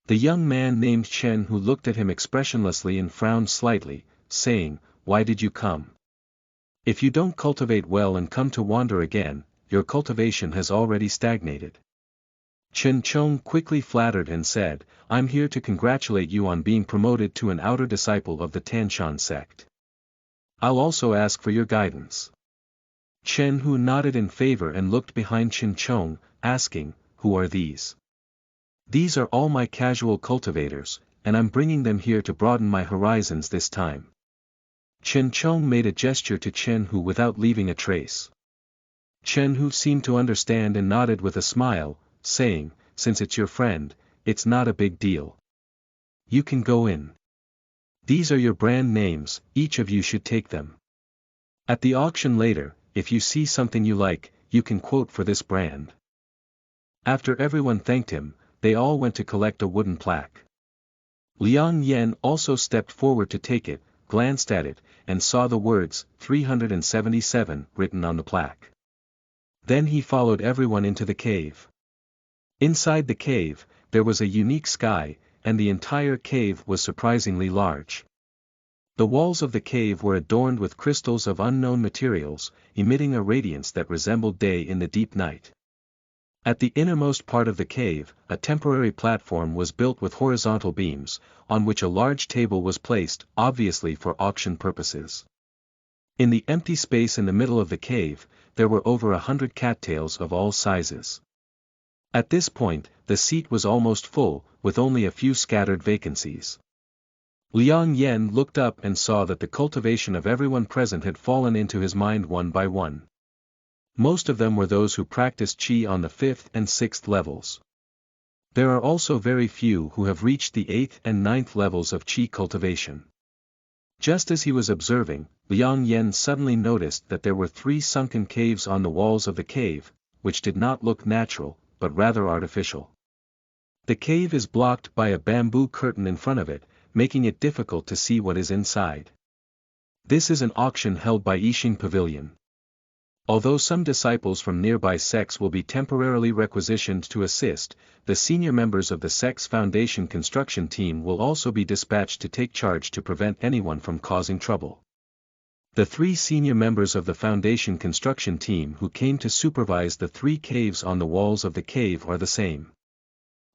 The young man named Chen Hu looked at him expressionlessly and frowned slightly, saying, "Why did you come? If you don't cultivate well and come to wander again, your cultivation has already stagnated." Chen Chong quickly flattered and said, "I'm here to congratulate you on being promoted to an outer disciple of the Tanshan sect. I'll also ask for your guidance." Chen Hu nodded in favor and looked behind Chen Chong, asking, "Who are these?" "These are all my casual cultivators, and I'm bringing them here to broaden my horizons this time." Chen Chong made a gesture to Chen Hu without leaving a trace. Chen Hu seemed to understand and nodded with a smile, saying, "Since it's your friend, it's not a big deal. You can go in. These are your brand names, each of you should take them. At the auction later, if you see something you like, you can quote for this brand." After everyone thanked him, they all went to collect a wooden plaque. Liang Yan also stepped forward to take it, glanced at it, and saw the words, 377, written on the plaque. Then he followed everyone into the cave. Inside the cave, there was a unique sky, and the entire cave was surprisingly large. The walls of the cave were adorned with crystals of unknown materials, emitting a radiance that resembled day in the deep night. At the innermost part of the cave, a temporary platform was built with horizontal beams, on which a large table was placed, obviously for auction purposes. In the empty space in the middle of the cave, there were over 100 cattails of all sizes. At this point, the seat was almost full, with only a few scattered vacancies. Liang Yan looked up and saw that the cultivation of everyone present had fallen into his mind one by one. Most of them were those who practiced qi on the 5th and 6th levels. There are also very few who have reached the 8th and 9th levels of qi cultivation. Just as he was observing, Liang Yan suddenly noticed that there were 3 sunken caves on the walls of the cave, which did not look natural, but rather artificial. The cave is blocked by a bamboo curtain in front of it, making it difficult to see what is inside. This is an auction held by Yixing Pavilion. Although some disciples from nearby sects will be temporarily requisitioned to assist, the senior members of the sect's foundation construction team will also be dispatched to take charge to prevent anyone from causing trouble. The 3 senior members of the foundation construction team who came to supervise the 3 caves on the walls of the cave are the same.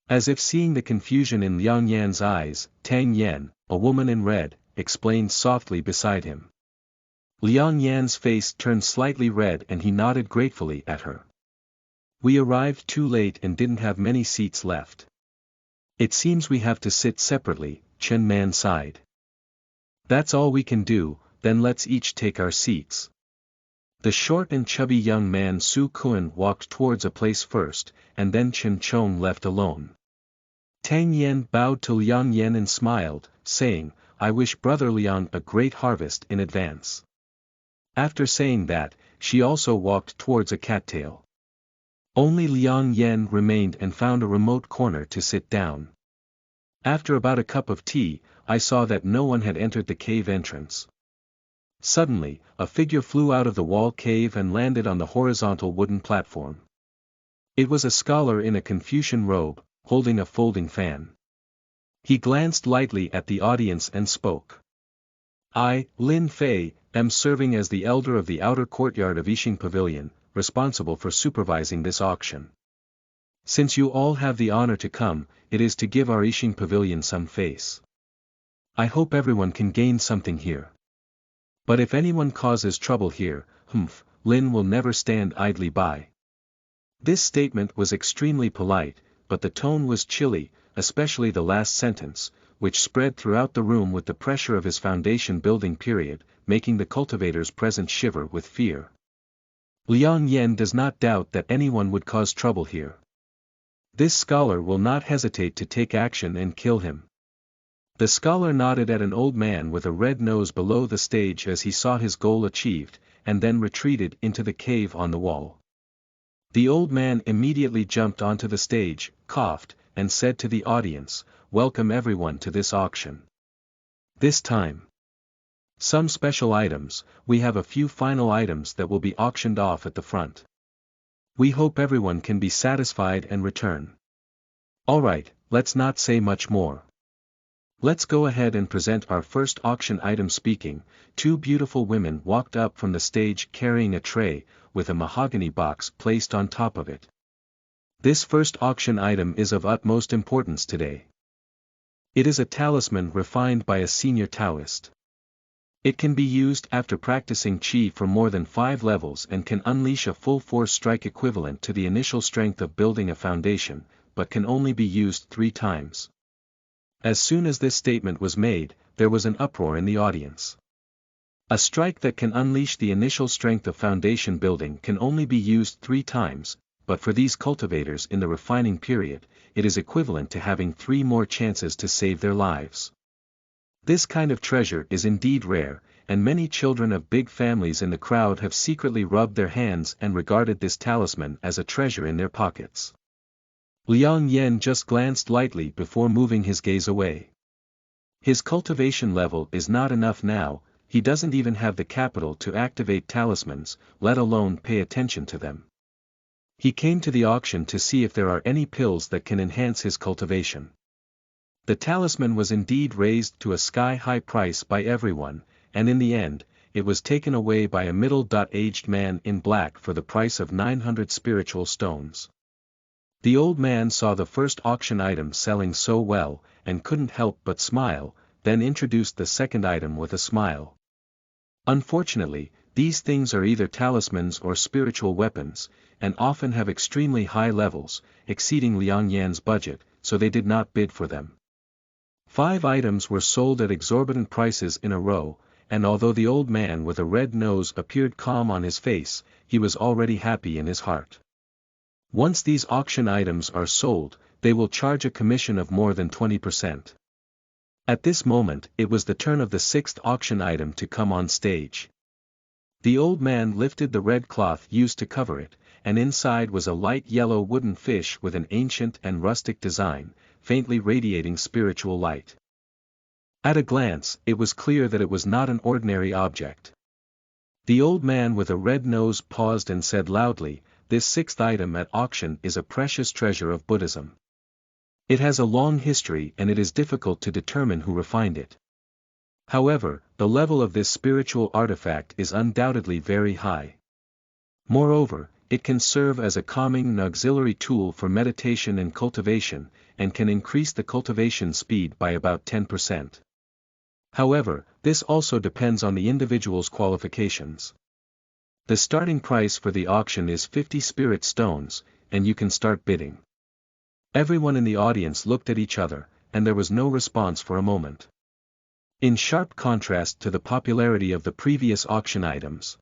As if seeing the confusion in Liang Yan's eyes, Tang Yan, a woman in red, explained softly beside him. Liang Yan's face turned slightly red and he nodded gratefully at her. "We arrived too late and didn't have many seats left. It seems we have to sit separately," Chen Man sighed. "That's all we can do, then let's each take our seats." The short and chubby young man Su Kuan walked towards a place first, and then Chen Chong left alone. Tang Yan bowed to Liang Yan and smiled, saying, "I wish Brother Liang a great harvest in advance." After saying that, she also walked towards a cattail. Only Liang Yan remained and found a remote corner to sit down. After about a cup of tea, I saw that no one had entered the cave entrance. Suddenly, a figure flew out of the wall cave and landed on the horizontal wooden platform. It was a scholar in a Confucian robe, holding a folding fan. He glanced lightly at the audience and spoke. I, Lin Fei, am serving as the elder of the outer courtyard of Yixing Pavilion, responsible for supervising this auction. Since you all have the honor to come, it is to give our Yixing Pavilion some face. I hope everyone can gain something here. But if anyone causes trouble here, Lin will never stand idly by. This statement was extremely polite, but the tone was chilly, especially the last sentence, which spread throughout the room with the pressure of his foundation building period, making the cultivators present shiver with fear. Liang Yan does not doubt that anyone would cause trouble here. This scholar will not hesitate to take action and kill him. The scholar nodded at an old man with a red nose below the stage as he saw his goal achieved, and then retreated into the cave on the wall. The old man immediately jumped onto the stage, coughed, and said to the audience, "Welcome everyone to this auction. This time, some special items, we have a few final items that will be auctioned off at the front. We hope everyone can be satisfied and return. Alright, let's not say much more. Let's go ahead and present our first auction item." Speaking, two beautiful women walked up from the stage carrying a tray, with a mahogany box placed on top of it. This first auction item is of utmost importance today. It is a talisman refined by a senior Daoist. It can be used after practicing Qi for more than 5 levels and can unleash a full force strike equivalent to the initial strength of building a foundation, but can only be used 3 times. As soon as this statement was made, there was an uproar in the audience. A strike that can unleash the initial strength of foundation building can only be used 3 times, but for these cultivators in the refining period, it is equivalent to having 3 more chances to save their lives. This kind of treasure is indeed rare, and many children of big families in the crowd have secretly rubbed their hands and regarded this talisman as a treasure in their pockets. Liang Yan just glanced lightly before moving his gaze away. His cultivation level is not enough now, he doesn't even have the capital to activate talismans, let alone pay attention to them. He came to the auction to see if there are any pills that can enhance his cultivation. The talisman was indeed raised to a sky-high price by everyone, and in the end, it was taken away by a middle-aged man in black for the price of 900 spiritual stones. The old man saw the first auction item selling so well, and couldn't help but smile, then introduced the second item with a smile. Unfortunately, these things are either talismans or spiritual weapons, and often have extremely high levels, exceeding Liang Yan's budget, so they did not bid for them. 5 items were sold at exorbitant prices in a row, and although the old man with a red nose appeared calm on his face, he was already happy in his heart. Once these auction items are sold, they will charge a commission of more than 20%. At this moment, it was the turn of the 6th auction item to come on stage. The old man lifted the red cloth used to cover it, and inside was a light yellow wooden fish with an ancient and rustic design, faintly radiating spiritual light. At a glance, it was clear that it was not an ordinary object. The old man with a red nose paused and said loudly, "This 6th item at auction is a precious treasure of Buddhism. It has a long history and it is difficult to determine who refined it. However, the level of this spiritual artifact is undoubtedly very high. Moreover, it can serve as a calming and auxiliary tool for meditation and cultivation, and can increase the cultivation speed by about 10%. However, this also depends on the individual's qualifications. The starting price for the auction is 50 spirit stones, and you can start bidding." Everyone in the audience looked at each other, and there was no response for a moment. In sharp contrast to the popularity of the previous auction items.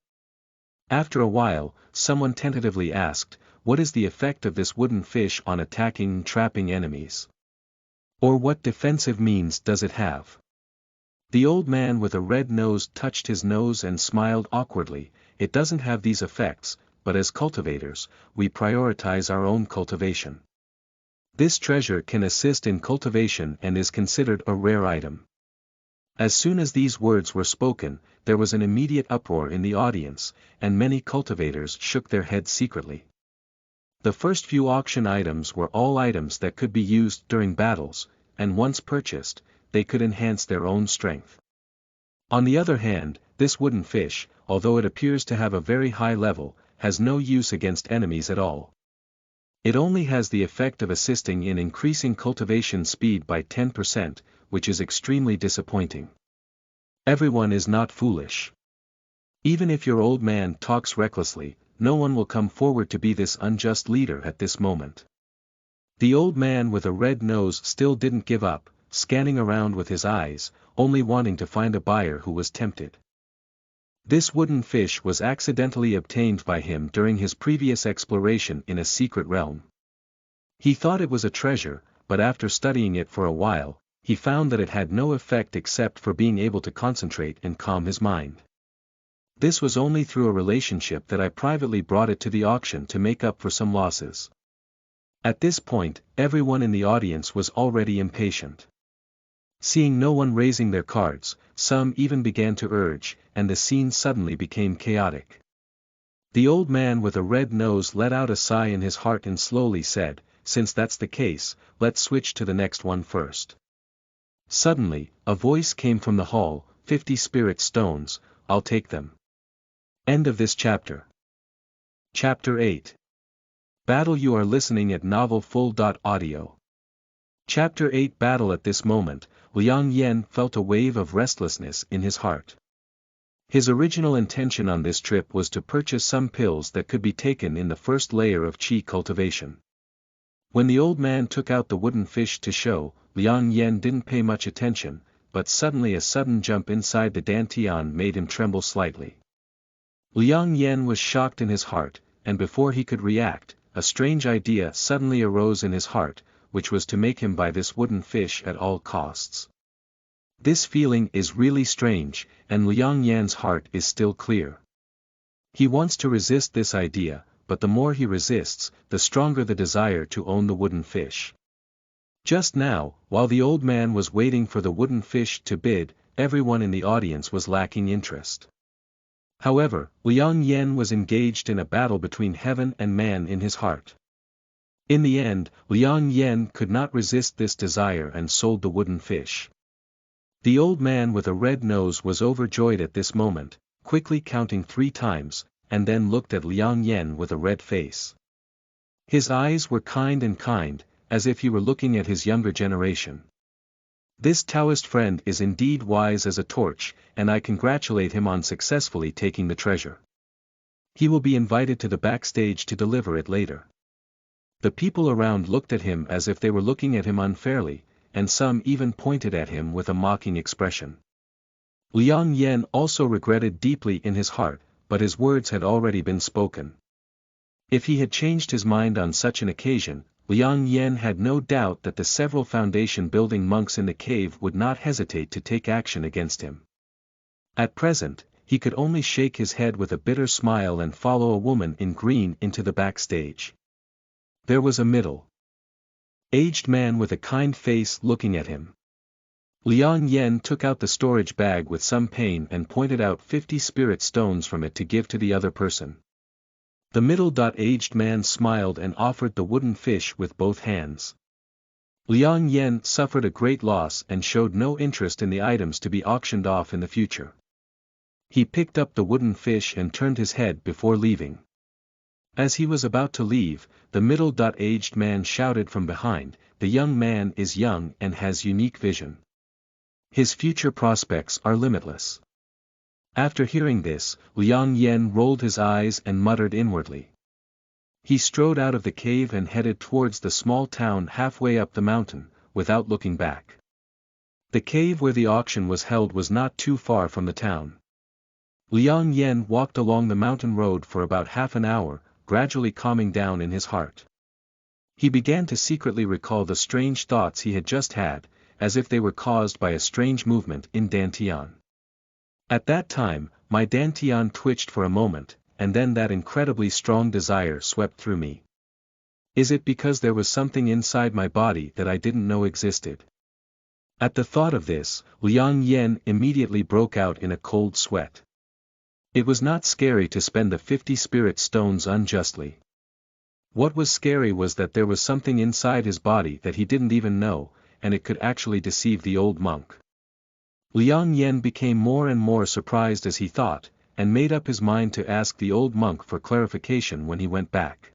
After a while, someone tentatively asked, "What is the effect of this wooden fish on attacking and trapping enemies? Or what defensive means does it have?" The old man with a red nose touched his nose and smiled awkwardly. "It doesn't have these effects, but as cultivators, we prioritize our own cultivation. This treasure can assist in cultivation and is considered a rare item." As soon as these words were spoken, there was an immediate uproar in the audience, and many cultivators shook their heads secretly. The first few auction items were all items that could be used during battles, and once purchased, they could enhance their own strength. On the other hand, this wooden fish, although it appears to have a very high level, has no use against enemies at all. It only has the effect of assisting in increasing cultivation speed by 10%, which is extremely disappointing. Everyone is not foolish. Even if your old man talks recklessly, no one will come forward to be this unjust leader at this moment. The old man with a red nose still didn't give up, scanning around with his eyes, only wanting to find a buyer who was tempted. This wooden fish was accidentally obtained by him during his previous exploration in a secret realm. He thought it was a treasure, but after studying it for a while, he found that it had no effect except for being able to concentrate and calm his mind. This was only through a relationship that I privately brought it to the auction to make up for some losses. At this point, everyone in the audience was already impatient. Seeing no one raising their cards, some even began to urge, and the scene suddenly became chaotic. The old man with a red nose let out a sigh in his heart and slowly said, "Since that's the case, let's switch to the next one first." Suddenly, a voice came from the hall, 50 spirit stones, I'll take them. End of this chapter. Chapter 8. Battle. You are listening at Novel Full.audio. Chapter 8 Battle. At this moment, Liang Yen felt a wave of restlessness in his heart. His original intention on this trip was to purchase some pills that could be taken in the first layer of qi cultivation. When the old man took out the wooden fish to show, Liang Yen didn't pay much attention, but suddenly a sudden jump inside the dantian made him tremble slightly. Liang Yen was shocked in his heart, and before he could react, a strange idea suddenly arose in his heart, which was to make him buy this wooden fish at all costs. This feeling is really strange, and Liang Yan's heart is still clear. He wants to resist this idea, but the more he resists, the stronger the desire to own the wooden fish. Just now, while the old man was waiting for the wooden fish to bid, everyone in the audience was lacking interest. However, Liang Yen was engaged in a battle between heaven and man in his heart. In the end, Liang Yen could not resist this desire and sold the wooden fish. The old man with a red nose was overjoyed at this moment, quickly counting 3 times, and then looked at Liang Yen with a red face. His eyes were kind, as if he were looking at his younger generation. This Daoist friend is indeed wise as a torch, and I congratulate him on successfully taking the treasure. He will be invited to the backstage to deliver it later. The people around looked at him as if they were looking at him unfairly, and some even pointed at him with a mocking expression. Liang Yen also regretted deeply in his heart, but his words had already been spoken. If he had changed his mind on such an occasion, Liang Yen had no doubt that the several foundation-building monks in the cave would not hesitate to take action against him. At present, he could only shake his head with a bitter smile and follow a woman in green into the backstage. There was a middle-aged man with a kind face looking at him. Liang Yen took out the storage bag with some pain and pointed out 50 spirit stones from it to give to the other person. The middle-aged man smiled and offered the wooden fish with both hands. Liang Yen suffered a great loss and showed no interest in the items to be auctioned off in the future. He picked up the wooden fish and turned his head before leaving. As he was about to leave, the middle-aged man shouted from behind, "The young man is young and has unique vision. His future prospects are limitless." After hearing this, Liang Yen rolled his eyes and muttered inwardly. He strode out of the cave and headed towards the small town halfway up the mountain, without looking back. The cave where the auction was held was not too far from the town. Liang Yen walked along the mountain road for about half an hour, gradually calming down in his heart. He began to secretly recall the strange thoughts he had just had, as if they were caused by a strange movement in dantian. At that time, my dantian twitched for a moment, and then that incredibly strong desire swept through me. Is it because there was something inside my body that I didn't know existed? At the thought of this, Liang Yen immediately broke out in a cold sweat. It was not scary to spend the 50 spirit stones unjustly. What was scary was that there was something inside his body that he didn't even know, and it could actually deceive the old monk. Liang Yen became more and more surprised as he thought, and made up his mind to ask the old monk for clarification when he went back.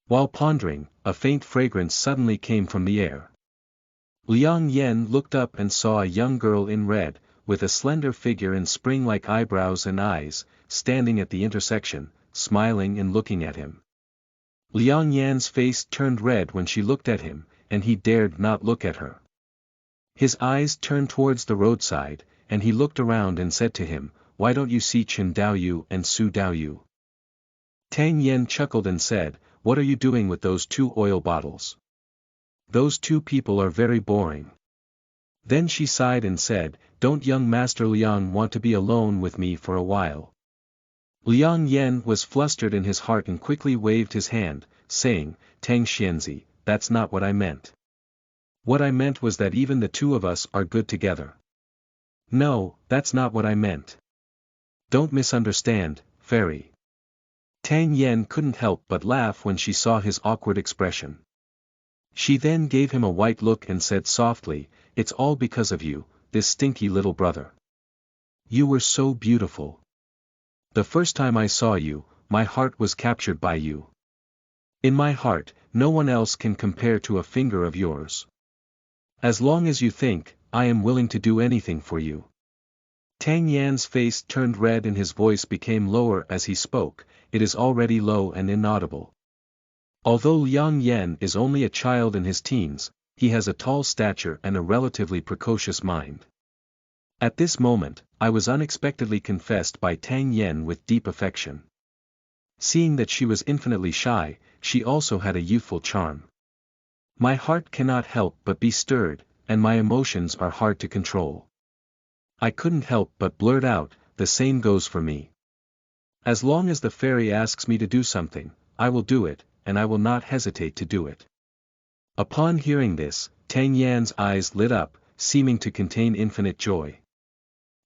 While pondering, a faint fragrance suddenly came from the air. Liang Yen looked up and saw a young girl in red, with a slender figure and spring-like eyebrows and eyes, standing at the intersection, smiling and looking at him. Liang Yan's face turned red when she looked at him, and he dared not look at her. His eyes turned towards the roadside, and he looked around and said to him, "Why don't you see Chen Daoyu and Su Daoyu?" Tang Yen chuckled and said, "What are you doing with those 2 oil bottles? Those 2 people are very boring." Then she sighed and said, "Don't young Master Liang want to be alone with me for a while?" Liang Yen was flustered in his heart and quickly waved his hand, saying, "Tang Xianzi, that's not what I meant. What I meant was that even the 2 of us are good together." "No, that's not what I meant. Don't misunderstand, fairy." Tang Yen couldn't help but laugh when she saw his awkward expression. She then gave him a white look and said softly, "It's all because of you, this stinky little brother. You were so beautiful. The first time I saw you, my heart was captured by you. In my heart, no one else can compare to a finger of yours. As long as you think, I am willing to do anything for you." Tang Yan's face turned red and his voice became lower as he spoke, "It is already low and inaudible. Although Liang Yen is only a child in his teens, he has a tall stature and a relatively precocious mind." At this moment, I was unexpectedly confessed by Tang Yen with deep affection. Seeing that she was infinitely shy, she also had a youthful charm. My heart cannot help but be stirred, and my emotions are hard to control. I couldn't help but blurt out, "The same goes for me. As long as the fairy asks me to do something, I will do it, and I will not hesitate to do it." Upon hearing this, Tang Yan's eyes lit up, seeming to contain infinite joy.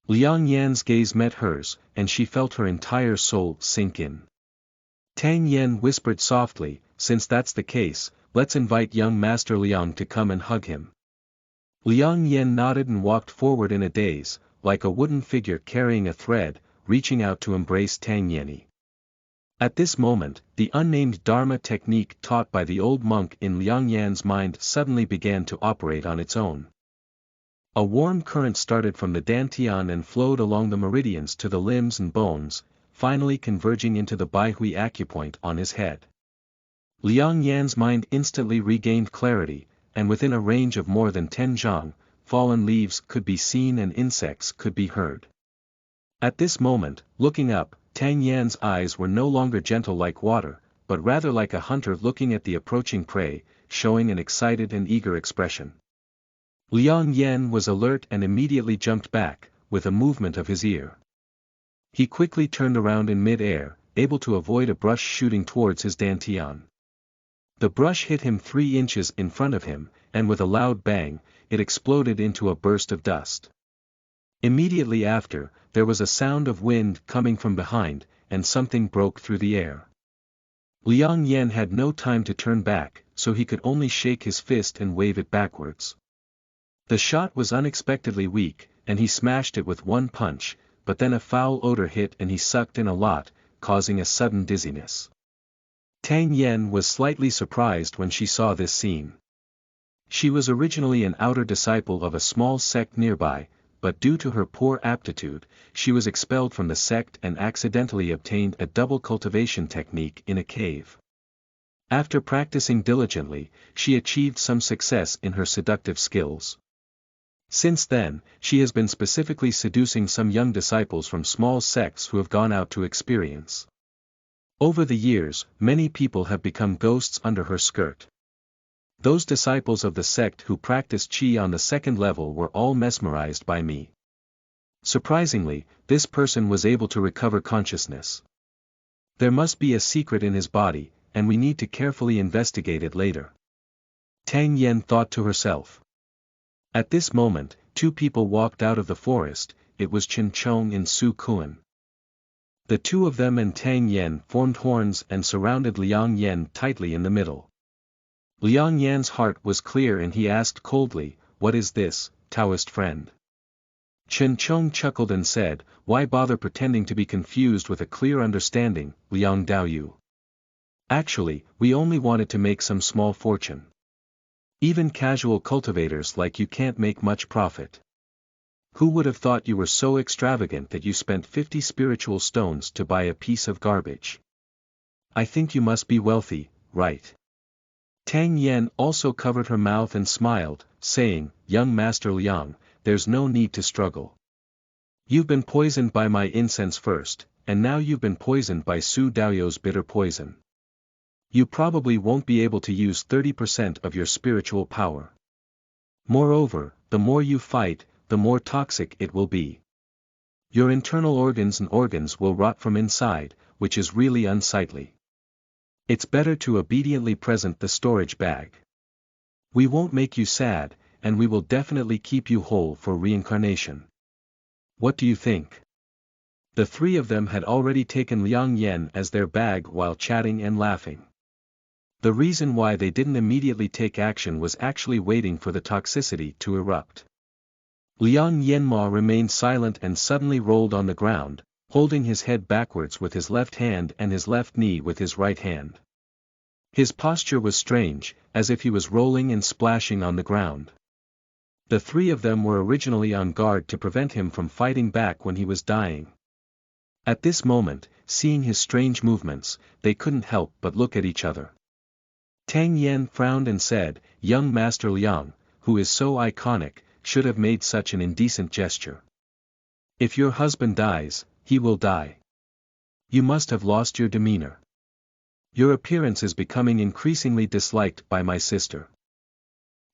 Liang Yan's gaze met hers, and she felt her entire soul sink in. Tang Yan whispered softly, "Since that's the case, let's invite young Master Liang to come and hug him." Liang Yan nodded and walked forward in a daze, like a wooden figure carrying a thread, reaching out to embrace Tang Yanni. At this moment, the unnamed Dharma technique taught by the old monk in Liang Yan's mind suddenly began to operate on its own. A warm current started from the dantian and flowed along the meridians to the limbs and bones, finally converging into the Baihui acupoint on his head. Liang Yan's mind instantly regained clarity, and within a range of more than 10 zhang, fallen leaves could be seen and insects could be heard. At this moment, looking up, Tang Yan's eyes were no longer gentle like water, but rather like a hunter looking at the approaching prey, showing an excited and eager expression. Liang Yan was alert and immediately jumped back, with a movement of his ear. He quickly turned around in mid-air, able to avoid a brush shooting towards his dantian. The brush hit him 3 inches in front of him, and with a loud bang, it exploded into a burst of dust. Immediately after, there was a sound of wind coming from behind, and something broke through the air. Liang Yan had no time to turn back, so he could only shake his fist and wave it backwards. The shot was unexpectedly weak, and he smashed it with 1 punch, but then a foul odor hit and he sucked in a lot, causing a sudden dizziness. Tang Yen was slightly surprised when she saw this scene. She was originally an outer disciple of a small sect nearby, but due to her poor aptitude, she was expelled from the sect and accidentally obtained a double cultivation technique in a cave. After practicing diligently, she achieved some success in her seductive skills. Since then, she has been specifically seducing some young disciples from small sects who have gone out to experience. Over the years, many people have become ghosts under her skirt. Those disciples of the sect who practiced qi on the 2nd level were all mesmerized by me. Surprisingly, this person was able to recover consciousness. There must be a secret in his body, and we need to carefully investigate it later. Tang Yen thought to herself. At this moment, 2 people walked out of the forest. It was Chen Chong and Su Kuan. The 2 of them and Tang Yen formed horns and surrounded Liang Yen tightly in the middle. Liang Yan's heart was clear and he asked coldly, "What is this, Daoist friend?" Chen Chong chuckled and said, "Why bother pretending to be confused with a clear understanding, Liang Daoyu? Actually, we only wanted to make some small fortune. Even casual cultivators like you can't make much profit. Who would have thought you were so extravagant that you spent 50 spiritual stones to buy a piece of garbage? I think you must be wealthy, right?" Tang Yen also covered her mouth and smiled, saying, "Young Master Liang, there's no need to struggle. You've been poisoned by my incense first, and now you've been poisoned by Su Daoyou's bitter poison. You probably won't be able to use 30% of your spiritual power. Moreover, the more you fight, the more toxic it will be. Your internal organs will rot from inside, which is really unsightly. It's better to obediently present the storage bag. We won't make you sad, and we will definitely keep you whole for reincarnation. What do you think?" The three of them had already taken Liang Yan as their bag while chatting and laughing. The reason why they didn't immediately take action was actually waiting for the toxicity to erupt. Liang Yanma remained silent and suddenly rolled on the ground, holding his head backwards with his left hand and his left knee with his right hand. His posture was strange, as if he was rolling and splashing on the ground. The three of them were originally on guard to prevent him from fighting back when he was dying. At this moment, seeing his strange movements, they couldn't help but look at each other. Tang Yan frowned and said, "Young Master Liang, who is so iconic, should have made such an indecent gesture. If your husband dies, he will die. You must have lost your demeanor. Your appearance is becoming increasingly disliked by my sister.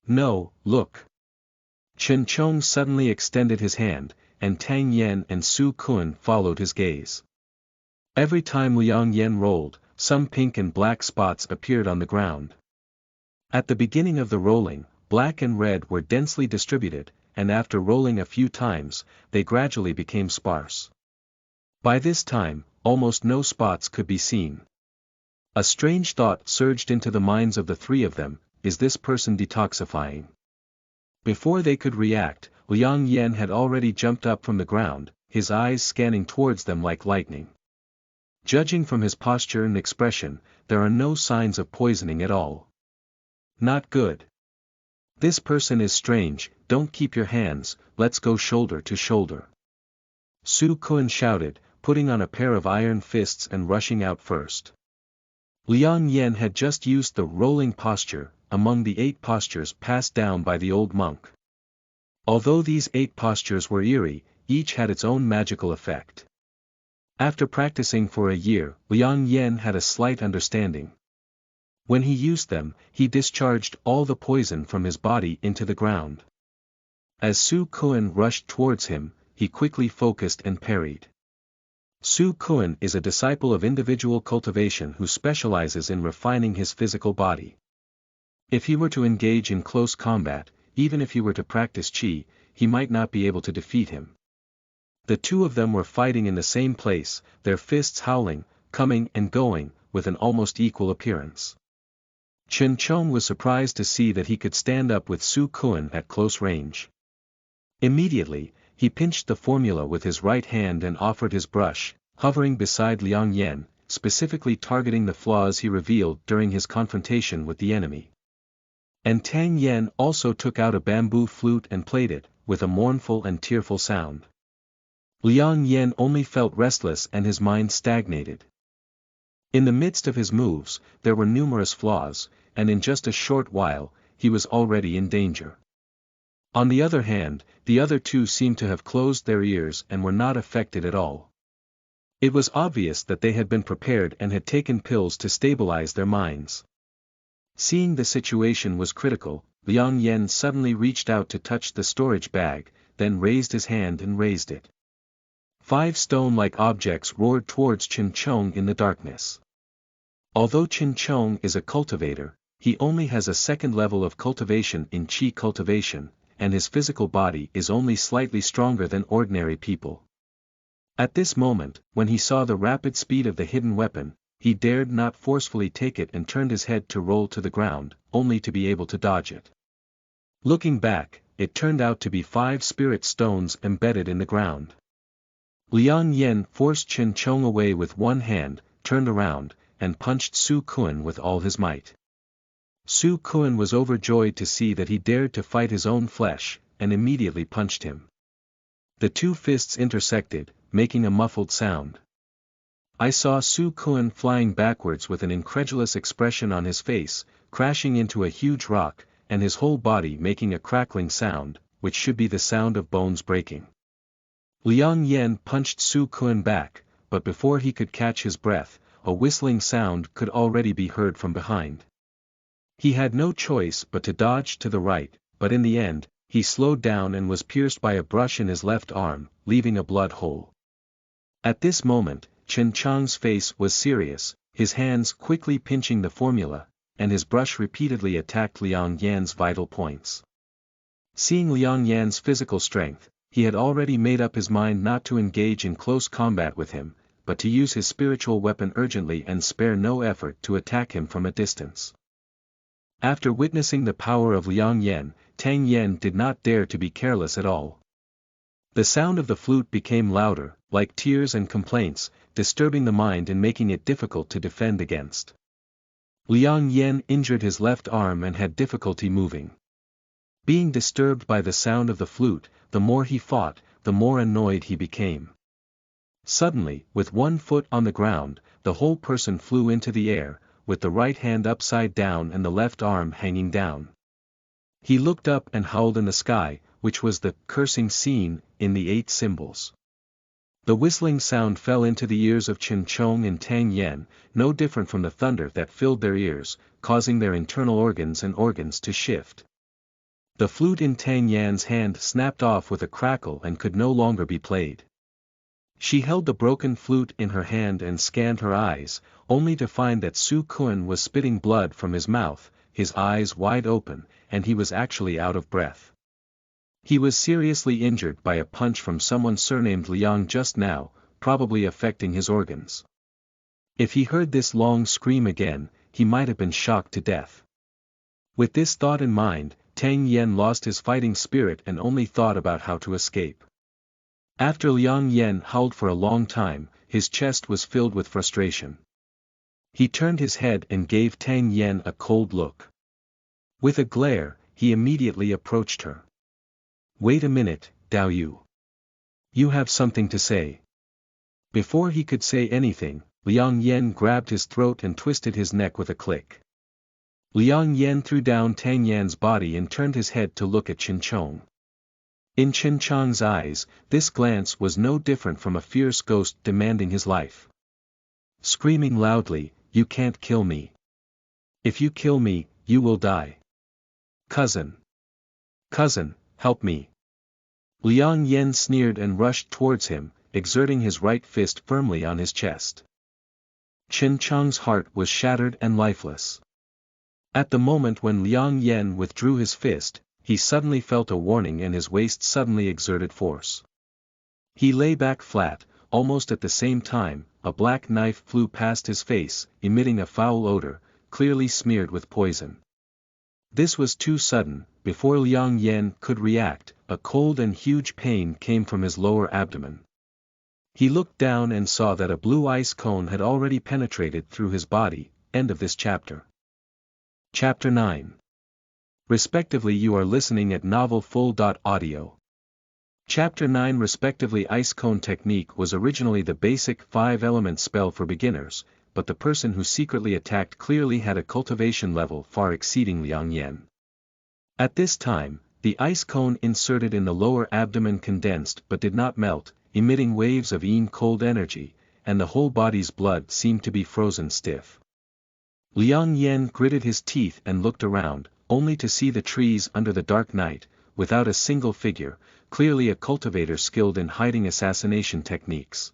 No, look." Chen Chong suddenly extended his hand, and Tang Yan and Su Kun followed his gaze. Every time Liang Yan rolled, some pink and black spots appeared on the ground. At the beginning of the rolling, black and red were densely distributed, and after rolling a few times, they gradually became sparse. By this time, almost no spots could be seen. A strange thought surged into the minds of the three of them: is this person detoxifying? Before they could react, Liang Yan had already jumped up from the ground, his eyes scanning towards them like lightning. Judging from his posture and expression, there are no signs of poisoning at all. Not good. This person is strange. Don't keep your hands, let's go shoulder to shoulder. Su Kun shouted, putting on a pair of iron fists and rushing out first. Liang Yan had just used the rolling posture, among the 8 postures passed down by the old monk. Although these 8 postures were eerie, each had its own magical effect. After practicing for a year, Liang Yan had a slight understanding. When he used them, he discharged all the poison from his body into the ground. As Su Kun rushed towards him, he quickly focused and parried. Su Kun is a disciple of individual cultivation who specializes in refining his physical body. If he were to engage in close combat, even if he were to practice qi, he might not be able to defeat him. The two of them were fighting in the same place, their fists howling, coming and going, with an almost equal appearance. Chen Chong was surprised to see that he could stand up with Su Kun at close range. Immediately, he pinched the formula with his right hand and offered his brush, hovering beside Liang Yan, specifically targeting the flaws he revealed during his confrontation with the enemy. And Tang Yan also took out a bamboo flute and played it, with a mournful and tearful sound. Liang Yan only felt restless and his mind stagnated. In the midst of his moves, there were numerous flaws, and in just a short while, he was already in danger. On the other hand, the other two seemed to have closed their ears and were not affected at all. It was obvious that they had been prepared and had taken pills to stabilize their minds. Seeing the situation was critical, Liang Yan suddenly reached out to touch the storage bag, then raised his hand and raised it. 5 stone-like objects roared towards Chen Chong in the darkness. Although Chen Chong is a cultivator, he only has a second level of cultivation in qi cultivation, and his physical body is only slightly stronger than ordinary people. At this moment, when he saw the rapid speed of the hidden weapon, he dared not forcefully take it and turned his head to roll to the ground, only to be able to dodge it. Looking back, it turned out to be 5 spirit stones embedded in the ground. Liang Yan forced Qin Chong away with one hand, turned around, and punched Su Kun with all his might. Su Kun was overjoyed to see that he dared to fight his own flesh, and immediately punched him. The 2 fists intersected, making a muffled sound. I saw Su Kun flying backwards with an incredulous expression on his face, crashing into a huge rock, and his whole body making a crackling sound, which should be the sound of bones breaking. Liang Yan punched Su Kun back, but before he could catch his breath, a whistling sound could already be heard from behind. He had no choice but to dodge to the right, but in the end, he slowed down and was pierced by a brush in his left arm, leaving a blood hole. At this moment, Qin Chong's face was serious, his hands quickly pinching the formula, and his brush repeatedly attacked Liang Yan's vital points. Seeing Liang Yan's physical strength, he had already made up his mind not to engage in close combat with him, but to use his spiritual weapon urgently and spare no effort to attack him from a distance. After witnessing the power of Liang Yan, Tang Yan did not dare to be careless at all. The sound of the flute became louder, like tears and complaints, disturbing the mind and making it difficult to defend against. Liang Yan injured his left arm and had difficulty moving. Being disturbed by the sound of the flute, the more he fought, the more annoyed he became. Suddenly, with one foot on the ground, the whole person flew into the air, with the right hand upside down and the left arm hanging down. He looked up and howled in the sky, which was the cursing scene in the 8 symbols. The whistling sound fell into the ears of Qin Chong and Tang Yan, no different from the thunder that filled their ears, causing their internal organs to shift. The flute in Tang Yan's hand snapped off with a crackle and could no longer be played. She held the broken flute in her hand and scanned her eyes, only to find that Su Kun was spitting blood from his mouth, his eyes wide open, and he was actually out of breath. He was seriously injured by a punch from someone surnamed Liang just now, probably affecting his organs. If he heard this long scream again, he might have been shocked to death. With this thought in mind, Tang Yan lost his fighting spirit and only thought about how to escape. After Liang Yan howled for a long time, his chest was filled with frustration. He turned his head and gave Tang Yan a cold look. With a glare, he immediately approached her. "Wait a minute, Dao Yu. You have something to say." Before he could say anything, Liang Yan grabbed his throat and twisted his neck with a click. Liang Yan threw down Tang Yan's body and turned his head to look at Qin Chong. In Qin Chong's eyes, this glance was no different from a fierce ghost demanding his life. Screaming loudly, "You can't kill me. If you kill me, you will die. Cousin. Cousin, help me." Liang Yan sneered and rushed towards him, exerting his right fist firmly on his chest. Qin Chong's heart was shattered and lifeless. At the moment when Liang Yan withdrew his fist, he suddenly felt a warning and his waist suddenly exerted force. He lay back flat, almost at the same time, a black knife flew past his face, emitting a foul odor, clearly smeared with poison. This was too sudden. Before Liang Yan could react, a cold and huge pain came from his lower abdomen. He looked down and saw that a blue ice cone had already penetrated through his body. End of this chapter. Chapter 9. Respectively, you are listening at Novel Full.audio. Chapter 9. Respectively, Ice Cone Technique was originally the basic 5-element spell for beginners, but the person who secretly attacked clearly had a cultivation level far exceeding Liang Yan. At this time, the ice cone inserted in the lower abdomen condensed but did not melt, emitting waves of cold energy, and the whole body's blood seemed to be frozen stiff. Liang Yan gritted his teeth and looked around, only to see the trees under the dark night, without a single figure, clearly a cultivator skilled in hiding assassination techniques.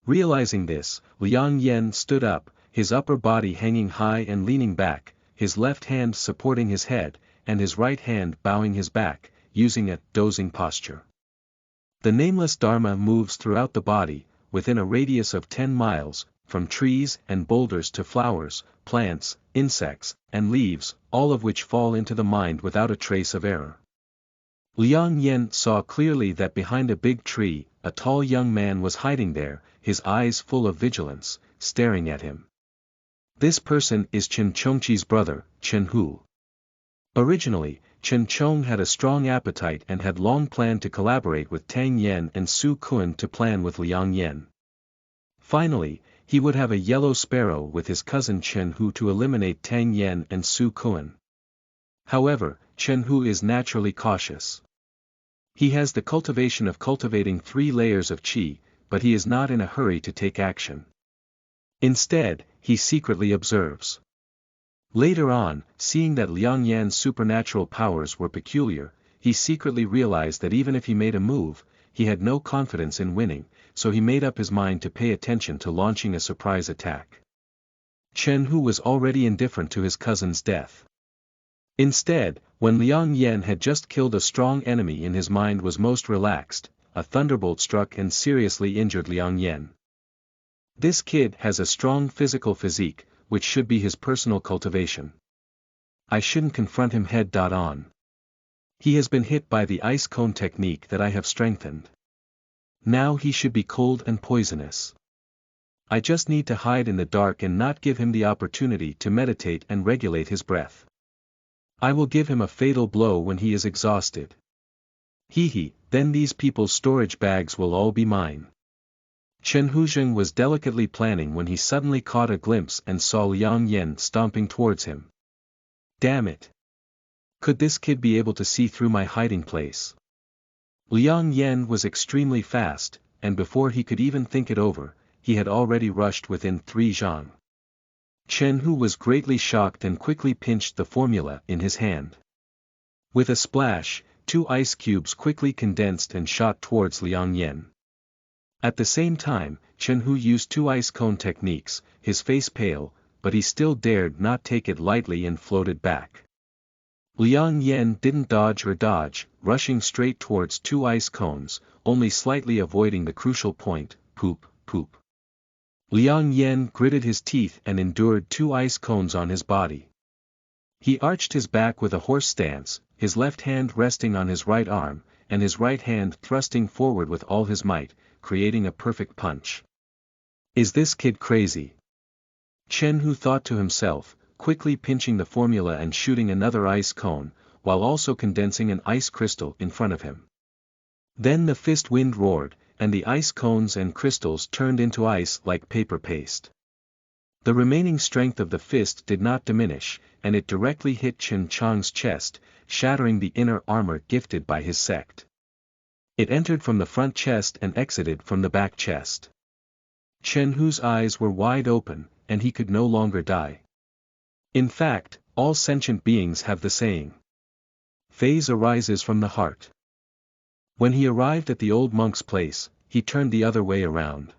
Realizing this, Liang Yan stood up, his upper body hanging high and leaning back, his left hand supporting his head, and his right hand bowing his back, using a dozing posture. The nameless Dharma moves throughout the body, within a radius of 10 miles, from trees and boulders to flowers, plants, insects, and leaves, all of which fall into the mind without a trace of error. Liang Yen saw clearly that behind a big tree, a tall young man was hiding there, his eyes full of vigilance, staring at him. This person is Chen Chongqi's brother, Qinghu. Originally, Chen Chong had a strong appetite and had long planned to collaborate with Tang Yan and Su Kun to plan with Liang Yen. Finally, he would have a yellow sparrow with his cousin Qinghu to eliminate Tang Yan and Su Kun. However, Qinghu is naturally cautious. He has the cultivation of cultivating 3 layers of qi, but he is not in a hurry to take action. Instead, he secretly observes. Later on, seeing that Liang Yan's supernatural powers were peculiar, he secretly realized that even if he made a move, he had no confidence in winning, so he made up his mind to pay attention to launching a surprise attack. Qinghu was already indifferent to his cousin's death. Instead, when Liang Yan had just killed a strong enemy and his mind was most relaxed, a thunderbolt struck and seriously injured Liang Yan. This kid has a strong physical physique, which should be his personal cultivation. I shouldn't confront him head-on. He has been hit by the ice cone technique that I have strengthened. Now he should be cold and poisonous. I just need to hide in the dark and not give him the opportunity to meditate and regulate his breath. I will give him a fatal blow when he is exhausted. Then these people's storage bags will all be mine. Chen Huzheng was delicately planning when he suddenly caught a glimpse and saw Liang Yan stomping towards him. Damn it! Could this kid be able to see through my hiding place? Liang Yan was extremely fast, and before he could even think it over, he had already rushed within 3 zhang. Qinghu was greatly shocked and quickly pinched the formula in his hand. With a splash, 2 ice cubes quickly condensed and shot towards Liang Yan. At the same time, Qinghu used 2 ice cone techniques, his face pale, but he still dared not take it lightly and floated back. Liang Yan didn't dodge or dodge, rushing straight towards 2 ice cones, only slightly avoiding the crucial point, poop. Liang Yan gritted his teeth and endured 2 ice cones on his body. He arched his back with a horse stance, his left hand resting on his right arm, and his right hand thrusting forward with all his might, creating a perfect punch. Is this kid crazy? Qinghu thought to himself, quickly pinching the formula and shooting another ice cone, while also condensing an ice crystal in front of him. Then the fist wind roared, and the ice cones and crystals turned into ice like paper paste. The remaining strength of the fist did not diminish, and it directly hit Chen Chang's chest, shattering the inner armor gifted by his sect. It entered from the front chest and exited from the back chest. Qinghu's eyes were wide open, and he could no longer die. In fact, all sentient beings have the saying. Phase arises from the heart. When he arrived at the old monk's place, he turned the other way around.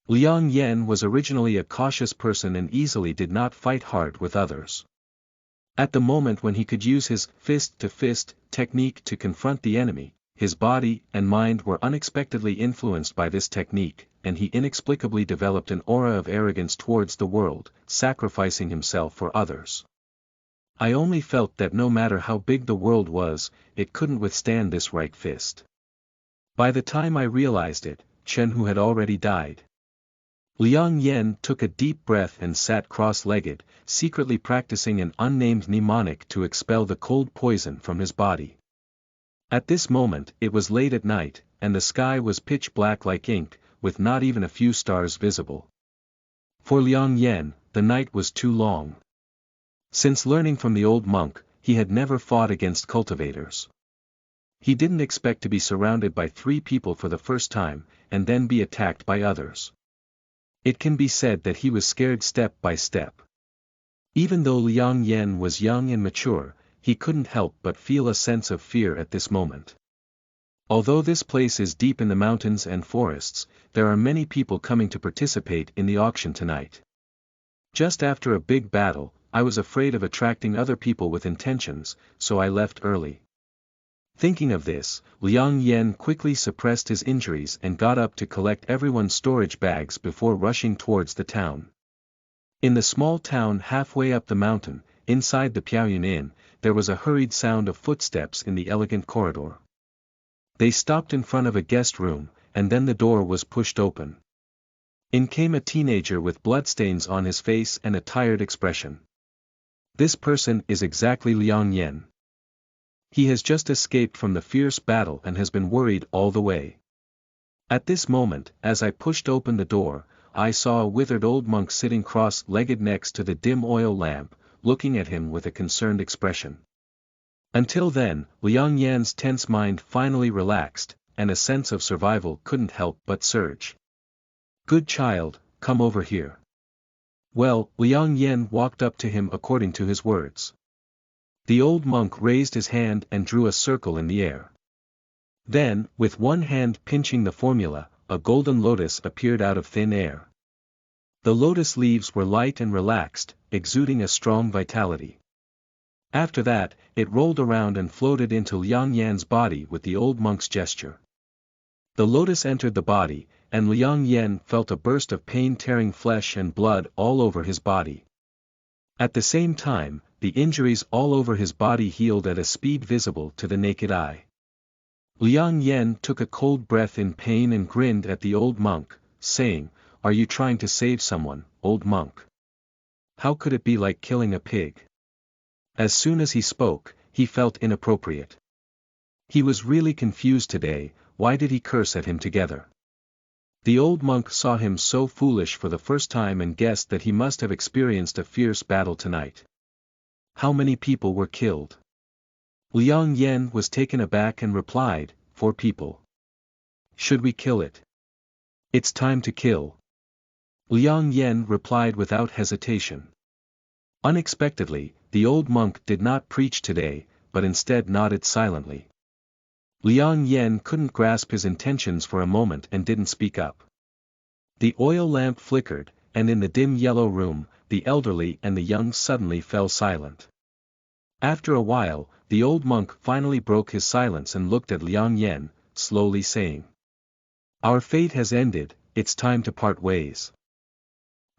Liang Yan was originally a cautious person and easily did not fight hard with others. At the moment when he could use his fist-to-fist technique to confront the enemy, his body and mind were unexpectedly influenced by this technique, and he inexplicably developed an aura of arrogance towards the world, sacrificing himself for others. I only felt that no matter how big the world was, it couldn't withstand this right fist. By the time I realized it, Qinghu had already died. Liang Yan took a deep breath and sat cross-legged, secretly practicing an unnamed mnemonic to expel the cold poison from his body. At this moment it was late at night, and the sky was pitch black like ink, with not even a few stars visible. For Liang Yan, the night was too long. Since learning from the old monk, he had never fought against cultivators. He didn't expect to be surrounded by 3 people for the first time, and then be attacked by others. It can be said that he was scared step by step. Even though Liang Yan was young and mature, he couldn't help but feel a sense of fear at this moment. Although this place is deep in the mountains and forests, there are many people coming to participate in the auction tonight. Just after a big battle, I was afraid of attracting other people with intentions, so I left early. Thinking of this, Liang Yen quickly suppressed his injuries and got up to collect everyone's storage bags before rushing towards the town. In the small town halfway up the mountain, inside the Pavilion Inn, there was a hurried sound of footsteps in the elegant corridor. They stopped in front of a guest room, and then the door was pushed open. In came a teenager with bloodstains on his face and a tired expression. This person is exactly Liang Yen. He has just escaped from the fierce battle and has been worried all the way. At this moment, as I pushed open the door, I saw a withered old monk sitting cross-legged next to the dim oil lamp, looking at him with a concerned expression. Until then, Liang Yan's tense mind finally relaxed, and a sense of survival couldn't help but surge. "Good child, come over here." Well, Liang Yan walked up to him according to his words. The old monk raised his hand and drew a circle in the air. Then, with one hand pinching the formula, a golden lotus appeared out of thin air. The lotus leaves were light and relaxed, exuding a strong vitality. After that, it rolled around and floated into Liang Yan's body with the old monk's gesture. The lotus entered the body, and Liang Yan felt a burst of pain tearing flesh and blood all over his body. At the same time, the injuries all over his body healed at a speed visible to the naked eye. Liang Yan took a cold breath in pain and grinned at the old monk, saying, "Are you trying to save someone, old monk? How could it be like killing a pig?" As soon as he spoke, he felt inappropriate. He was really confused today. Why did he curse at him together? The old monk saw him so foolish for the first time and guessed that he must have experienced a fierce battle tonight. How many people were killed? Liang Yan was taken aback and replied, 4 people. Should we kill it? It's time to kill. Liang Yan replied without hesitation. Unexpectedly, the old monk did not preach today, but instead nodded silently. Liang Yan couldn't grasp his intentions for a moment and didn't speak up. The oil lamp flickered, and in the dim yellow room, the elderly and the young suddenly fell silent. After a while, the old monk finally broke his silence and looked at Liang Yan, slowly saying, "Our fate has ended, it's time to part ways."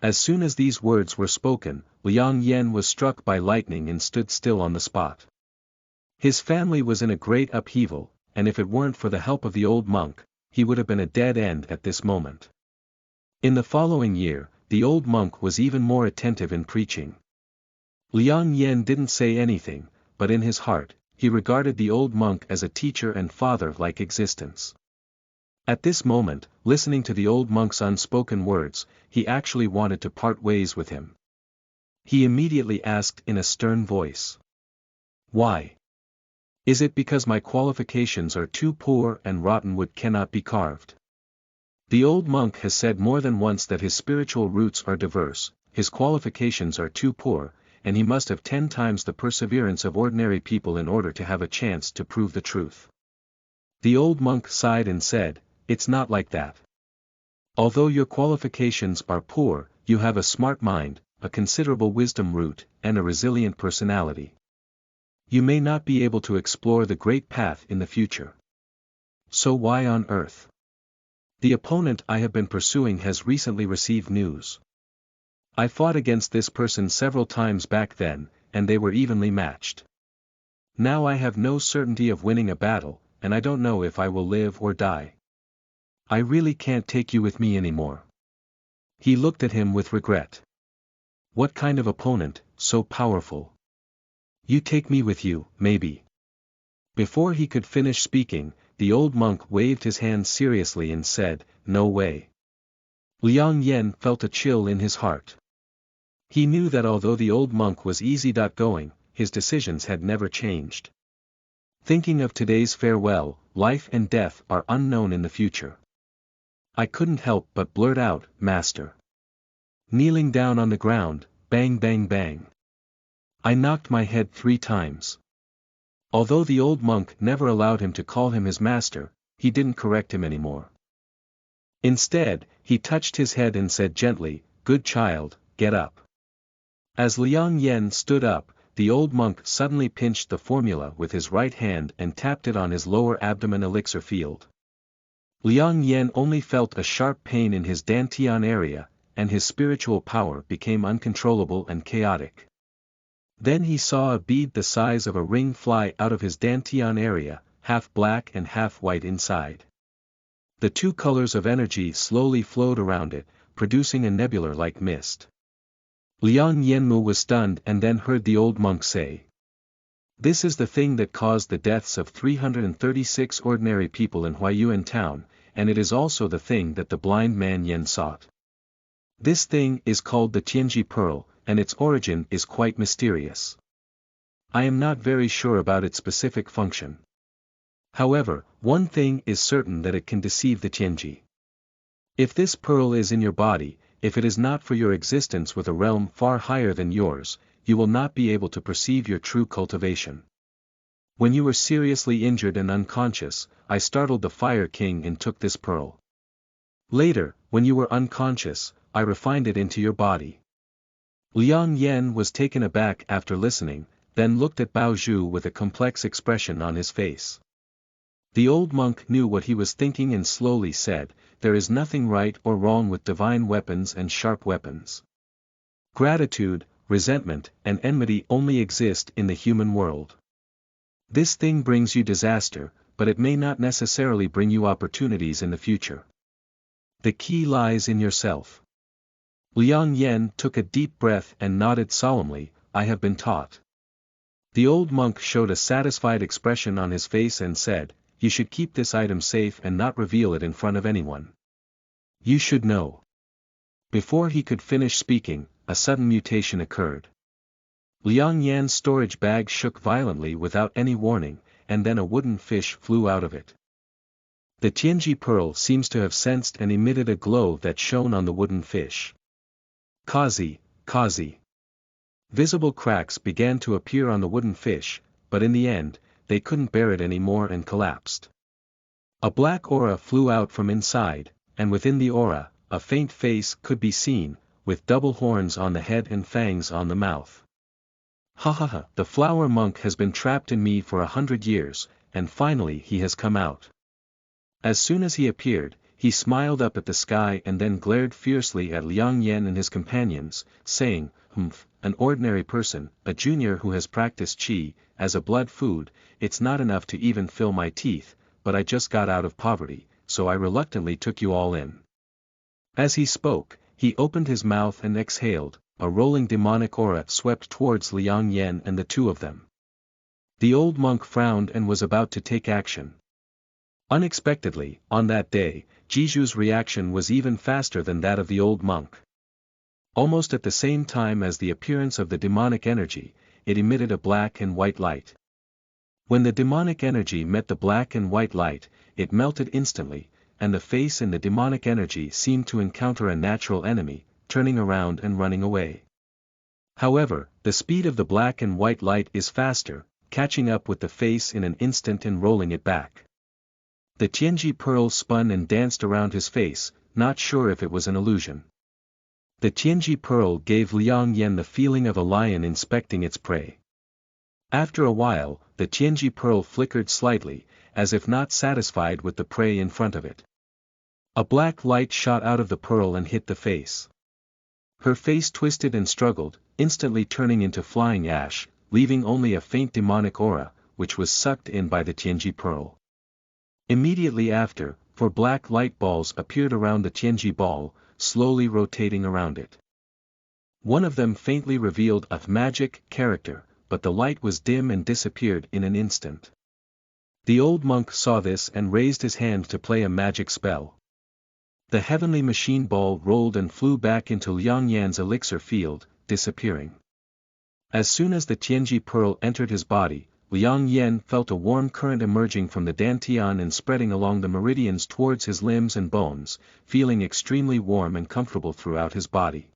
As soon as these words were spoken, Liang Yan was struck by lightning and stood still on the spot. His family was in a great upheaval, and if it weren't for the help of the old monk, he would have been a dead end at this moment. In the following year, the old monk was even more attentive in preaching. Liang Yan didn't say anything, but in his heart, he regarded the old monk as a teacher and father-like existence. At this moment, listening to the old monk's unspoken words, he actually wanted to part ways with him. He immediately asked in a stern voice, "Why? Is it because my qualifications are too poor and rotten wood cannot be carved?" The old monk has said more than once that his spiritual roots are diverse, his qualifications are too poor, and he must have 10 times the perseverance of ordinary people in order to have a chance to prove the truth. The old monk sighed and said, "It's not like that. Although your qualifications are poor, you have a smart mind, a considerable wisdom root, and a resilient personality. You may not be able to explore the great path in the future. So why on earth? The opponent I have been pursuing has recently received news. I fought against this person several times back then, and they were evenly matched. Now I have no certainty of winning a battle, and I don't know if I will live or die. I really can't take you with me anymore." He looked at him with regret. What kind of opponent, so powerful? You take me with you, maybe. Before he could finish speaking, the old monk waved his hand seriously and said, "No way." Liang Yan felt a chill in his heart. He knew that although the old monk was easygoing, his decisions had never changed. Thinking of today's farewell, life and death are unknown in the future. I couldn't help but blurt out, "Master." Kneeling down on the ground, bang bang bang. I knocked my head 3 times. Although the old monk never allowed him to call him his master, he didn't correct him anymore. Instead, he touched his head and said gently, "Good child, get up." As Liang Yan stood up, the old monk suddenly pinched the formula with his right hand and tapped it on his lower abdomen elixir field. Liang Yan only felt a sharp pain in his dantian area, and his spiritual power became uncontrollable and chaotic. Then he saw a bead the size of a ring fly out of his dantian area, half black and half white inside. The two colors of energy slowly flowed around it, producing a nebular-like mist. Liang Yanmu was stunned and then heard the old monk say, "This is the thing that caused the deaths of 336 ordinary people in Huayuan town, and it is also the thing that the blind man Yen sought. This thing is called the Tianji Pearl, and its origin is quite mysterious. I am not very sure about its specific function. However, one thing is certain, that it can deceive the Tianji. If this pearl is in your body, if it is not for your existence with a realm far higher than yours, you will not be able to perceive your true cultivation. When you were seriously injured and unconscious, I startled the Fire King and took this pearl. Later, when you were unconscious, I refined it into your body." Liang Yan was taken aback after listening, then looked at Bao Zhu with a complex expression on his face. The old monk knew what he was thinking and slowly said, "There is nothing right or wrong with divine weapons and sharp weapons. Gratitude, resentment, and enmity only exist in the human world. This thing brings you disaster, but it may not necessarily bring you opportunities in the future. The key lies in yourself." Liang Yan took a deep breath and nodded solemnly, "I have been taught." The old monk showed a satisfied expression on his face and said, "You should keep this item safe and not reveal it in front of anyone. You should know." Before he could finish speaking, a sudden mutation occurred. Liang Yan's storage bag shook violently without any warning, and then a wooden fish flew out of it. The Tianji Pearl seems to have sensed and emitted a glow that shone on the wooden fish. Kazi, Kazi. Visible cracks began to appear on the wooden fish, but in the end, they couldn't bear it anymore and collapsed. A black aura flew out from inside, and within the aura, a faint face could be seen, with double horns on the head and fangs on the mouth. "Ha ha ha, the flower monk has been trapped in me for 100 years, and finally he has come out." As soon as he appeared, he smiled up at the sky and then glared fiercely at Liang Yan and his companions, saying, "Humph, an ordinary person, a junior who has practiced qi, as a blood food, it's not enough to even fill my teeth, but I just got out of poverty, so I reluctantly took you all in." As he spoke, he opened his mouth and exhaled, a rolling demonic aura swept towards Liang Yan and the two of them. The old monk frowned and was about to take action. Unexpectedly, on that day, Jiju's reaction was even faster than that of the old monk. Almost at the same time as the appearance of the demonic energy, it emitted a black and white light. When the demonic energy met the black and white light, it melted instantly, and the face in the demonic energy seemed to encounter a natural enemy, turning around and running away. However, the speed of the black and white light is faster, catching up with the face in an instant and rolling it back. The Tianji Pearl spun and danced around his face, not sure if it was an illusion. The Tianji Pearl gave Liang Yan the feeling of a lion inspecting its prey. After a while, the Tianji Pearl flickered slightly, as if not satisfied with the prey in front of it. A black light shot out of the pearl and hit the face. Her face twisted and struggled, instantly turning into flying ash, leaving only a faint demonic aura, which was sucked in by the Tianji Pearl. Immediately after, four black light balls appeared around the Tianji ball, slowly rotating around it. One of them faintly revealed a magic character, but the light was dim and disappeared in an instant. The old monk saw this and raised his hand to play a magic spell. The heavenly machine ball rolled and flew back into Liang Yan's elixir field, disappearing. As soon as the Tianji Pearl entered his body, Liang Yan felt a warm current emerging from the dantian and spreading along the meridians towards his limbs and bones, feeling extremely warm and comfortable throughout his body.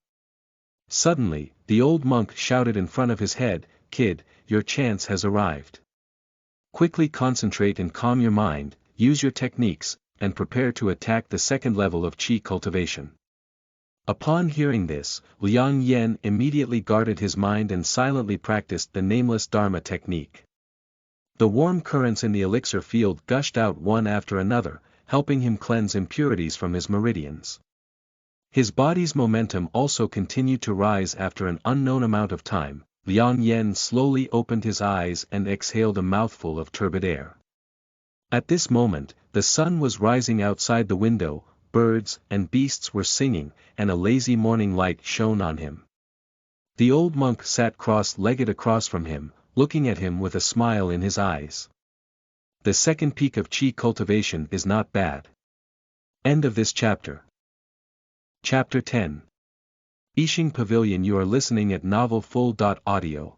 Suddenly, the old monk shouted in front of his head, "Kid, your chance has arrived. Quickly concentrate and calm your mind, use your techniques, and prepare to attack the second level of qi cultivation." Upon hearing this, Liang Yen immediately guarded his mind and silently practiced the nameless Dharma technique. The warm currents in the elixir field gushed out one after another, helping him cleanse impurities from his meridians. His body's momentum also continued to rise after an unknown amount of time. Liang Yen slowly opened his eyes and exhaled a mouthful of turbid air. At this moment, the sun was rising outside the window, birds and beasts were singing, and a lazy morning light shone on him. The old monk sat cross-legged across from him, looking at him with a smile in his eyes. The second peak of Qi cultivation is not bad. End of this chapter. Chapter 10. Yixing Pavilion. You are listening at novelfull.audio.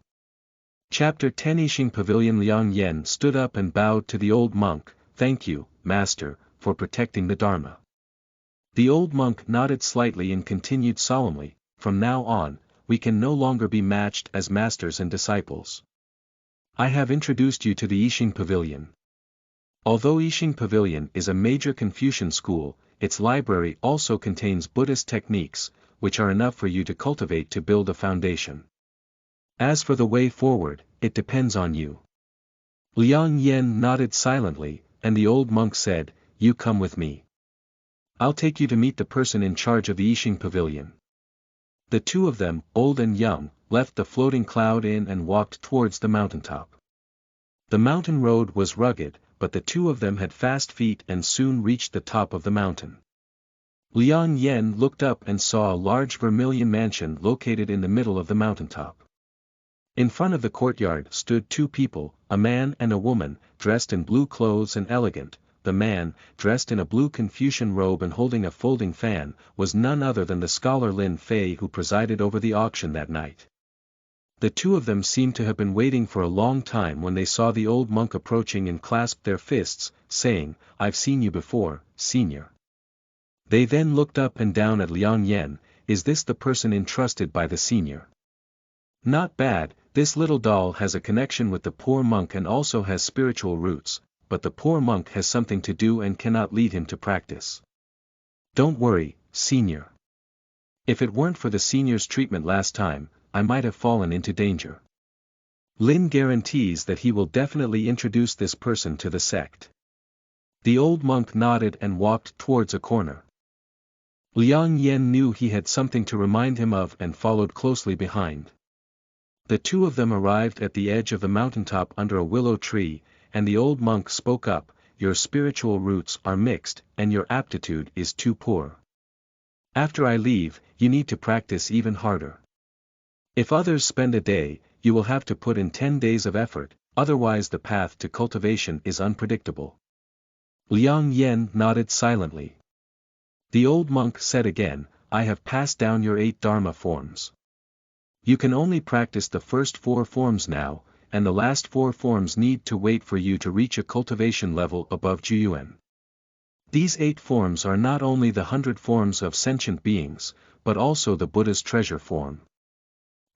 Chapter 10. Yixing Pavilion. Liang Yen stood up and bowed to the old monk. Thank you, Master, for protecting the Dharma. The old monk nodded slightly and continued solemnly, from now on, we can no longer be matched as masters and disciples. I have introduced you to the Yixing Pavilion. Although Yixing Pavilion is a major Confucian school, its library also contains Buddhist techniques, which are enough for you to cultivate to build a foundation. As for the way forward, it depends on you. Liang Yen nodded silently, and the old monk said, You come with me. I'll take you to meet the person in charge of the Yixing Pavilion. The two of them, old and young, left the floating cloud inn and walked towards the mountaintop. The mountain road was rugged, but the two of them had fast feet and soon reached the top of the mountain. Liang Yen looked up and saw a large vermilion mansion located in the middle of the mountaintop. In front of the courtyard stood two people, a man and a woman, dressed in blue clothes and elegant. The man, dressed in a blue Confucian robe and holding a folding fan, was none other than the scholar Lin Fei who presided over the auction that night. The two of them seemed to have been waiting for a long time when they saw the old monk approaching and clasped their fists, saying, I've seen you before, senior. They then looked up and down at Liang Yen. Is this the person entrusted by the senior? Not bad, this little doll has a connection with the poor monk and also has spiritual roots, but the poor monk has something to do and cannot lead him to practice. Don't worry, senior. If it weren't for the senior's treatment last time, I might have fallen into danger. Lin guarantees that he will definitely introduce this person to the sect. The old monk nodded and walked towards a corner. Liang Yen knew he had something to remind him of and followed closely behind. The two of them arrived at the edge of the mountaintop under a willow tree, and the old monk spoke up, Your spiritual roots are mixed, and your aptitude is too poor. After I leave, you need to practice even harder. If others spend a day, you will have to put in 10 days of effort, otherwise the path to cultivation is unpredictable. Liang Yen nodded silently. The old monk said again, I have passed down your 8 Dharma forms. You can only practice the first 4 forms now, and the last 4 forms need to wait for you to reach a cultivation level above Juyuan. These 8 forms are not only the 100 forms of sentient beings, but also the Buddha's treasure form.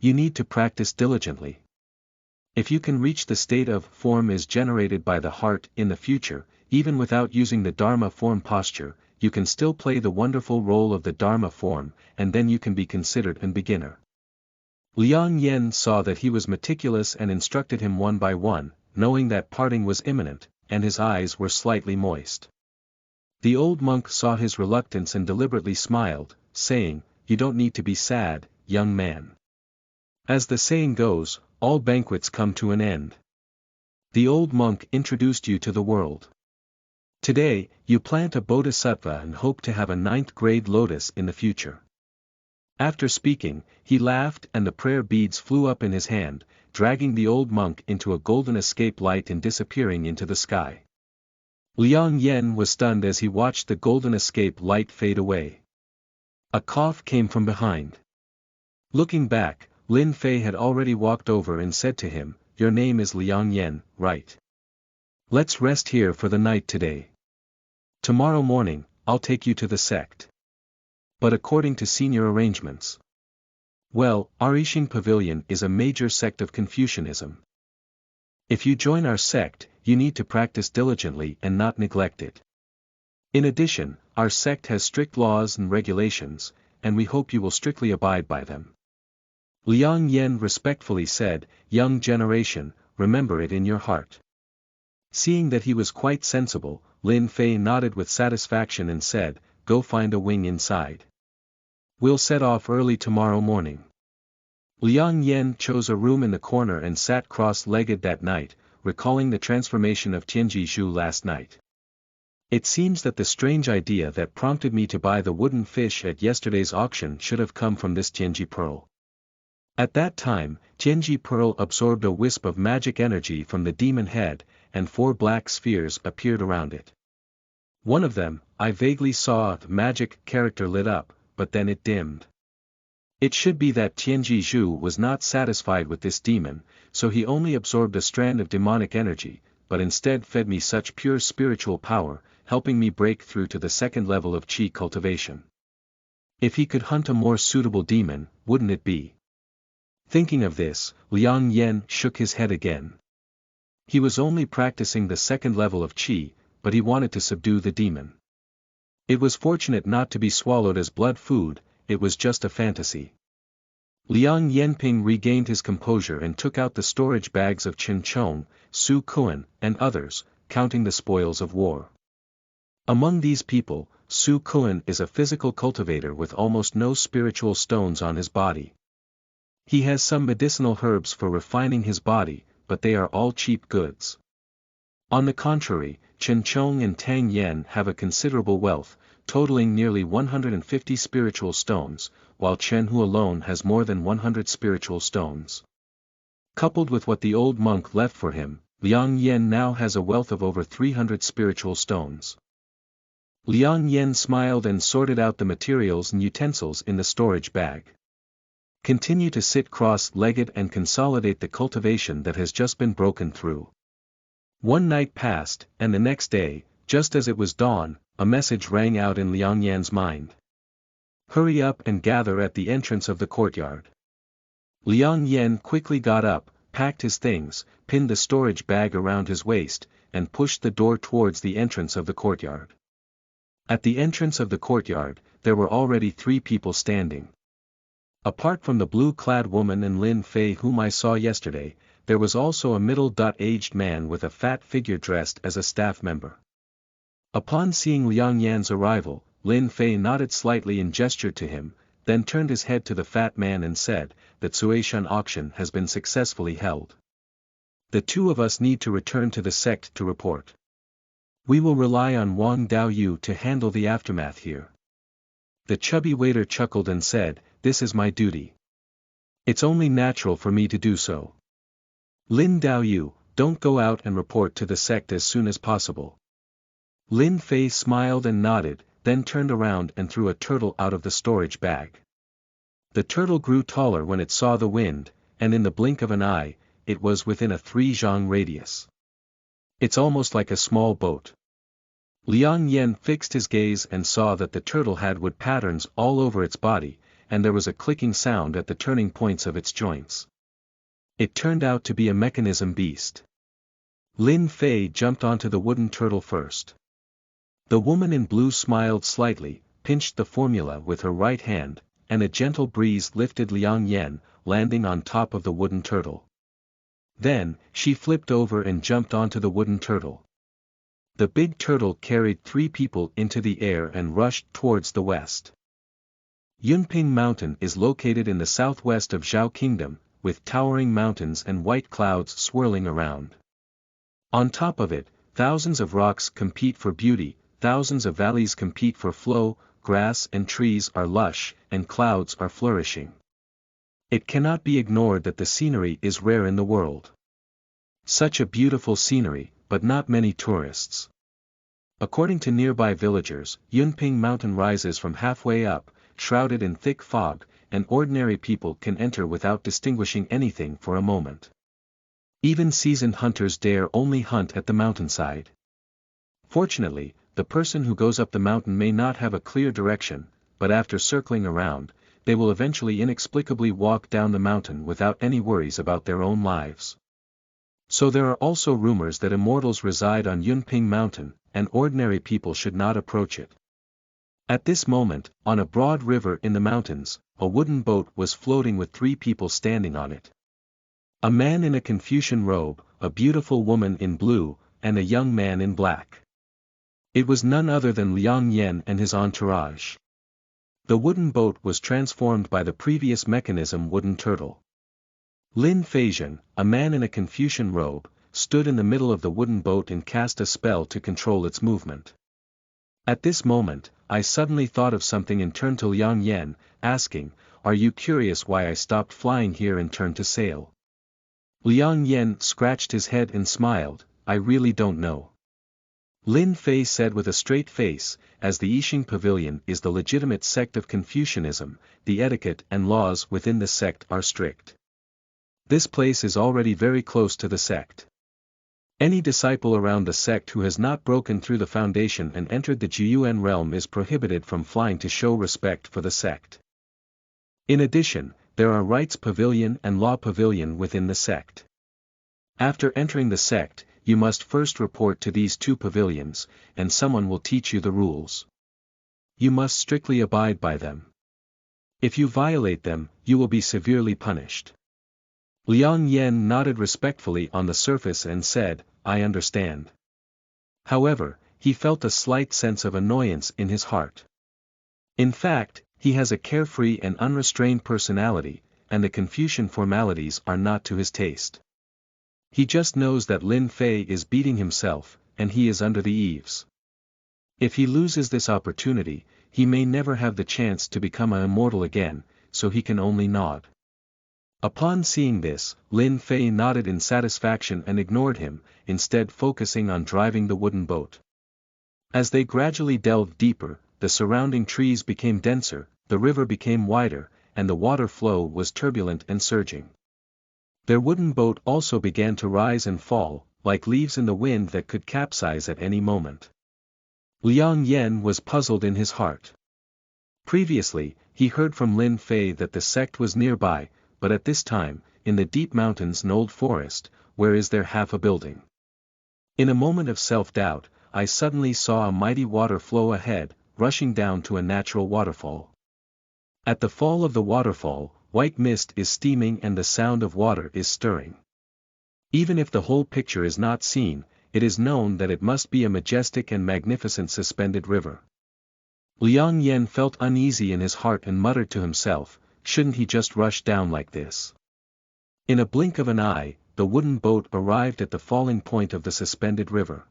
You need to practice diligently. If you can reach the state of form is generated by the heart in the future, even without using the Dharma form posture, you can still play the wonderful role of the Dharma form, and then you can be considered an beginner. Liang Yen saw that he was meticulous and instructed him one by one, knowing that parting was imminent, and his eyes were slightly moist. The old monk saw his reluctance and deliberately smiled, saying, You don't need to be sad, young man. As the saying goes, all banquets come to an end. The old monk introduced you to the world. Today, you plant a bodhisattva and hope to have a 9th grade lotus in the future. After speaking, he laughed and the prayer beads flew up in his hand, dragging the old monk into a golden escape light and disappearing into the sky. Liang Yen was stunned as he watched the golden escape light fade away. A cough came from behind. Looking back, Lin Fei had already walked over and said to him, Your name is Liang Yen, right? Let's rest here for the night today. Tomorrow morning, I'll take you to the sect. But according to senior arrangements. Well, our Yixing Pavilion is a major sect of Confucianism. If you join our sect, you need to practice diligently and not neglect it. In addition, our sect has strict laws and regulations, and we hope you will strictly abide by them. Liang Yen respectfully said, young generation, remember it in your heart. Seeing that he was quite sensible, Lin Fei nodded with satisfaction and said, go find a wing inside. We'll set off early tomorrow morning. Liang Yen chose a room in the corner and sat cross-legged that night, recalling the transformation of Tianji Zhu last night. It seems that the strange idea that prompted me to buy the wooden fish at yesterday's auction should have come from this Tianji Pearl. At that time, Tianji Pearl absorbed a wisp of magic energy from the demon head, and 4 black spheres appeared around it. One of them, I vaguely saw the magic character lit up, but then it dimmed. It should be that Tianji Zhu was not satisfied with this demon, so he only absorbed a strand of demonic energy, but instead fed me such pure spiritual power, helping me break through to the 2nd level of Qi cultivation. If he could hunt a more suitable demon, wouldn't it be? Thinking of this, Liang Yen shook his head again. He was only practicing the 2nd level of Qi, but he wanted to subdue the demon. It was fortunate not to be swallowed as blood food, it was just a fantasy. Liang Yanping regained his composure and took out the storage bags of Chen Chong, Su Kuan, and others, counting the spoils of war. Among these people, Su Kuan is a physical cultivator with almost no spiritual stones on his body. He has some medicinal herbs for refining his body, but they are all cheap goods. On the contrary, Chen Chong and Tang Yen have a considerable wealth, totaling nearly 150 spiritual stones, while Chen Hu alone has more than 100 spiritual stones. Coupled with what the old monk left for him, Liang Yen now has a wealth of over 300 spiritual stones. Liang Yen smiled and sorted out the materials and utensils in the storage bag. Continue to sit cross-legged and consolidate the cultivation that has just been broken through. One night passed, and the next day, just as it was dawn, a message rang out in Liang Yan's mind. Hurry up and gather at the entrance of the courtyard. Liang Yan quickly got up, packed his things, pinned the storage bag around his waist, and pushed the door towards the entrance of the courtyard. At the entrance of the courtyard, there were already 3 people standing. Apart from the blue-clad woman and Lin Fei whom I saw yesterday, there was also a middle-aged man with a fat figure dressed as a staff member. Upon seeing Liang Yan's arrival, Lin Fei nodded slightly and gestured to him, then turned his head to the fat man and said, the Cuishan auction has been successfully held. The 2 of us need to return to the sect to report. We will rely on Wang Daoyu to handle the aftermath here. The chubby waiter chuckled and said, this is my duty. It's only natural for me to do so. Lin Daoyu, don't go out and report to the sect as soon as possible. Lin Fei smiled and nodded, then turned around and threw a turtle out of the storage bag. The turtle grew taller when it saw the wind, and in the blink of an eye, it was within a 3-zhang radius. It's almost like a small boat. Liang Yen fixed his gaze and saw that the turtle had wood patterns all over its body, and there was a clicking sound at the turning points of its joints. It turned out to be a mechanism beast. Lin Fei jumped onto the wooden turtle first. The woman in blue smiled slightly, pinched the formula with her right hand, and a gentle breeze lifted Liang Yen, landing on top of the wooden turtle. Then, she flipped over and jumped onto the wooden turtle. The big turtle carried 3 people into the air and rushed towards the west. Yunping Mountain is located in the southwest of Zhao Kingdom, with towering mountains and white clouds swirling around. On top of it, thousands of rocks compete for beauty, thousands of valleys compete for flow, grass and trees are lush, and clouds are flourishing. It cannot be ignored that the scenery is rare in the world. Such a beautiful scenery, but not many tourists. According to nearby villagers, Yunping Mountain rises from halfway up, shrouded in thick fog, and ordinary people can enter without distinguishing anything for a moment. Even seasoned hunters dare only hunt at the mountainside. Fortunately, the person who goes up the mountain may not have a clear direction, but after circling around, they will eventually inexplicably walk down the mountain without any worries about their own lives. So there are also rumors that immortals reside on Yunping Mountain, and ordinary people should not approach it. At this moment, on a broad river in the mountains, a wooden boat was floating with 3 people standing on it. A man in a Confucian robe, a beautiful woman in blue, and a young man in black. It was none other than Liang Yen and his entourage. The wooden boat was transformed by the previous mechanism wooden turtle. Lin Feizhen, a man in a Confucian robe, stood in the middle of the wooden boat and cast a spell to control its movement. At this moment, I suddenly thought of something and turned to Liang Yen, asking, "Are you curious why I stopped flying here and turned to sail?" Liang Yen scratched his head and smiled, "I really don't know." Lin Fei said with a straight face, "As the Yixing Pavilion is the legitimate sect of Confucianism, the etiquette and laws within the sect are strict. This place is already very close to the sect. Any disciple around the sect who has not broken through the foundation and entered the Jiyuan realm is prohibited from flying to show respect for the sect. In addition, there are rites pavilion and law pavilion within the sect. After entering the sect, you must first report to these 2 pavilions, and someone will teach you the rules. You must strictly abide by them. If you violate them, you will be severely punished." Liang Yen nodded respectfully on the surface and said, "I understand." However, he felt a slight sense of annoyance in his heart. In fact, he has a carefree and unrestrained personality, and the Confucian formalities are not to his taste. He just knows that Lin Fei is beating himself, and he is under the eaves. If he loses this opportunity, he may never have the chance to become an immortal again, so he can only nod. Upon seeing this, Lin Fei nodded in satisfaction and ignored him, instead focusing on driving the wooden boat. As they gradually delved deeper, the surrounding trees became denser, the river became wider, and the water flow was turbulent and surging. Their wooden boat also began to rise and fall, like leaves in the wind that could capsize at any moment. Liang Yen was puzzled in his heart. Previously, he heard from Lin Fei that the sect was nearby, but at this time, in the deep mountains and old forest, where is there half a building? In a moment of self-doubt, I suddenly saw a mighty water flow ahead, rushing down to a natural waterfall. At the fall of the waterfall, white mist is steaming and the sound of water is stirring. Even if the whole picture is not seen, it is known that it must be a majestic and magnificent suspended river. Liang Yen felt uneasy in his heart and muttered to himself, "Shouldn't he just rush down like this?" In a blink of an eye, the wooden boat arrived at the falling point of the suspended river.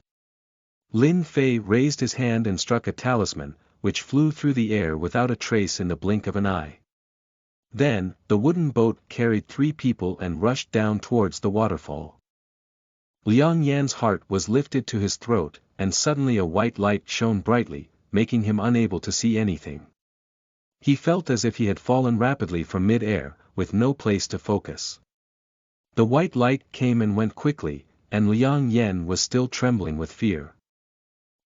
Lin Fei raised his hand and struck a talisman, which flew through the air without a trace in the blink of an eye. Then, the wooden boat carried 3 people and rushed down towards the waterfall. Liang Yan's heart was lifted to his throat, and suddenly a white light shone brightly, making him unable to see anything. He felt as if he had fallen rapidly from mid-air, with no place to focus. The white light came and went quickly, and Liang Yan was still trembling with fear.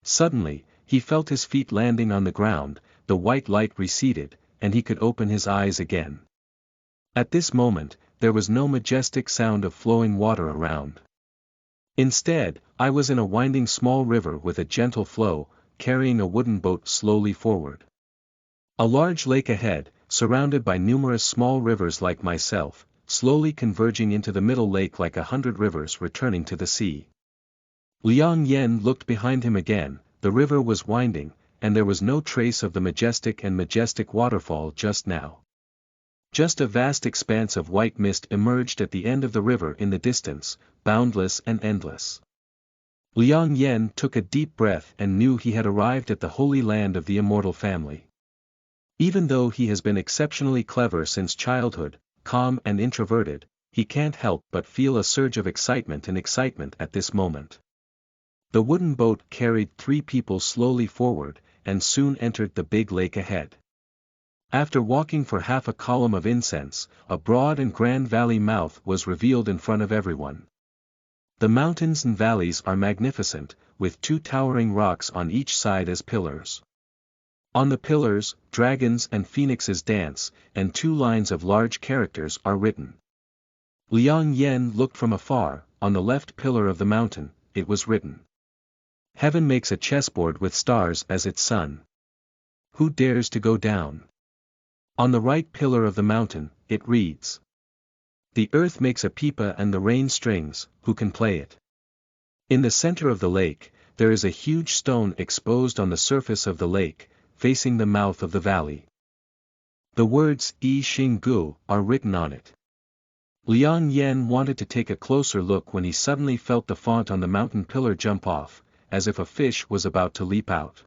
Suddenly, he felt his feet landing on the ground, the white light receded, and he could open his eyes again. At this moment, there was no majestic sound of flowing water around. Instead, I was in a winding small river with a gentle flow, carrying a wooden boat slowly forward. A large lake ahead, surrounded by numerous small rivers like myself, slowly converging into the middle lake like 100 rivers returning to the sea. Liang Yen looked behind him again, the river was winding, and there was no trace of the majestic waterfall just now. Just a vast expanse of white mist emerged at the end of the river in the distance, boundless and endless. Liang Yen took a deep breath and knew he had arrived at the holy land of the immortal family. Even though he has been exceptionally clever since childhood, calm and introverted, he can't help but feel a surge of excitement at this moment. The wooden boat carried 3 people slowly forward, and soon entered the big lake ahead. After walking for half a column of incense, a broad and grand valley mouth was revealed in front of everyone. The mountains and valleys are magnificent, with 2 towering rocks on each side as pillars. On the pillars, dragons and phoenixes dance, and 2 lines of large characters are written. Liang Yen looked from afar, on the left pillar of the mountain, it was written. Heaven makes a chessboard with stars as its sun. Who dares to go down? On the right pillar of the mountain, it reads. The earth makes a pipa and the rain strings, who can play it? In the center of the lake, there is a huge stone exposed on the surface of the lake, facing the mouth of the valley. The words Yixing are written on it. Liang Yan wanted to take a closer look when he suddenly felt the font on the mountain pillar jump off, as if a fish was about to leap out.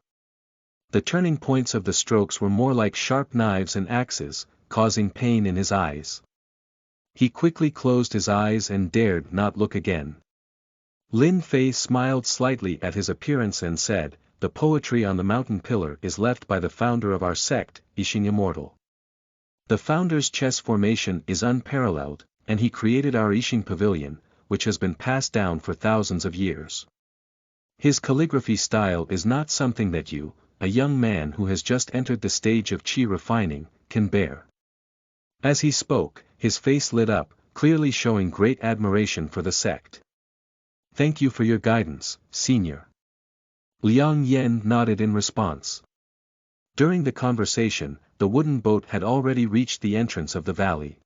The turning points of the strokes were more like sharp knives and axes, causing pain in his eyes. He quickly closed his eyes and dared not look again. Lin Fei smiled slightly at his appearance and said, the poetry on the mountain pillar is left by the founder of our sect, Yixing Immortal. The founder's chess formation is unparalleled, and he created our Yixing Pavilion, which has been passed down for thousands of years. His calligraphy style is not something that you, a young man who has just entered the stage of qi refining, can bear. As he spoke, his face lit up, clearly showing great admiration for the sect. Thank you for your guidance, senior. Liang Yan nodded in response. During the conversation, the wooden boat had already reached the entrance of the valley.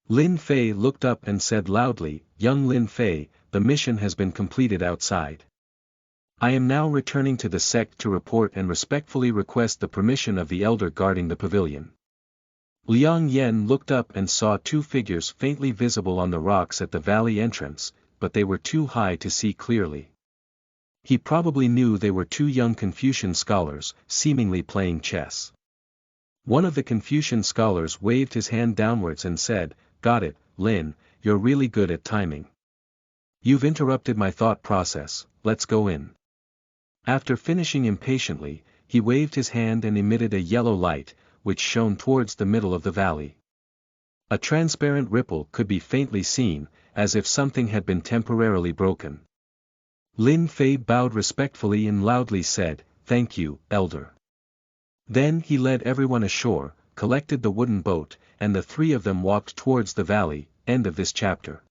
Lin Fei looked up and said loudly, young Lin Fei, the mission has been completed outside. I am now returning to the sect to report and respectfully request the permission of the elder guarding the pavilion. Liang Yan looked up and saw two figures faintly visible on the rocks at the valley entrance, but they were too high to see clearly. He probably knew they were two young Confucian scholars, seemingly playing chess. One of the Confucian scholars waved his hand downwards and said, got it, Lin, you're really good at timing. You've interrupted my thought process, let's go in. After finishing impatiently, he waved his hand and emitted a yellow light, which shone towards the middle of the valley. A transparent ripple could be faintly seen, as if something had been temporarily broken. Lin Fei bowed respectfully and loudly said, thank you, elder. Then he led everyone ashore, collected the wooden boat, and the three of them walked towards the valley. End of this chapter.